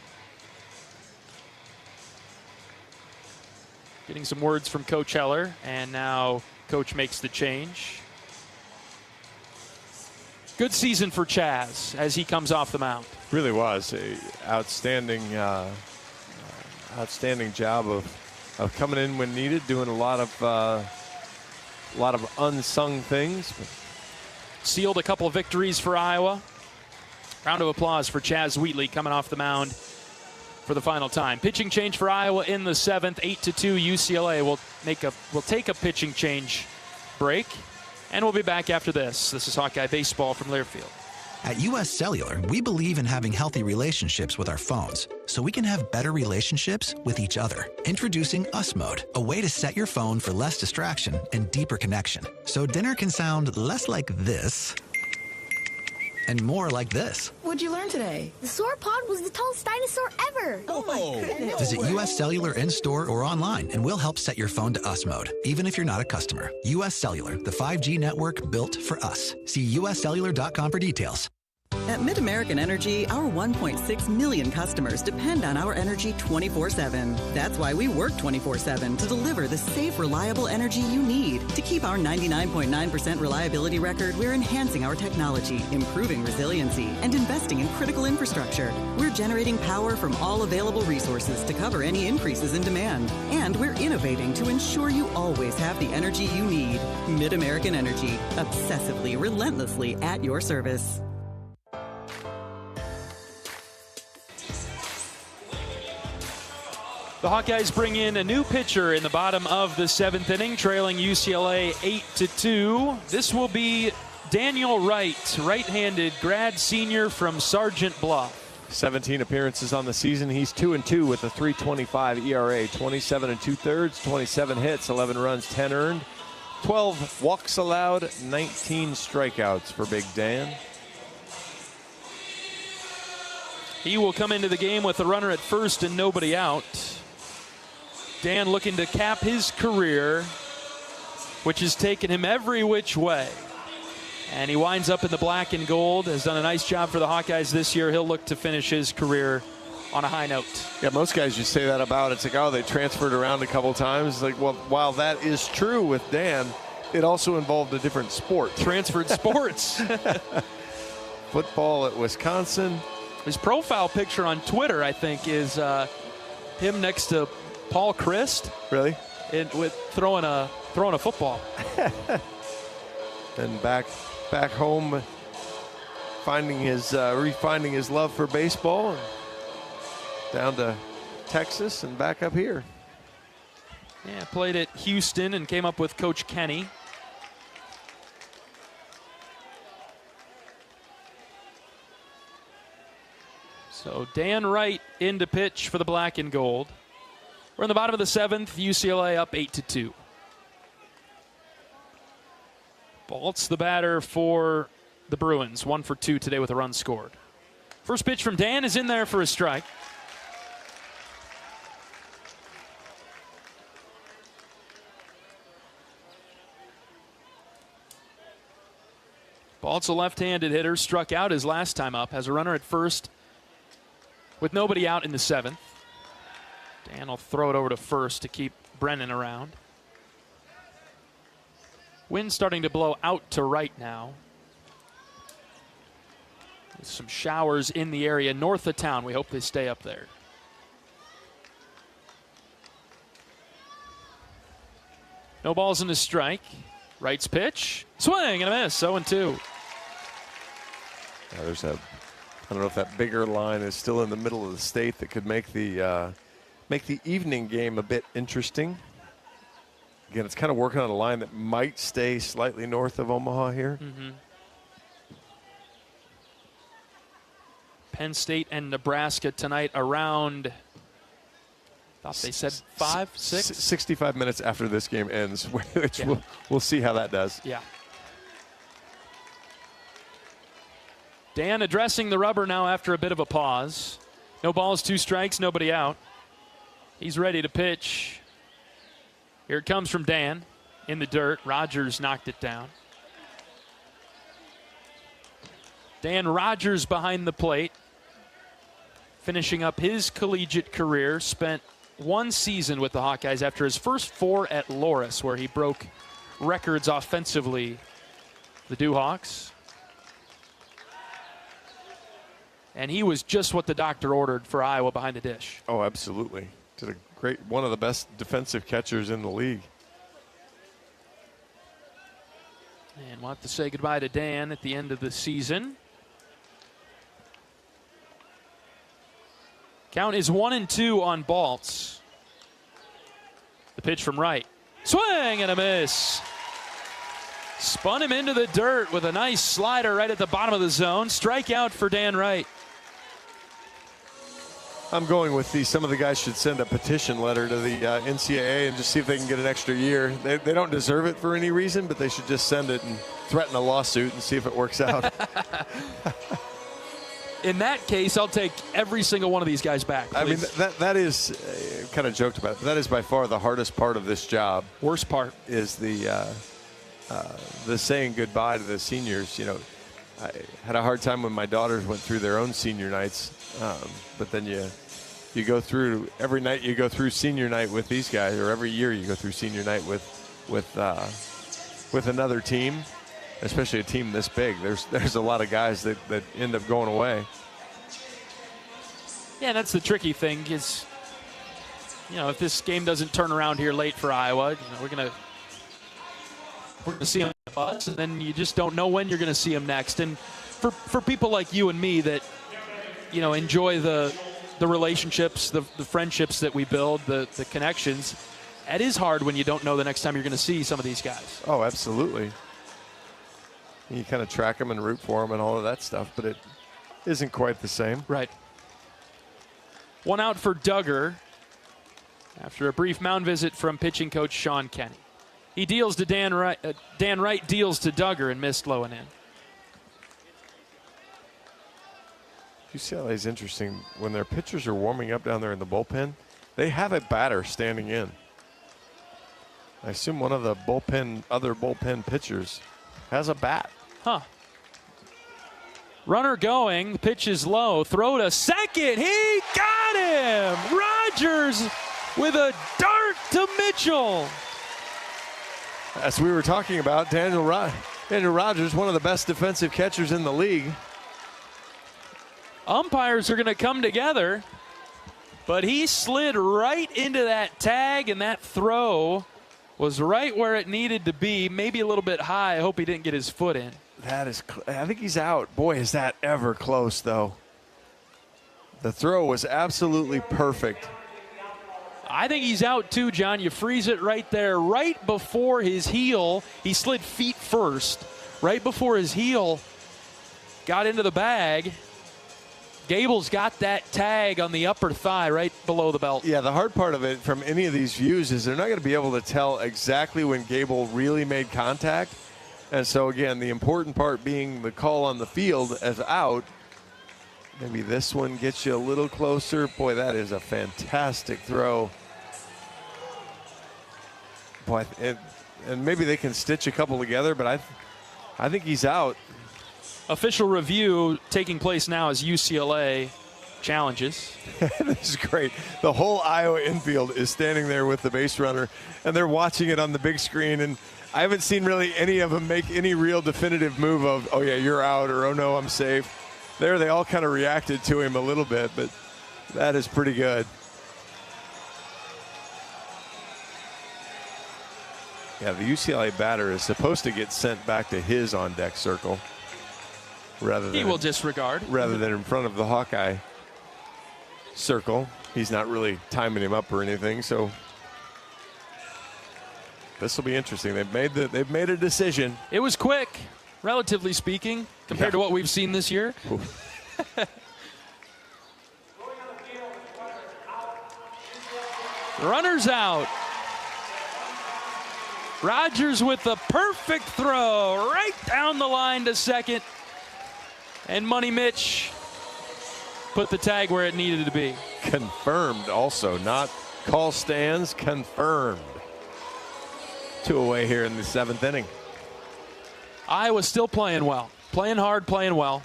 Getting some words from Coach Heller, and now Coach makes the change. Good season for Chaz as he comes off the mound. Really was a outstanding job of coming in when needed, doing a lot of unsung things. Sealed a couple of victories for Iowa. Round of applause for Chaz Wheatley coming off the mound for the final time. Pitching change for Iowa in the 7th, 8-2. UCLA will take a pitching change break, and we'll be back after this. This is Hawkeye Baseball from Learfield. At U.S. Cellular, we believe in having healthy relationships with our phones so we can have better relationships with each other. Introducing Us Mode, a way to set your phone for less distraction and deeper connection. So dinner can sound less like this and more like this. What'd you learn today? The sauropod was the tallest dinosaur ever. Oh my goodness. Visit U.S. Cellular in-store or online and we'll help set your phone to Us Mode, even if you're not a customer. U.S. Cellular, the 5G network built for us. See uscellular.com for details. At Mid-American Energy, our 1.6 million customers depend on our energy 24/7. That's why we work 24/7 to deliver the safe, reliable energy you need. To keep our 99.9% reliability record, we're enhancing our technology, improving resiliency, and investing in critical infrastructure. We're generating power from all available resources to cover any increases in demand. And we're innovating to ensure you always have the energy you need. Mid-American Energy, obsessively, relentlessly at your service. The Hawkeyes bring in a new pitcher in the bottom of the 7th inning, trailing UCLA 8-2. This will be Daniel Wright, right-handed grad senior from Sergeant Bluff. 17 appearances on the season. He's 2-2 with a 3.25 ERA, 27 2/3, 27 hits, 11 runs, 10 earned, 12 walks allowed, 19 strikeouts for Big Dan. He will come into the game with a runner at first and nobody out. Dan looking to cap his career, which has taken him every which way. And he winds up in the black and gold, has done a nice job for the Hawkeyes this year. He'll look to finish his career on a high note. Yeah, most guys just say that about, it's like, oh, they transferred around a couple times. Like, well, while that is true with Dan, it also involved a different sport. Transferred sports. Football at Wisconsin. His profile picture on Twitter, I think, is him next to Paul Christ. Really? With throwing a football. And back home, refinding his love for baseball, and down to Texas and back up here. Yeah, played at Houston and came up with Coach Kenny. So Dan Wright in to pitch for the black and gold. We're in the bottom of the 7th. UCLA up 8-2. Baltz the batter for the Bruins. 1 for 2 today with a run scored. First pitch from Dan is in there for a strike. Baltz, a left-handed hitter, struck out his last time up. Has a runner at first with nobody out in the 7th. Dan will throw it over to first to keep Brennan around. Wind starting to blow out to right now. With some showers in the area north of town. We hope they stay up there. No balls in the strike. Wright's pitch. Swing and a miss. 0-2. There's a, I don't know if that bigger line is still in the middle of the state that could make the evening game a bit interesting. Again, it's kind of working on a line that might stay slightly north of Omaha here. Mm-hmm. Penn State and Nebraska tonight around, I thought they said 5, 6? 65 minutes after this game ends, which Yeah. we'll see how that does. Yeah. Dan addressing the rubber now after a bit of a pause. No balls, 2 strikes, nobody out. He's ready to pitch. Here it comes from Dan in the dirt. Rogers knocked it down. Dan Rogers behind the plate, finishing up his collegiate career. Spent 1 season with the Hawkeyes after his first 4 at Loras, where he broke records offensively. The Dewhawks. And he was just what the doctor ordered for Iowa behind the dish. Oh, absolutely. Did a great, one of the best defensive catchers in the league. And we'll have to say goodbye to Dan at the end of the season. Count is 1-2 on Baltz. The pitch from Wright. Swing and a miss. Spun him into the dirt with a nice slider right at the bottom of the zone. Strikeout for Dan Wright. I'm going with some of the guys should send a petition letter to the NCAA and just see if they can get an extra year. They don't deserve it for any reason, but they should just send it and threaten a lawsuit and see if it works out. In that case, I'll take every single one of these guys back, please. I mean, that is, kind of joked about it, but that is by far the hardest part of this job. Worst part. Is the saying goodbye to the seniors. You know, I had a hard time when my daughters went through their own senior nights, but then you go through, every night you go through senior night with these guys, or every year you go through senior night with another team. Especially a team this big. There's a lot of guys that end up going away. Yeah, that's the tricky thing is, if this game doesn't turn around here late for Iowa, we're gonna see them on the bus, and then you just don't know when you're gonna see them next. And for people like you and me that enjoy the relationships, the friendships that we build, the connections, it is hard when you don't know the next time you're gonna see some of these guys. Oh, absolutely. You kind of track them and root for them and all of that stuff, but it isn't quite the same. Right. 1 out for Duggar after a brief mound visit from pitching coach Sean Kenny. He deals to Dan Wright. Dan Wright deals to Duggar and missed low and in. UCLA is interesting. When their pitchers are warming up down there in the bullpen, they have a batter standing in. I assume one of the other bullpen pitchers has a bat. Huh. Runner going. The pitch is low. Throw to second. He got him. Rogers with a dart to Mitchell. As we were talking about, Daniel Rogers, one of the best defensive catchers in the league. Umpires are going to come together, but he slid right into that tag, and that throw was right where it needed to be, maybe a little bit high. I hope he didn't get his foot in. I think he's out. Boy, is that ever close, though. The throw was absolutely perfect. I think he's out too, John. You freeze it right there, right before his heel. He slid feet first, right before his heel got into the bag. Gable's got that tag on the upper thigh right below the belt. Yeah, the hard part of it from any of these views is they're not going to be able to tell exactly when Gable really made contact. And so, again, the important part being the call on the field as out. Maybe this one gets you a little closer. Boy, that is a fantastic throw. Boy, and maybe they can stitch a couple together, but I think he's out. Official review taking place now as UCLA challenges. This is great. The whole Iowa infield is standing there with the base runner, and they're watching it on the big screen. And I haven't seen really any of them make any real definitive move of, oh, yeah, you're out, or oh, no, I'm safe. There, they all kind of reacted to him a little bit, but that is pretty good. Yeah, the UCLA batter is supposed to get sent back to his on-deck circle. He will disregard. Rather than in front of the Hawkeye circle. He's not really timing him up or anything, so this will be interesting. They've made a decision. It was quick, relatively speaking, compared to what we've seen this year. Runners out. Rogers with the perfect throw right down the line to second. And Money Mitch put the tag where it needed to be. Confirmed also, not call stands, confirmed. 2 away here in the 7th inning. Iowa still playing well. Playing hard, playing well.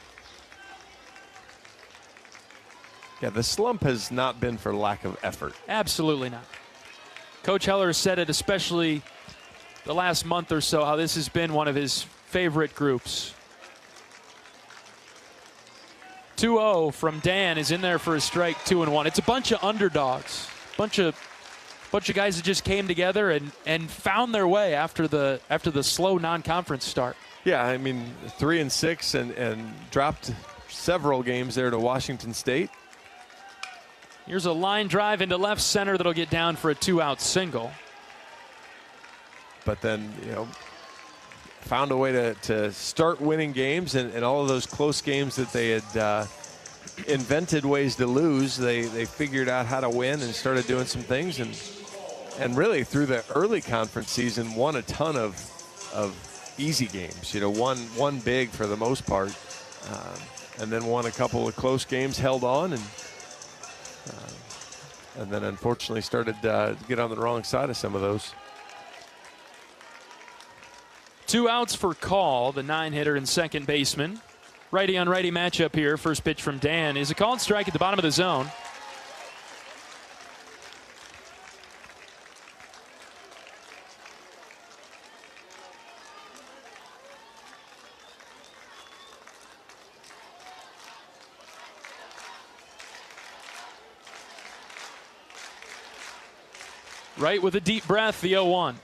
Yeah, the slump has not been for lack of effort. Absolutely not. Coach Heller said it, especially the last month or so, how this has been one of his favorite groups. 2-0 from Dan is in there for a strike, 2-1. It's a bunch of underdogs, bunch of guys that just came together and found their way after the slow non-conference start. Yeah, I mean 3-6 and dropped several games there to Washington State. Here's a line drive into left center that'll get down for a 2-out single. But then, found a way to start winning games, and all of those close games that they had invented ways to lose, they figured out how to win and started doing some things, and really through the early conference season won a ton of easy games. One big for the most part, and then won a couple of close games, held on, and then unfortunately started to get on the wrong side of some of those. 2 outs for Call, the 9-hitter and second baseman. Righty on righty matchup here. First pitch from Dan is a called strike at the bottom of the zone. Right with a deep breath, the 0-1.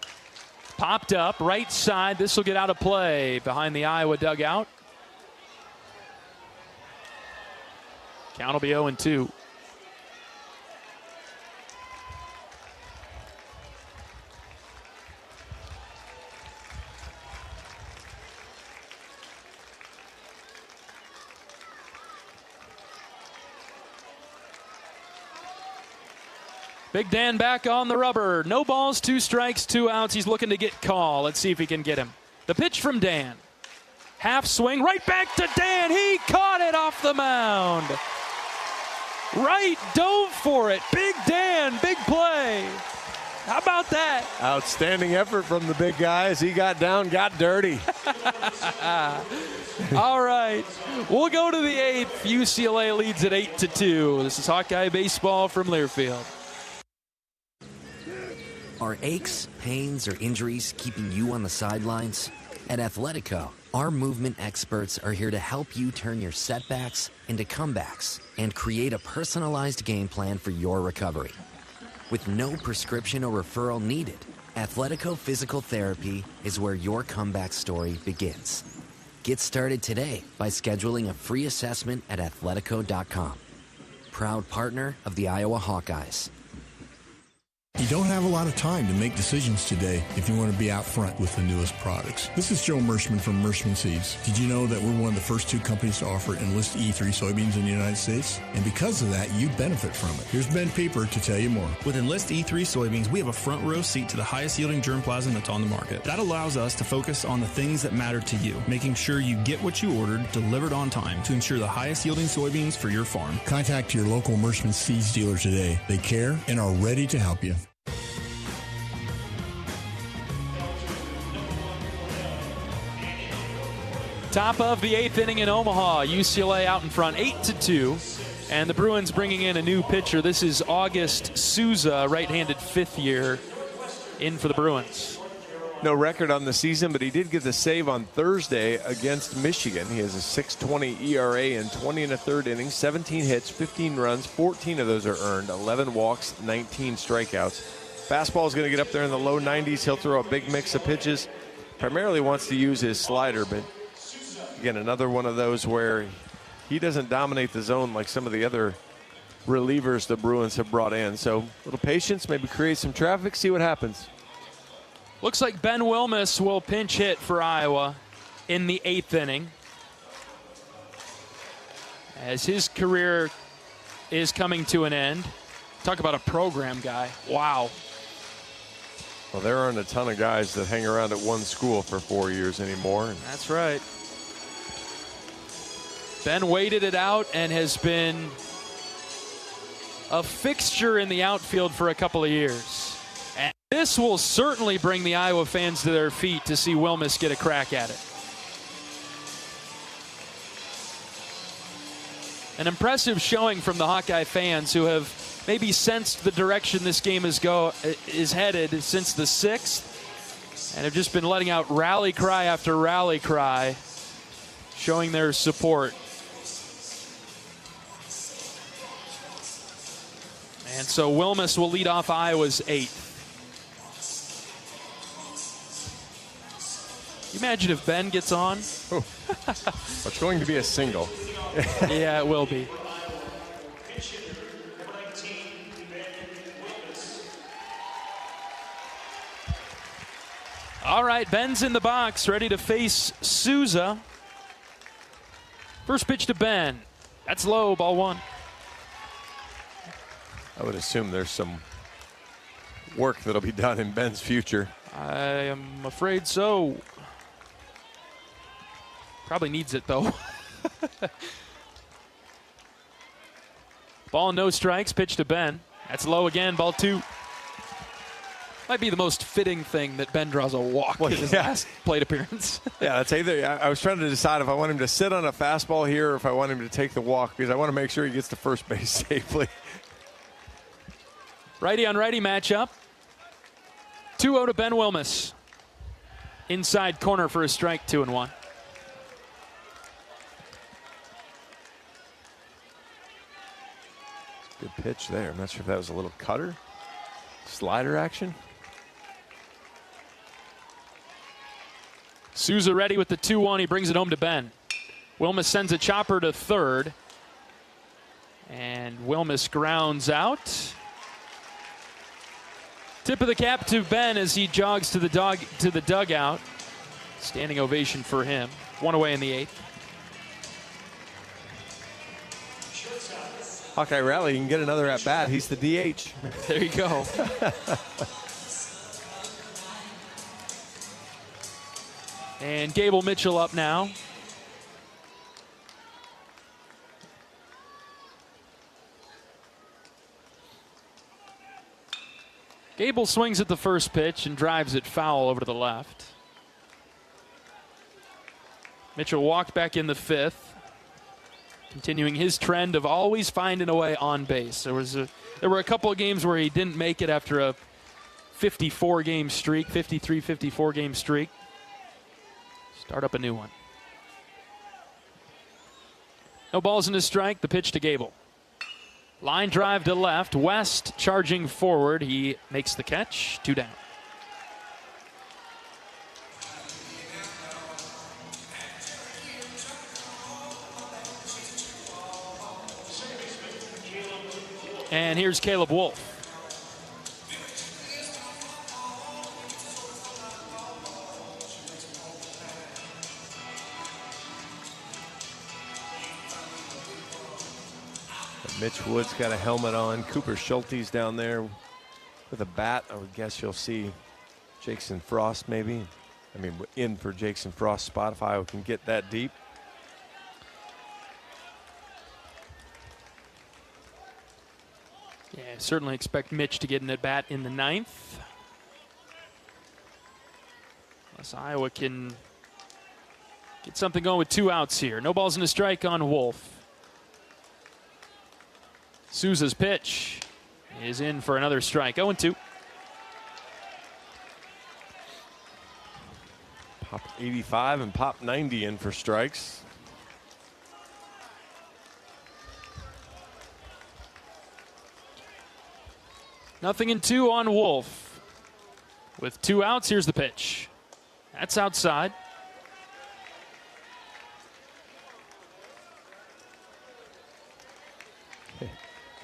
Popped up, right side. This will get out of play behind the Iowa dugout. Count will be 0-2. Big Dan back on the rubber. No balls, 2 strikes, 2 outs. He's looking to get Call. Let's see if he can get him. The pitch from Dan. Half swing, right back to Dan. He caught it off the mound. Right, dove for it. Big Dan, big play. How about that? Outstanding effort from the big guys. He got down, got dirty. All right, we'll go to the 8th. UCLA leads at 8-2. This is Hawkeye baseball from Learfield. Are aches, pains, or injuries keeping you on the sidelines? At Athletico, our movement experts are here to help you turn your setbacks into comebacks and create a personalized game plan for your recovery. With no prescription or referral needed, Athletico Physical Therapy is where your comeback story begins. Get started today by scheduling a free assessment at athletico.com. Proud partner of the Iowa Hawkeyes. You don't have a lot of time to make decisions today if you want to be out front with the newest products. This is Joe Mershman from Mershman Seeds. Did you know that we're one of the first 2 companies to offer Enlist E3 soybeans in the United States? And because of that, you benefit from it. Here's Ben Pieper to tell you more. With Enlist E3 soybeans, we have a front row seat to the highest yielding germplasm that's on the market. That allows us to focus on the things that matter to you, making sure you get what you ordered delivered on time to ensure the highest yielding soybeans for your farm. Contact your local Mershman Seeds dealer today. They care and are ready to help you. Top of the 8th inning in Omaha. UCLA out in front, 8-2. And the Bruins bringing in a new pitcher. This is August Souza, right-handed 5th year in for the Bruins. No record on the season, but he did get the save on Thursday against Michigan. He has a 6.20 ERA in 20 1/3 innings, 17 hits, 15 runs, 14 of those are earned, 11 walks, 19 strikeouts. Fastball is going to get up there in the low 90s. He'll throw a big mix of pitches. Primarily wants to use his slider, but again, another one of those where he doesn't dominate the zone like some of the other relievers the Bruins have brought in. So a little patience, maybe create some traffic, see what happens. Looks like Ben Wilmus will pinch hit for Iowa in the 8th inning, as his career is coming to an end. Talk about a program guy. Wow. Well, there aren't a ton of guys that hang around at one school for 4 years anymore. That's right. Ben waited it out and has been a fixture in the outfield for a couple of years. And this will certainly bring the Iowa fans to their feet to see Wilmus get a crack at it. An impressive showing from the Hawkeye fans, who have maybe sensed the direction this game is headed since the 6th, and have just been letting out rally cry after rally cry, showing their support. And so Wilmus will lead off Iowa's 8th. Can you imagine if Ben gets on? Oh. It's going to be a single. Yeah, it will be. All right, Ben's in the box, ready to face Souza. First pitch to Ben. That's low, ball 1. I would assume there's some work that'll be done in Ben's future. I am afraid so. Probably needs it, though. Ball, no strikes, pitch to Ben. That's low again, ball 2. Might be the most fitting thing that Ben draws a walk in his last plate appearance. Yeah, that's either. I was trying to decide if I want him to sit on a fastball here or if I want him to take the walk, because I want to make sure he gets to first base safely. Righty on righty matchup. 2-0 to Ben Wilmus. Inside corner for a strike, 2-1. Good pitch there. I'm not sure if that was a little cutter, slider action. Souza ready with the 2-1. He brings it home to Ben. Wilmus sends a chopper to third. And Wilmus grounds out. Tip of the cap to Ben as he jogs to the dugout. Standing ovation for him. 1 away in the 8th. Hawkeye rally, you can get another at bat. He's the DH. There you go. And Gable Mitchell up now. Gable swings at the first pitch and drives it foul over to the left. Mitchell walked back in the 5th, continuing his trend of always finding a way on base. There were a couple of games where he didn't make it after a 54-game streak, 54-game streak. Start up a new one. No balls in his strike. The pitch to Gable. Line drive to left. West charging forward. He makes the catch. 2 down. And here's Caleb Wolf. Mitch Wood's got a helmet on. Cooper Schulte's down there with a bat. I would guess you'll see Jason Frost maybe. I mean, in for Jason Frost's spot if Iowa can get that deep. Yeah, certainly expect Mitch to get an at-bat in the 9th. Unless Iowa can get something going with 2 outs here. No balls and a strike on Wolf. Souza's pitch is in for another strike. 0-2. Pop 85 and pop 90 in for strikes. Nothing in 2 on Wolf. With 2 outs, here's the pitch. That's outside.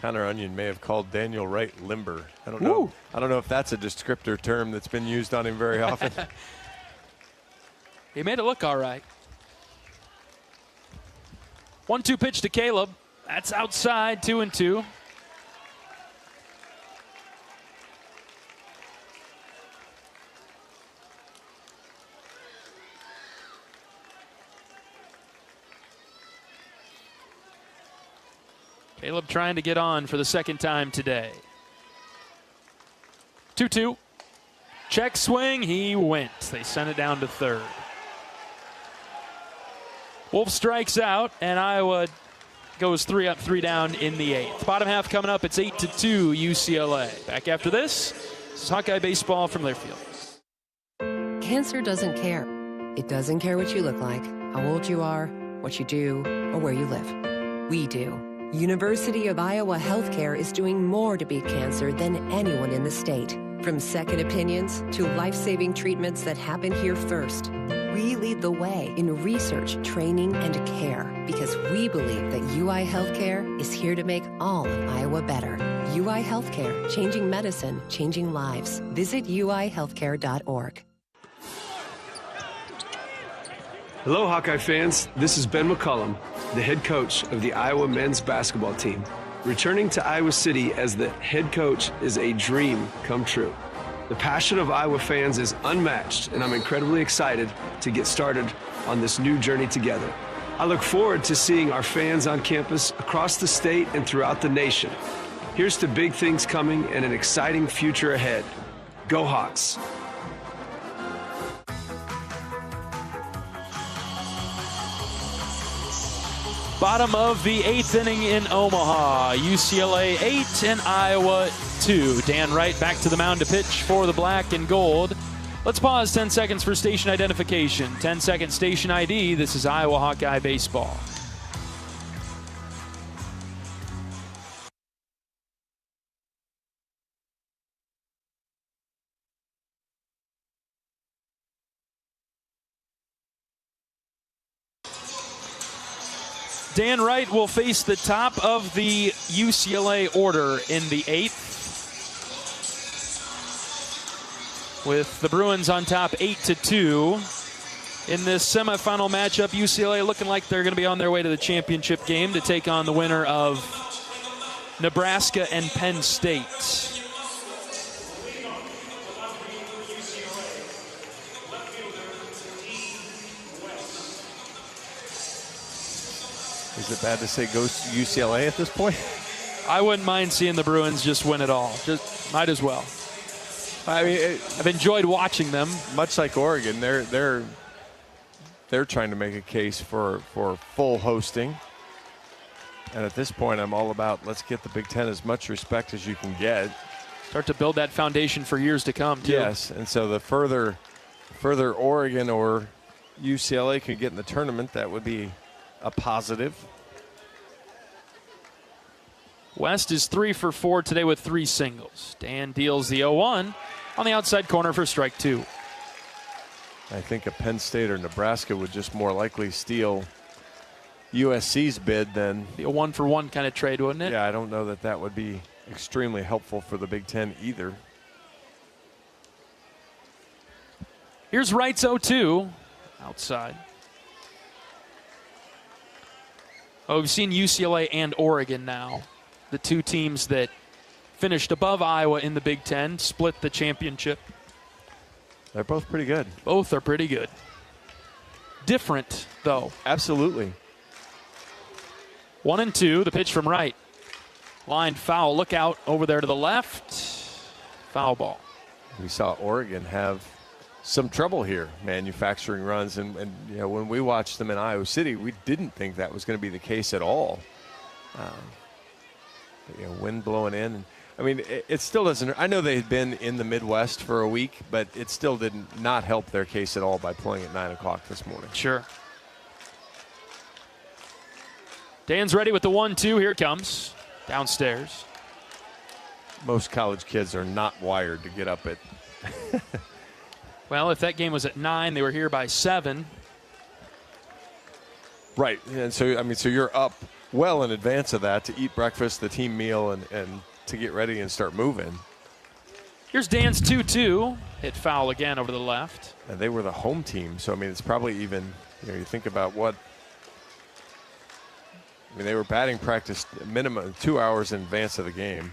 Connor Onion may have called Daniel Wright limber. I don't know. I don't know if that's a descriptor term that's been used on him very often. He made it look all right. 1-2 pitch to Caleb. That's outside, 2-2. Caleb trying to get on for the second time today. 2-2. Check swing. He went. They sent it down to third. Wolf strikes out, and Iowa goes 3 up, 3 down in the 8th. Bottom half coming up. It's 8-2 UCLA. Back after this is Hawkeye baseball from Learfield. Cancer doesn't care. It doesn't care what you look like, how old you are, what you do, or where you live. We do. University of Iowa Healthcare is doing more to beat cancer than anyone in the state. From second opinions to life-saving treatments that happen here first. We lead the way in research, training, and care because we believe that UI Healthcare is here to make all of Iowa better. UI Healthcare, changing medicine, changing lives. Visit uihealthcare.org. Hello, Hawkeye fans. This is Ben McCullum, the head coach of the Iowa men's basketball team. Returning to Iowa City as the head coach is a dream come true. The passion of Iowa fans is unmatched, and I'm incredibly excited to get started on this new journey together. I look forward to seeing our fans on campus across the state and throughout the nation. Here's to big things coming and an exciting future ahead. Go Hawks! Bottom of the 8th inning in Omaha. UCLA 8 and Iowa 2. Dan Wright back to the mound to pitch for the black and gold. Let's pause 10 seconds for station identification. 10-second station ID. This is Iowa Hawkeye baseball. Dan Wright will face the top of the UCLA order in the 8th. With the Bruins on top 8-2. In this semifinal matchup, UCLA looking like they're going to be on their way to the championship game to take on the winner of Nebraska and Penn State. Is it bad to say go UCLA at this point? I wouldn't mind seeing the Bruins just win it all. Just might as well. I mean, I've enjoyed watching them. Much like Oregon, they're trying to make a case for full hosting. And at this point, I'm all about let's get the Big Ten as much respect as you can get. Start to build that foundation for years to come, too. Yes, and so the further Oregon or UCLA could get in the tournament, that would be a positive. West is 3 for 4 today with 3 singles. Dan deals the 0-1 on the outside corner for strike 2. I think a Penn State or Nebraska would just more likely steal USC's bid than be a 1-for-1 kind of trade, wouldn't it? Yeah, I don't know that would be extremely helpful for the Big Ten either. Here's Wright's 0-2 outside. Oh, we've seen UCLA and Oregon now. The two teams that finished above Iowa in the Big Ten, split the championship. They're both pretty good. Both are pretty good. Different, though. Absolutely. 1-2, the pitch from right. Line foul. Look out over there to the left. Foul ball. We saw Oregon have some trouble here manufacturing runs, and you know, when we watched them in Iowa City, we didn't think that was going to be the case at all. You know, wind blowing in. I mean, it still doesn't. I know they had been in the Midwest for a week, but it still did not help their case at all by playing at 9 o'clock this morning. Sure. Dan's ready with the 1-2. Here it comes. Downstairs. Most college kids are not wired to get up at. Well, if that game was at 9, they were here by 7. Right, and so I mean, so you're up well in advance of that to eat breakfast, the team meal, and to get ready and start moving. Here's Dan's 2-2. Hit foul again over the left. And they were the home team, so I mean, it's probably even, you know, you think about what. I mean, they were batting practice minimum 2 hours in advance of the game.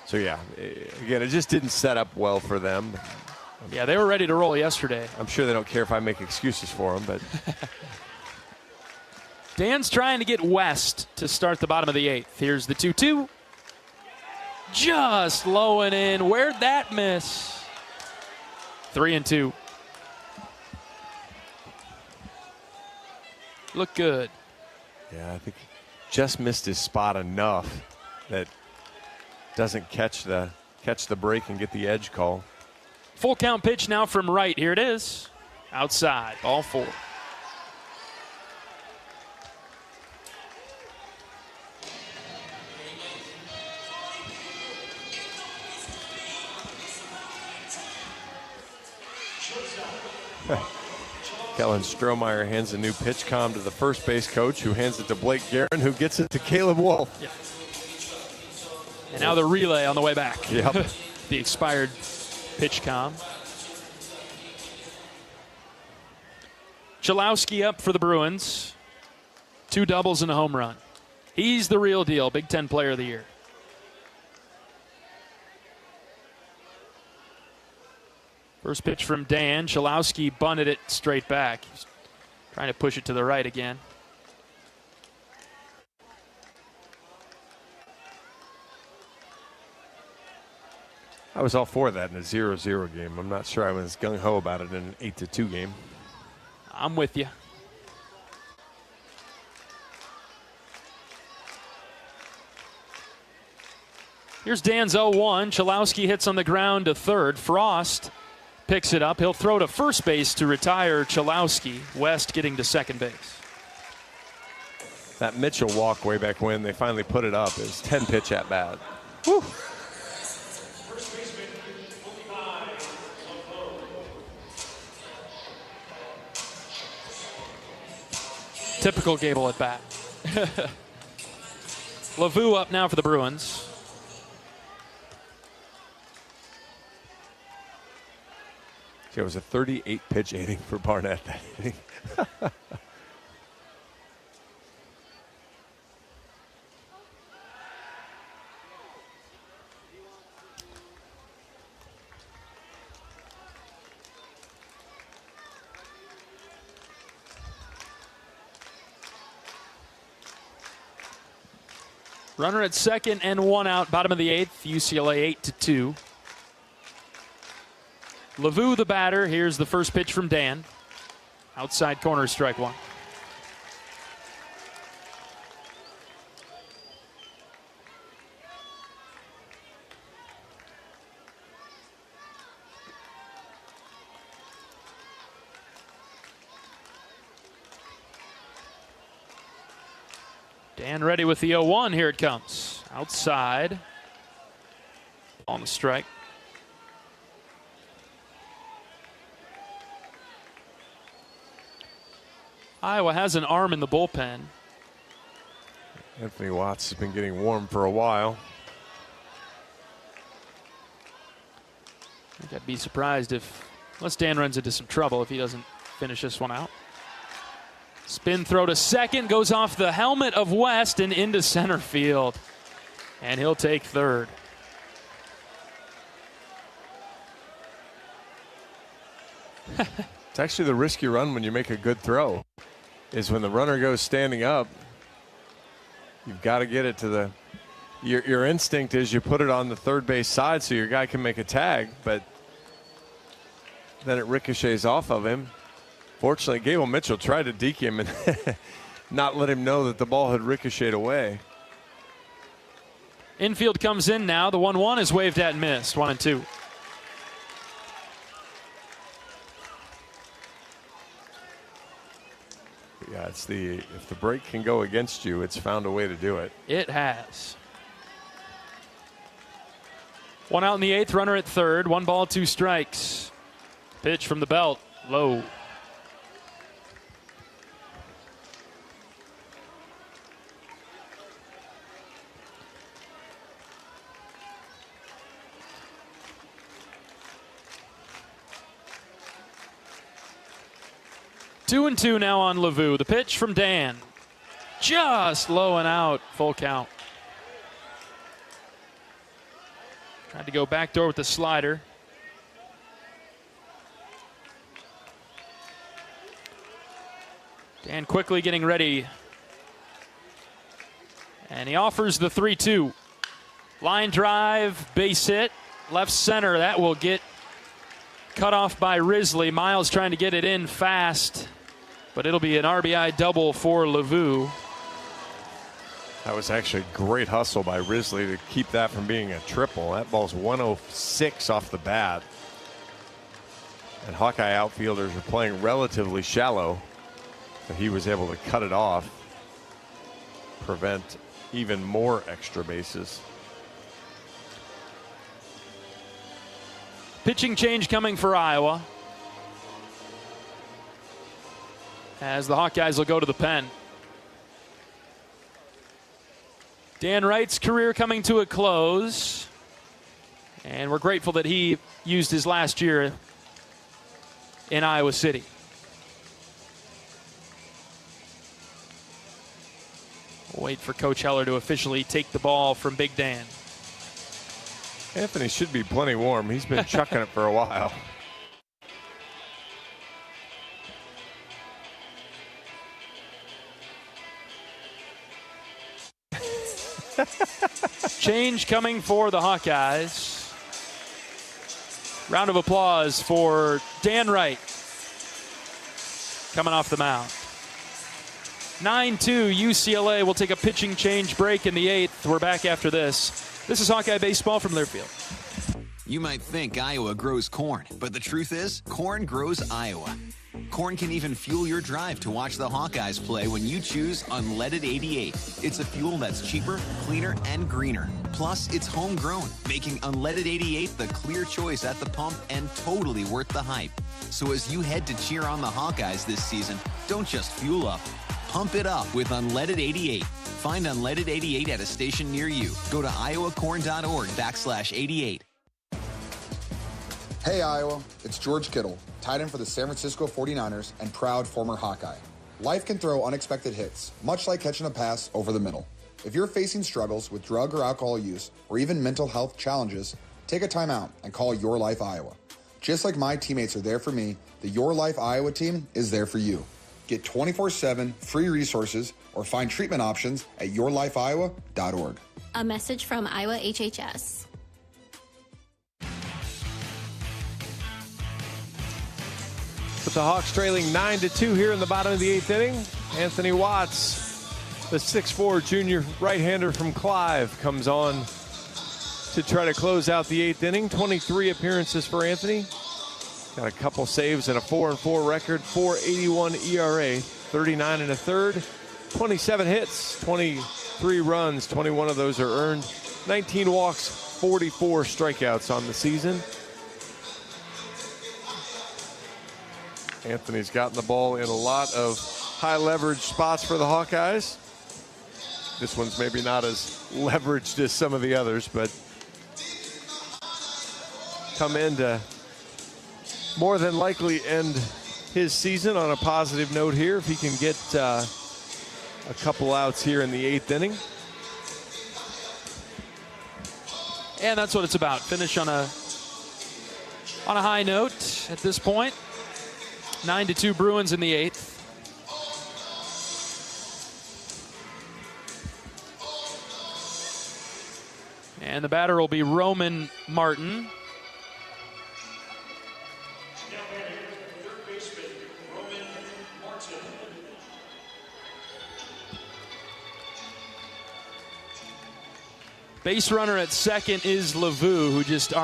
So yeah, again, it just didn't set up well for them. Yeah, they were ready to roll yesterday. I'm sure they don't care if I make excuses for them, but. Dan's trying to get west to start the bottom of the 8th. Here's the 2-2. Just low and in. Where'd that miss? 3-2. Look good. Yeah, I think just missed his spot enough that doesn't catch the break and get the edge call. Full count pitch now from right. Here it is. Outside. Ball 4. Kellen Strohmeyer hands a new pitch comm to the first base coach, who hands it to Blake Guerin, who gets it to Caleb Wolf. Yeah. And now the relay on the way back. Yep. The expired pitch comm. Chalowski up for the Bruins. 2 doubles and a home run. He's the real deal, Big Ten Player of the Year. First pitch from Dan. Chalowski bunted it straight back. He's trying to push it to the right again. I was all for that in a 0-0 game. I'm not sure I was gung-ho about it in an 8-2 game. I'm with you. Here's Dan's 0-1. Chalowski hits on the ground to third. Frost picks it up. He'll throw to first base to retire Chalowski. West getting to second base. That Mitchell walk way back when they finally put it up is 10-pitch at bat. Whew. Typical Gable at bat. Lavu up now for the Bruins. It was a 38-pitch inning for Barnett that inning. Runner at second and 1 out, bottom of the 8th. UCLA 8-2. Lavu the batter. Here's the first pitch from Dan. Outside corner, strike 1. Dan ready with the 0-1. Here it comes. Outside. On the strike. Iowa has an arm in the bullpen. Anthony Watts has been getting warm for a while. I think I'd be surprised unless Dan runs into some trouble, if he doesn't finish this one out. Spin throw to second, goes off the helmet of West and into center field. And he'll take third. It's actually the risky run when you make a good throw, is when the runner goes standing up. You've got to get it to the your instinct is you put it on the third base side so your guy can make a tag, but then it ricochets off of him. Fortunately, Gable Mitchell tried to deke him and not let him know that the ball had ricocheted away. Infield comes in now. The 1-1 is waved at and missed. 1-2. Yeah, it's if the break can go against you, it's found a way to do it. It has. 1 out in the 8th, runner at third. 1 ball, 2 strikes. Pitch from the belt, low. Two and 2 now on Lavu. The pitch from Dan. Just low and out. Full count. Tried to go backdoor with the slider. Dan quickly getting ready. And he offers the 3-2. Line drive, base hit, left center. That will get cut off by Risley. Miles trying to get it in fast, but it'll be an RBI double for Lavu. That was actually a great hustle by Risley to keep that from being a triple. That ball's 106 off the bat. And Hawkeye outfielders are playing relatively shallow, so he was able to cut it off, prevent even more extra bases. Pitching change coming for Iowa, as the Hawkeyes will go to the pen. Dan Wright's career coming to a close, and we're grateful that he used his last year in Iowa City. We'll wait for Coach Heller to officially take the ball from Big Dan. Anthony should be plenty warm. He's been chucking it for a while. Change coming for the Hawkeyes. Round of applause for Dan Wright coming off the mound. 9-2 UCLA will take a pitching change break in the 8th. We're back after this. This is Hawkeye Baseball from Learfield. You might think Iowa grows corn, but the truth is, corn grows Iowa. Corn can even fuel your drive to watch the Hawkeyes play when you choose Unleaded 88. It's a fuel that's cheaper, cleaner, and greener. Plus, it's homegrown, making Unleaded 88 the clear choice at the pump and totally worth the hype. So as you head to cheer on the Hawkeyes this season, don't just fuel up. Pump it up with Unleaded 88. Find Unleaded 88 at a station near you. Go to iowacorn.org/88. Hey Iowa, it's George Kittle, tight end for the San Francisco 49ers and proud former Hawkeye. Life can throw unexpected hits, much like catching a pass over the middle. If you're facing struggles with drug or alcohol use or even mental health challenges, take a time out and call Your Life Iowa. Just like my teammates are there for me, the Your Life Iowa team is there for you. Get 24/7 free resources or find treatment options at yourlifeiowa.org. A message from Iowa HHS. With the Hawks trailing 9-2 here in the bottom of the 8th inning, Anthony Watts, the 6'4" junior right-hander from Clive, comes on to try to close out the 8th inning. 23 appearances for Anthony. Got a couple saves and a 4-4 record, 4.81 ERA, 39 1/3, 27 hits, 23 runs, 21 of those are earned, 19 walks, 44 strikeouts on the season. Anthony's gotten the ball in a lot of high leverage spots for the Hawkeyes. This one's maybe not as leveraged as some of the others, but come in to more than likely end his season on a positive note here if he can get a couple outs here in the 8th inning. And that's what it's about. Finish on a high note at this point. 9-2 Bruins in the 8th. And the batter will be Roman Martin. Base runner at second is Lavu, who just hit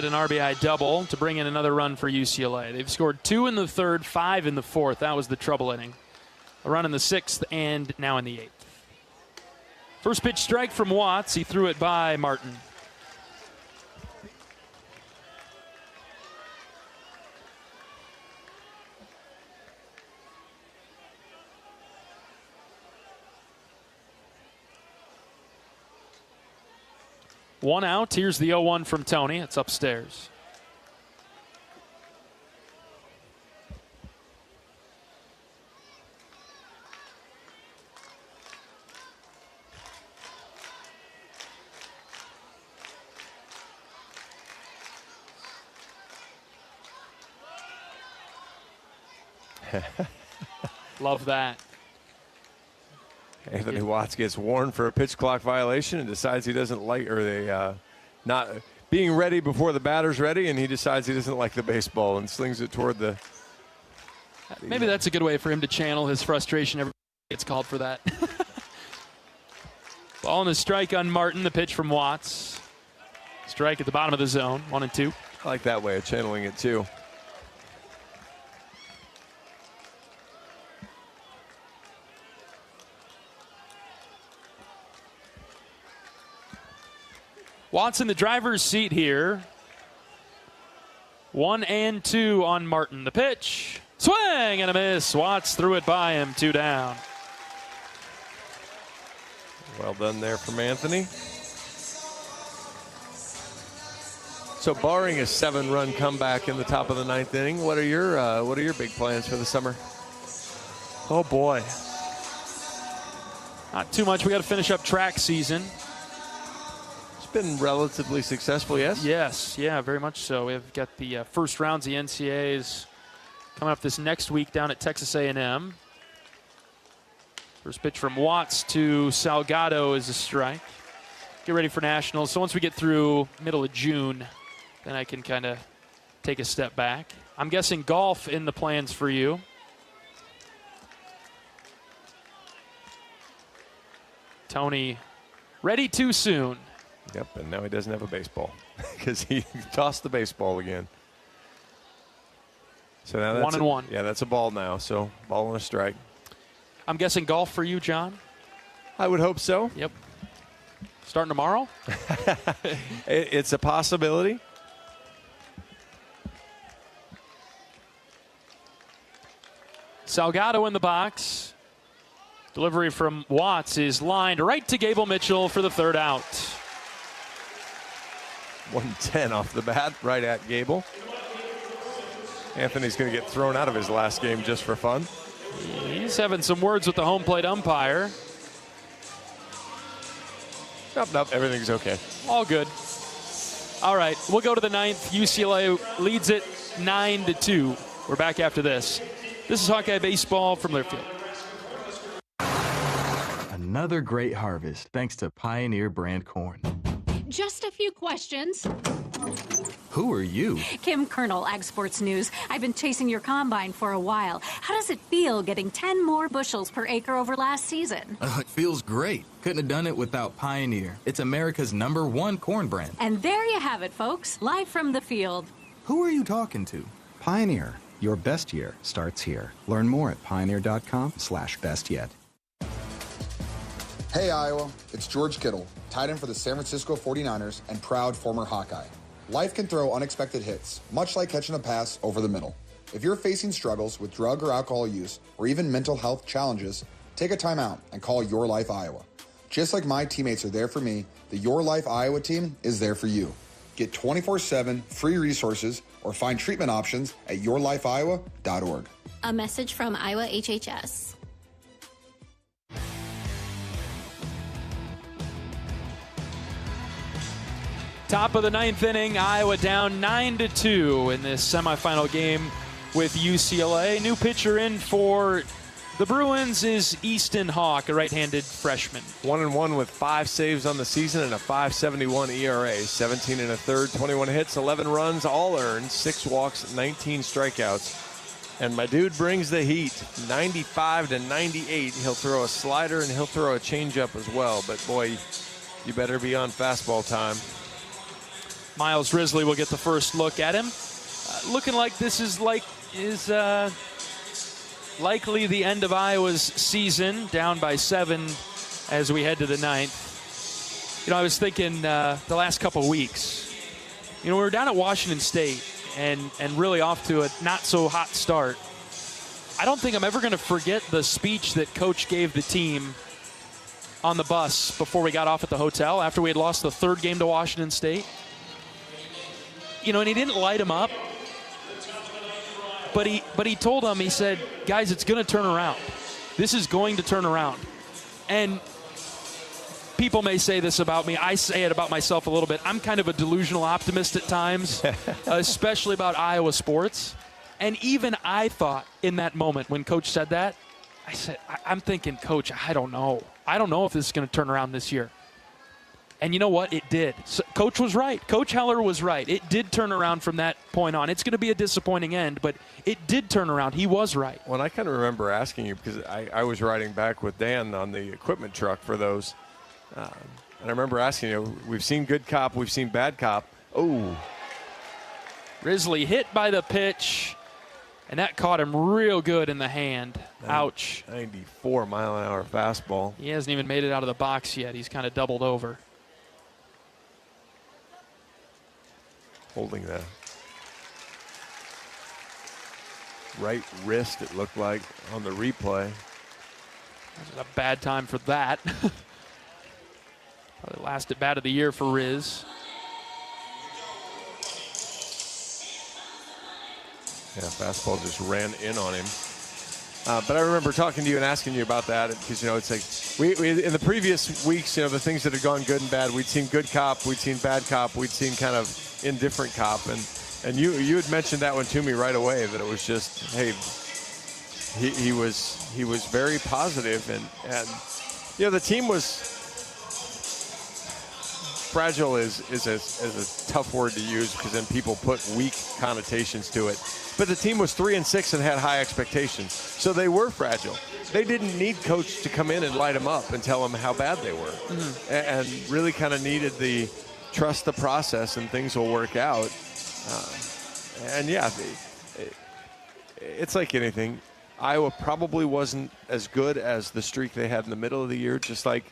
an RBI double to bring in another run for UCLA. They've scored 2 in the 3rd, 5 in the 4th. That was the trouble inning. A run in the 6th and now in the 8th. First pitch strike from Watts. He threw it by Martin. One out. Here's the 0-1 from Tony. It's upstairs. Love that. Anthony Watts gets warned for a pitch clock violation and decides he doesn't like, or they not being ready before the batter's ready, and he decides he doesn't like the baseball and slings it toward the. Maybe that's a good way for him to channel his frustration. Every gets called for that. Ball and a strike on Martin. The pitch from Watts. Strike at the bottom of the zone. 1-2. I like that way of channeling it too. Watts in the driver's seat here. 1-2 on Martin. The pitch. Swing and a miss. Watts threw it by him. 2 down. Well done there from Anthony. So barring a 7-run comeback in the top of the 9th inning, what are your big plans for the summer? Oh boy. Not too much. We got to finish up track season. Been relatively successful, yes? Yes, yeah, very much so. We've got the first rounds of the NCAAs coming up this next week down at Texas A&M. First pitch from Watts to Salgado is a strike. Get ready for nationals. So once we get through middle of June, then I can kind of take a step back. I'm guessing golf in the plans for you. Tony, ready too soon. Yep, and now he doesn't have a baseball because he tossed the baseball again. So now that's 1-1. Yeah, that's a ball now. So ball and a strike. I'm guessing golf for you, John? I would hope so. Yep. Starting tomorrow? It's a possibility. Salgado in the box. Delivery from Watts is lined right to Gable Mitchell for the 3rd out. 110 off the bat, right at Gable. Anthony's going to get thrown out of his last game just for fun. He's having some words with the home plate umpire. Nope, everything's okay. All good. All right, we'll go to the 9th. UCLA leads it 9-2. We're back after this. This is Hawkeye Baseball from Learfield. Another great harvest thanks to Pioneer brand corn. Just a few questions. Who are you? Kim Colonel, Ag Sports News. I've been chasing your combine for a while. How does it feel getting 10 more bushels per acre over last season? It feels great. Couldn't have done it without Pioneer. It's America's #1 corn brand. And there you have it, folks. Live from the field. Who are you talking to? Pioneer. Your best year starts here. Learn more at pioneer.com/bestyet. Hey Iowa, it's George Kittle, tight end for the San Francisco 49ers and proud former Hawkeye. Life can throw unexpected hits, much like catching a pass over the middle. If you're facing struggles with drug or alcohol use, or even mental health challenges, take a time out and call Your Life Iowa. Just like my teammates are there for me, the Your Life Iowa team is there for you. Get 24/7 free resources or find treatment options at yourlifeiowa.org. A message from Iowa HHS. Top of the ninth inning, Iowa down 9-2 in this semifinal game with UCLA. New pitcher in for the Bruins is Easton Hawk, a right-handed freshman. 1-1 with 5 saves on the season and a .571 ERA. 17 1/3, 21 hits, 11 runs, all earned, 6 walks, 19 strikeouts. And my dude brings the heat, 95-98. He'll throw a slider and he'll throw a changeup as well. But boy, you better be on fastball time. Miles Risley will get the first look at him. Looking like this is likely the end of Iowa's season, down by 7 as we head to the 9th. You know, I was thinking the last couple of weeks, you know, we were down at Washington State and really off to a not-so-hot start. I don't think I'm ever going to forget the speech that Coach gave the team on the bus before we got off at the hotel after we had lost the 3rd game to Washington State. You know, and he didn't light him up, but he told them, he said, guys, it's going to turn around. This is going to turn around. And people may say this about me. I say it about myself a little bit. I'm kind of a delusional optimist at times, especially about Iowa sports. And even I thought in that moment when Coach said that, I said, I'm thinking, Coach, I don't know. I don't know if this is going to turn around this year. And you know what? It did. So Coach was right. Coach Heler was right. It did turn around from that point on. It's going to be a disappointing end, but it did turn around. He was right. Well, I kind of remember asking you because I was riding back with Dan on the equipment truck for those. And I remember asking you, we've seen good cop, we've seen bad cop. Oh. Risley hit by the pitch, and that caught him real good in the hand. Ouch. 94-mile-an-hour fastball. He hasn't even made it out of the box yet. He's kind of doubled over. Holding the right wrist, it looked like, on the replay. This is a bad time for that. Probably last at bat of the year for Riz. Yeah, fastball just ran in on him. But I remember talking to you and asking you about that because, you know, it's like we in the previous weeks, you know, the things that had gone good and bad, we'd seen good cop, we'd seen bad cop, we'd seen kind of indifferent cop. And you had mentioned that one to me right away, that it was just, hey, he was very positive. And you know, the team was fragile is a tough word to use because then people put weak connotations to it. But the team was 3-6 and had high expectations. So they were fragile. They didn't need Coach to come in and light them up and tell them how bad they were. Mm-hmm. And really kind of needed the trust the process and things will work out. And yeah, it's like anything. Iowa probably wasn't as good as the streak they had in the middle of the year, just like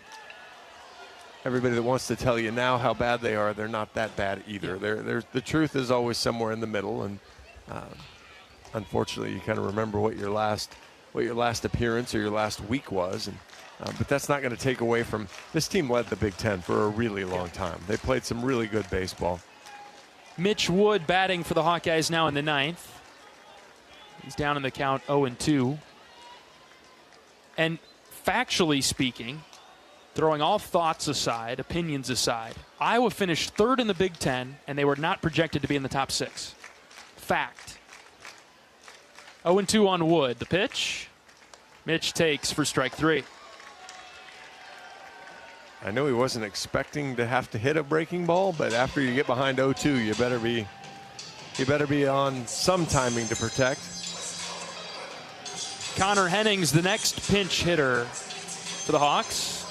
everybody that wants to tell you now how bad they are, they're not that bad either. The truth is always somewhere in the middle, and unfortunately, you kind of remember what your last appearance or your last week was, and but that's not going to take away from this team led the Big Ten for a really long time. They played some really good baseball. Mitch Wood batting for the Hawkeyes now in the 9th. He's down in the count 0-2. And factually speaking, throwing all thoughts aside, opinions aside, Iowa finished 3rd in the Big Ten, and they were not projected to be in the top 6. Fact. 0-2 on Wood. The pitch, Mitch takes for strike 3. I know he wasn't expecting to have to hit a breaking ball, but after you get behind 0-2, you better be on some timing to protect. Connor Hennings, the next pinch hitter for the Hawks.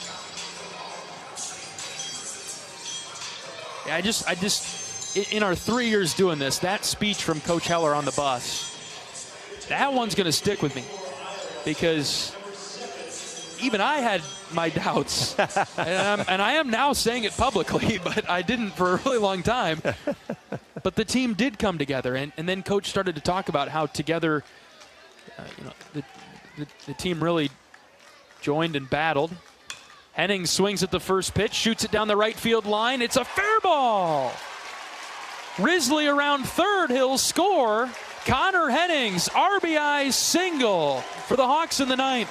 Yeah, I just, in our 3 years doing this, that speech from Coach Heler on the bus, that one's going to stick with me because even I had my doubts, and I am now saying it publicly, but I didn't for a really long time. But the team did come together, and then Coach started to talk about how together, the team really joined and battled. Hennings swings at the first pitch, shoots it down the right field line. It's a fair ball. Risley around third. He'll score. Connor Hennings, RBI single for the Hawks in the ninth.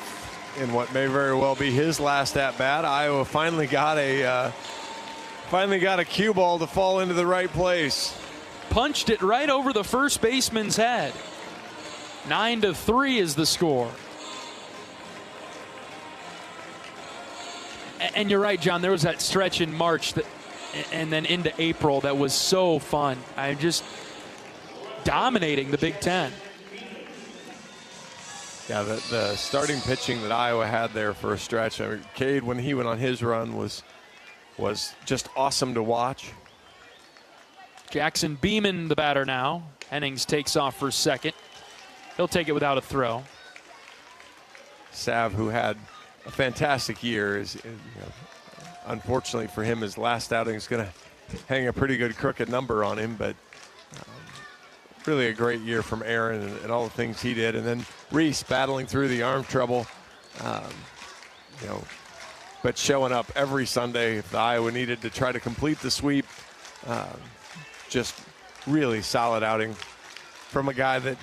In what may very well be his last at-bat, Iowa finally got a cue ball to fall into the right place. Punched it right over the first baseman's head. 9-3 is the score. And you're right, John, there was that stretch in March and then into April that was so fun. I'm just dominating the Big Ten. Yeah, the starting pitching that Iowa had there for a stretch. I mean, Cade, when he went on his run, was just awesome to watch. Jackson Beeman, the batter now. Hennings takes off for second. He'll take it without a throw. Sav, who had a fantastic year, is unfortunately for him, his last outing is going to hang a pretty good crooked number on him, but really a great year from Aaron and all the things he did. And then Reese battling through the arm trouble, but showing up every Sunday if the Iowa needed to try to complete the sweep. Just really solid outing from a guy that,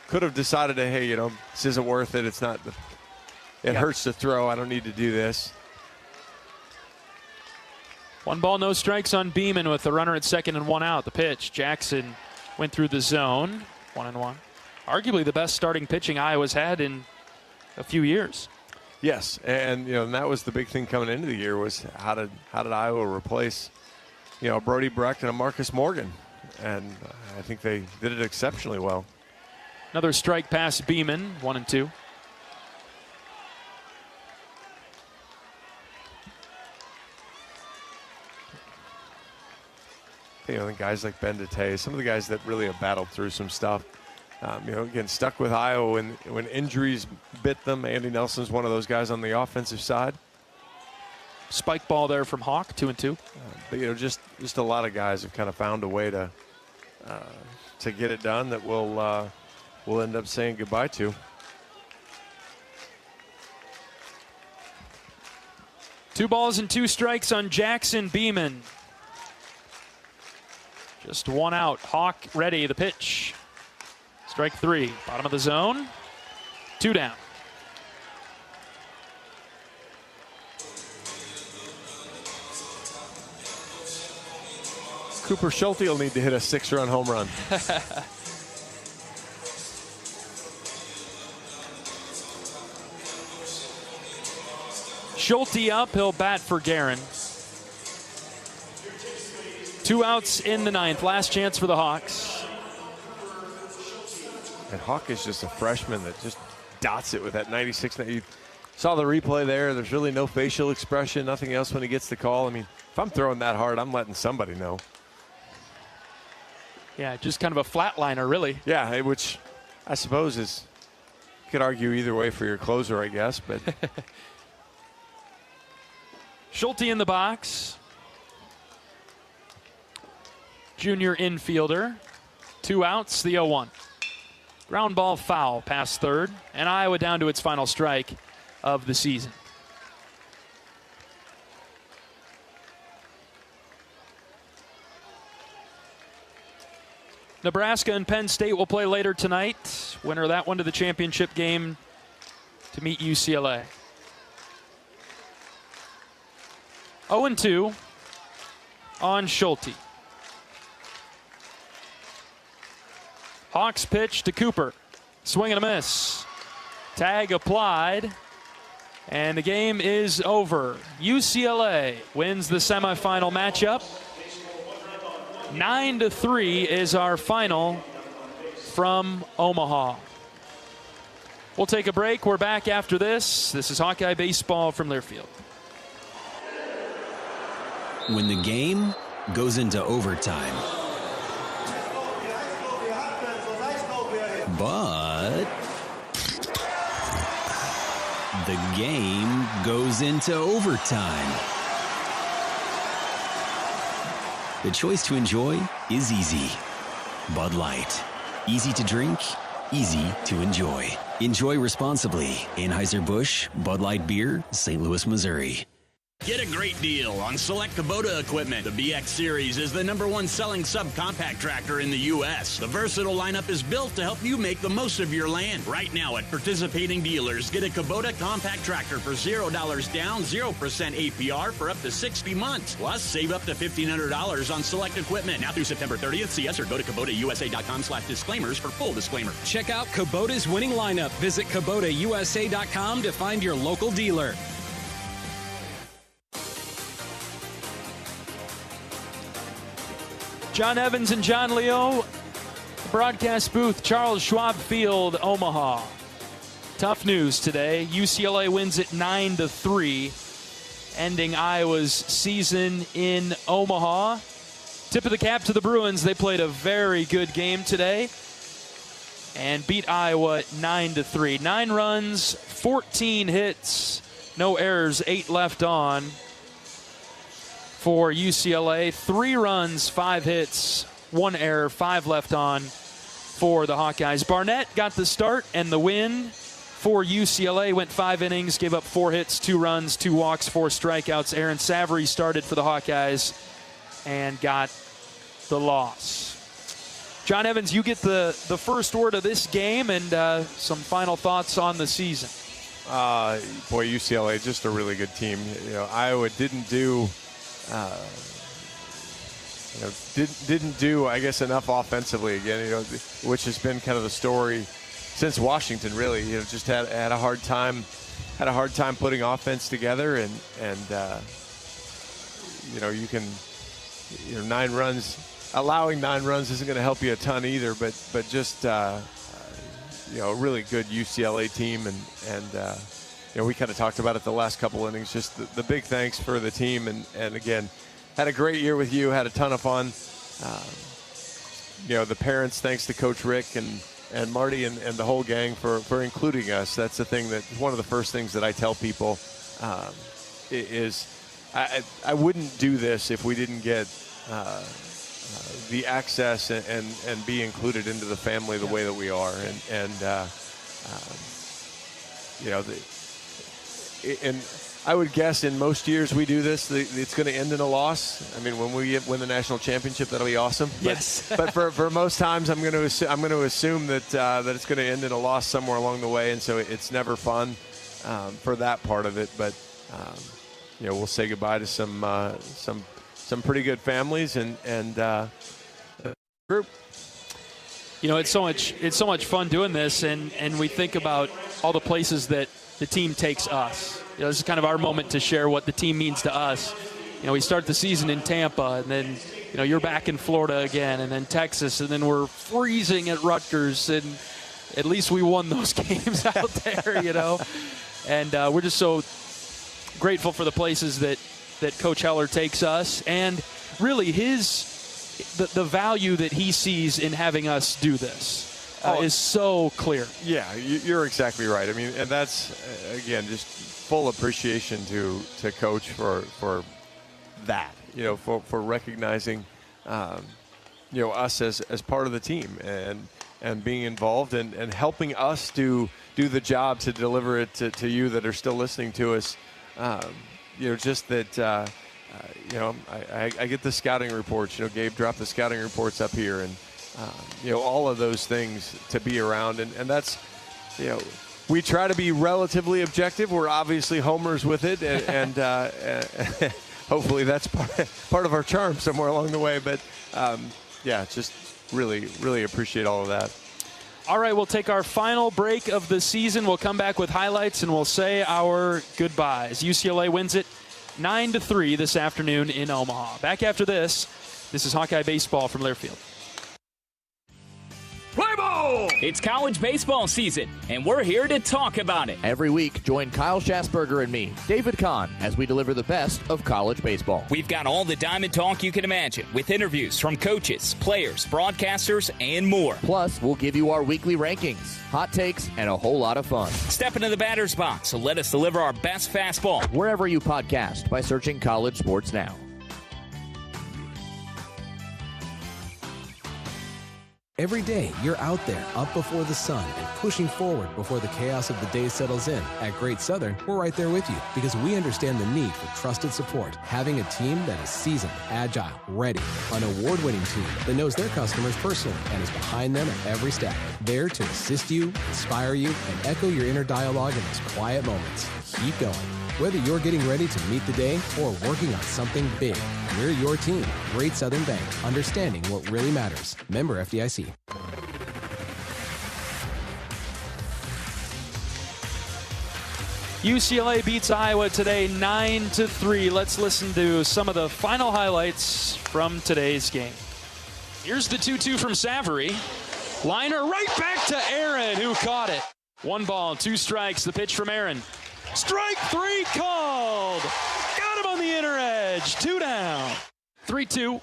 could have decided to, hey, this isn't worth it. It's not, it hurts to throw. I don't need to do this. 1 ball, no strikes on Beeman with the runner at second and 1 out. The pitch, Jackson went through the zone, 1-1. Arguably the best starting pitching Iowa's had in a few years. Yes, and and that was the big thing coming into the year was how did Iowa replace Brody Brecht and a Marcus Morgan, and I think they did it exceptionally well. Another strike past Beeman, 1-2. I think guys like Ben Detay, some of the guys that really have battled through some stuff, again, stuck with Iowa when injuries bit them. Andy Nelson's one of those guys on the offensive side. Spike ball there from Hawk, 2-2. But just a lot of guys have kind of found a way to get it done that we'll end up saying goodbye to. Two balls and 2 strikes on Jackson Beeman. Just 1 out. Hawk ready. The pitch. Strike 3. Bottom of the zone. 2 down. Cooper Schulte will need to hit a 6-run home run. Schulte up. He'll bat for Guerin. 2 outs in the 9th. Last chance for the Hawks. And Hawk is just a freshman that just dots it with that 96. You saw the replay there. There's really no facial expression, nothing else when he gets the call. I mean, if I'm throwing that hard, I'm letting somebody know. Yeah, just kind of a flatliner, really. Yeah, which I suppose is, you could argue either way for your closer, I guess. But Schulte in the box. Junior infielder. 2 outs, the 0-1. Ground ball foul past third, and Iowa down to its final strike of the season. Nebraska and Penn State will play later tonight. Winner of that one to the championship game to meet UCLA. 0-2 on Schulte. Hawks pitch to Cooper. Swing and a miss. Tag applied. And the game is over. UCLA wins the semifinal matchup. 9-3 is our final from Omaha. We'll take a break. We're back after this. This is Hawkeye Baseball from Learfield. When the game goes into overtime, but the game goes into overtime. The choice to enjoy is easy. Bud Light. Easy to drink, easy to enjoy. Enjoy responsibly. Anheuser-Busch, Bud Light Beer, St. Louis, Missouri. Get a great deal on select Kubota equipment. The BX Series is the #1 selling subcompact tractor in the U.S. The versatile lineup is built to help you make the most of your land. Right now at participating dealers, get a Kubota compact tractor for $0 down, 0% APR for up to 60 months. Plus, save up to $1,500 on select equipment. Now through September 30th, see us or go to KubotaUSA.com/disclaimers for full disclaimer. Check out Kubota's winning lineup. Visit KubotaUSA.com to find your local dealer. John Evans and John Leo, broadcast booth, Charles Schwab Field, Omaha. Tough news today. UCLA wins it 9-3, ending Iowa's season in Omaha. Tip of the cap to the Bruins. They played a very good game today and beat Iowa 9-3. 9 runs, 14 hits, no errors, 8 left on. For UCLA, 3 runs, 5 hits, 1 error, 5 left on for the Hawkeyes. Barnett got the start and the win for UCLA. Went 5 innings, gave up 4 hits, 2 runs, 2 walks, 4 strikeouts. Aaron Savory started for the Hawkeyes and got the loss. John Evans, you get the first word of this game and some final thoughts on the season. Boy, UCLA, just a really good team. Iowa didn't do I guess, enough offensively again, which has been kind of the story since Washington, really. Just had a hard time putting offense together, and you can, 9 runs, allowing 9 runs isn't going to help you a ton either, but just a really good UCLA team, and we kind of talked about it the last couple innings, just the big thanks for the team, and again, had a great year with you, had a ton of fun. The parents, thanks to Coach Rick and Marty and the whole gang for including us. That's the thing that one of the first things that I tell people is I wouldn't do this if we didn't get the access and be included into the family the way that we are, and I would guess in most years we do this, it's going to end in a loss. I mean, when we win the national championship, that'll be awesome. Yes. But for most times, I'm going to assume that it's going to end in a loss somewhere along the way, and so it's never fun for that part of it. But we'll say goodbye to some pretty good families and group. It's so much fun doing this, and we think about all the places that the team takes us. This is kind of our moment to share what the team means to us. We start the season in Tampa, and then, you're back in Florida again, and then Texas, and then we're freezing at Rutgers, and at least we won those games out there, And we're just so grateful for the places that Coach Heler takes us, and really the value that he sees in having us do this. Is so clear. Yeah, you're exactly right. I mean, and that's, again, just full appreciation to Coach for that, for recognizing, us as part of the team and being involved and helping us do the job to deliver it to you that are still listening to us. Just that, I get the scouting reports. Gabe dropped the scouting reports up here, and all of those things to be around. And that's, we try to be relatively objective. We're obviously homers with it, and hopefully that's part of our charm somewhere along the way. But, just really, really appreciate all of that. All right, we'll take our final break of the season. We'll come back with highlights, and we'll say our goodbyes. UCLA wins it 9-3 this afternoon in Omaha. Back after this. This is Hawkeye Baseball from Learfield. Play ball! It's college baseball season, and we're here to talk about it. Every week, join Kyle Schassberger and me, David Kahn, as we deliver the best of college baseball. We've got all the diamond talk you can imagine, with interviews from coaches, players, broadcasters, and more. Plus, we'll give you our weekly rankings, hot takes, and a whole lot of fun. Step into the batter's box, so let us deliver our best fastball. Wherever you podcast by searching College Sports Now. Every day, you're out there, up before the sun, and pushing forward before the chaos of the day settles in. At Great Southern, we're right there with you because we understand the need for trusted support. Having a team that is seasoned, agile, ready, an award-winning team that knows their customers personally and is behind them at every step. There to assist you, inspire you, and echo your inner dialogue in those quiet moments. Keep going. Whether you're getting ready to meet the day or working on something big, we're your team. Great Southern Bank, understanding what really matters. Member FDIC. UCLA beats Iowa today 9-3. Let's listen to some of the final highlights from today's game. Here's the 2-2 from Savory. Liner right back to Aaron, who caught it. 1 ball, 2 strikes. The pitch from Aaron. Strike 3 called. Got him on the inner edge. 2 down. 3-2.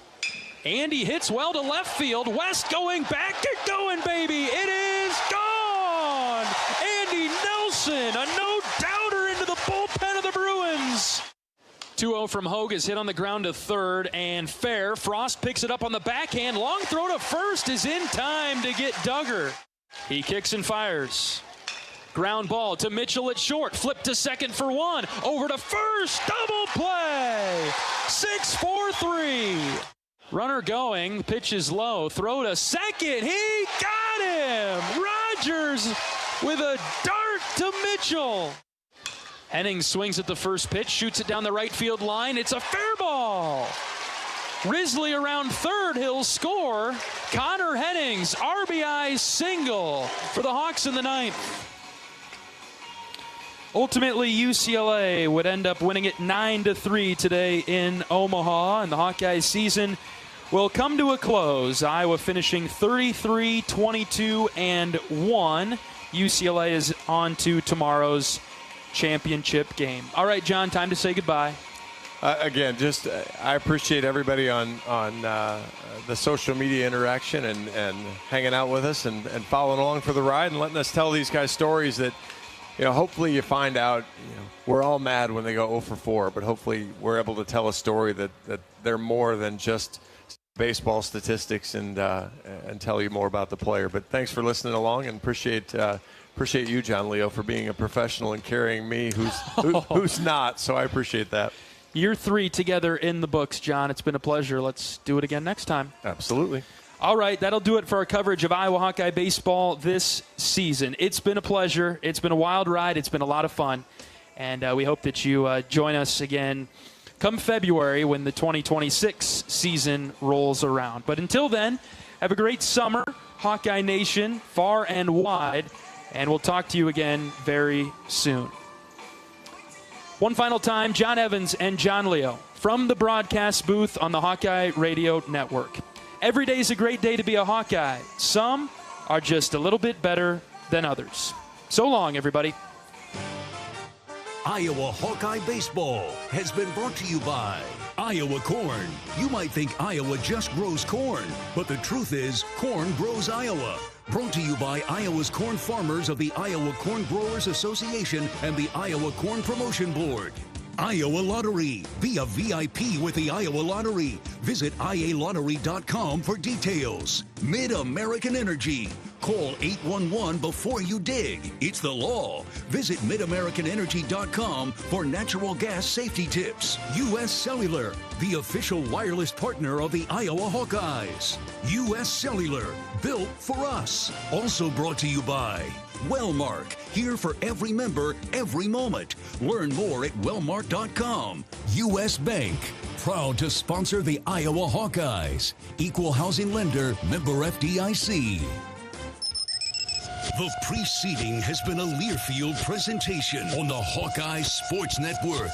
Andy hits well to left field. West going back. Get going, baby. It is gone. Andy Nelson, a no-doubter into the bullpen of the Bruins. 2-0 from Hawkeyes, hit on the ground to third and fair. Frost picks it up on the backhand. Long throw to first is in time to get Duggar. He kicks and fires. Ground ball to Mitchell at short. Flip to second for 1. Over to first. Double play. 6-4-3. Runner going. Pitch is low. Throw to second. He got him. Rogers with a dart to Mitchell. Henning swings at the first pitch. Shoots it down the right field line. It's a fair ball. Risley around third. He'll score. Connor Henning's RBI single for the Hawks in the 9th. Ultimately, UCLA would end up winning it 9-3 today in Omaha, and the Hawkeyes season will come to a close. Iowa finishing 33-22-1. UCLA is on to tomorrow's championship game. All right, John, time to say goodbye. Again, I appreciate everybody on the social media interaction and hanging out with us and following along for the ride and letting us tell these guys stories that, hopefully you find out, we're all mad when they go 0 for 4, but hopefully we're able to tell a story that they're more than just baseball statistics and tell you more about the player. But thanks for listening along, and appreciate you, John Leo, for being a professional and carrying me who's not. So I appreciate that. Year 3 together in the books, John. It's been a pleasure. Let's do it again next time. Absolutely. All right, that'll do it for our coverage of Iowa Hawkeye baseball this season. It's been a pleasure. It's been a wild ride. It's been a lot of fun. And we hope that you join us again come February when the 2026 season rolls around. But until then, have a great summer, Hawkeye Nation, far and wide. And we'll talk to you again very soon. One final time, John Evans and John Leo from the broadcast booth on the Hawkeye Radio Network. Every day is a great day to be a Hawkeye. Some are just a little bit better than others. So long, everybody. Iowa Hawkeye Baseball has been brought to you by Iowa Corn. You might think Iowa just grows corn, but the truth is corn grows Iowa. Brought to you by Iowa's corn farmers of the Iowa Corn Growers Association and the Iowa Corn Promotion Board. Iowa Lottery. Be a VIP with the Iowa Lottery. Visit ialottery.com for details. Mid-American Energy. Call 811 before you dig. It's the law. Visit midamericanenergy.com for natural gas safety tips. U.S. Cellular, the official wireless partner of the Iowa Hawkeyes. U.S. Cellular, built for us. Also brought to you by Wellmark, here for every member, every moment. Learn more at wellmark.com. U.S. Bank, proud to sponsor the Iowa Hawkeyes. Equal housing lender, member FDIC. The preceding has been a Learfield presentation on the Hawkeye Sports Network.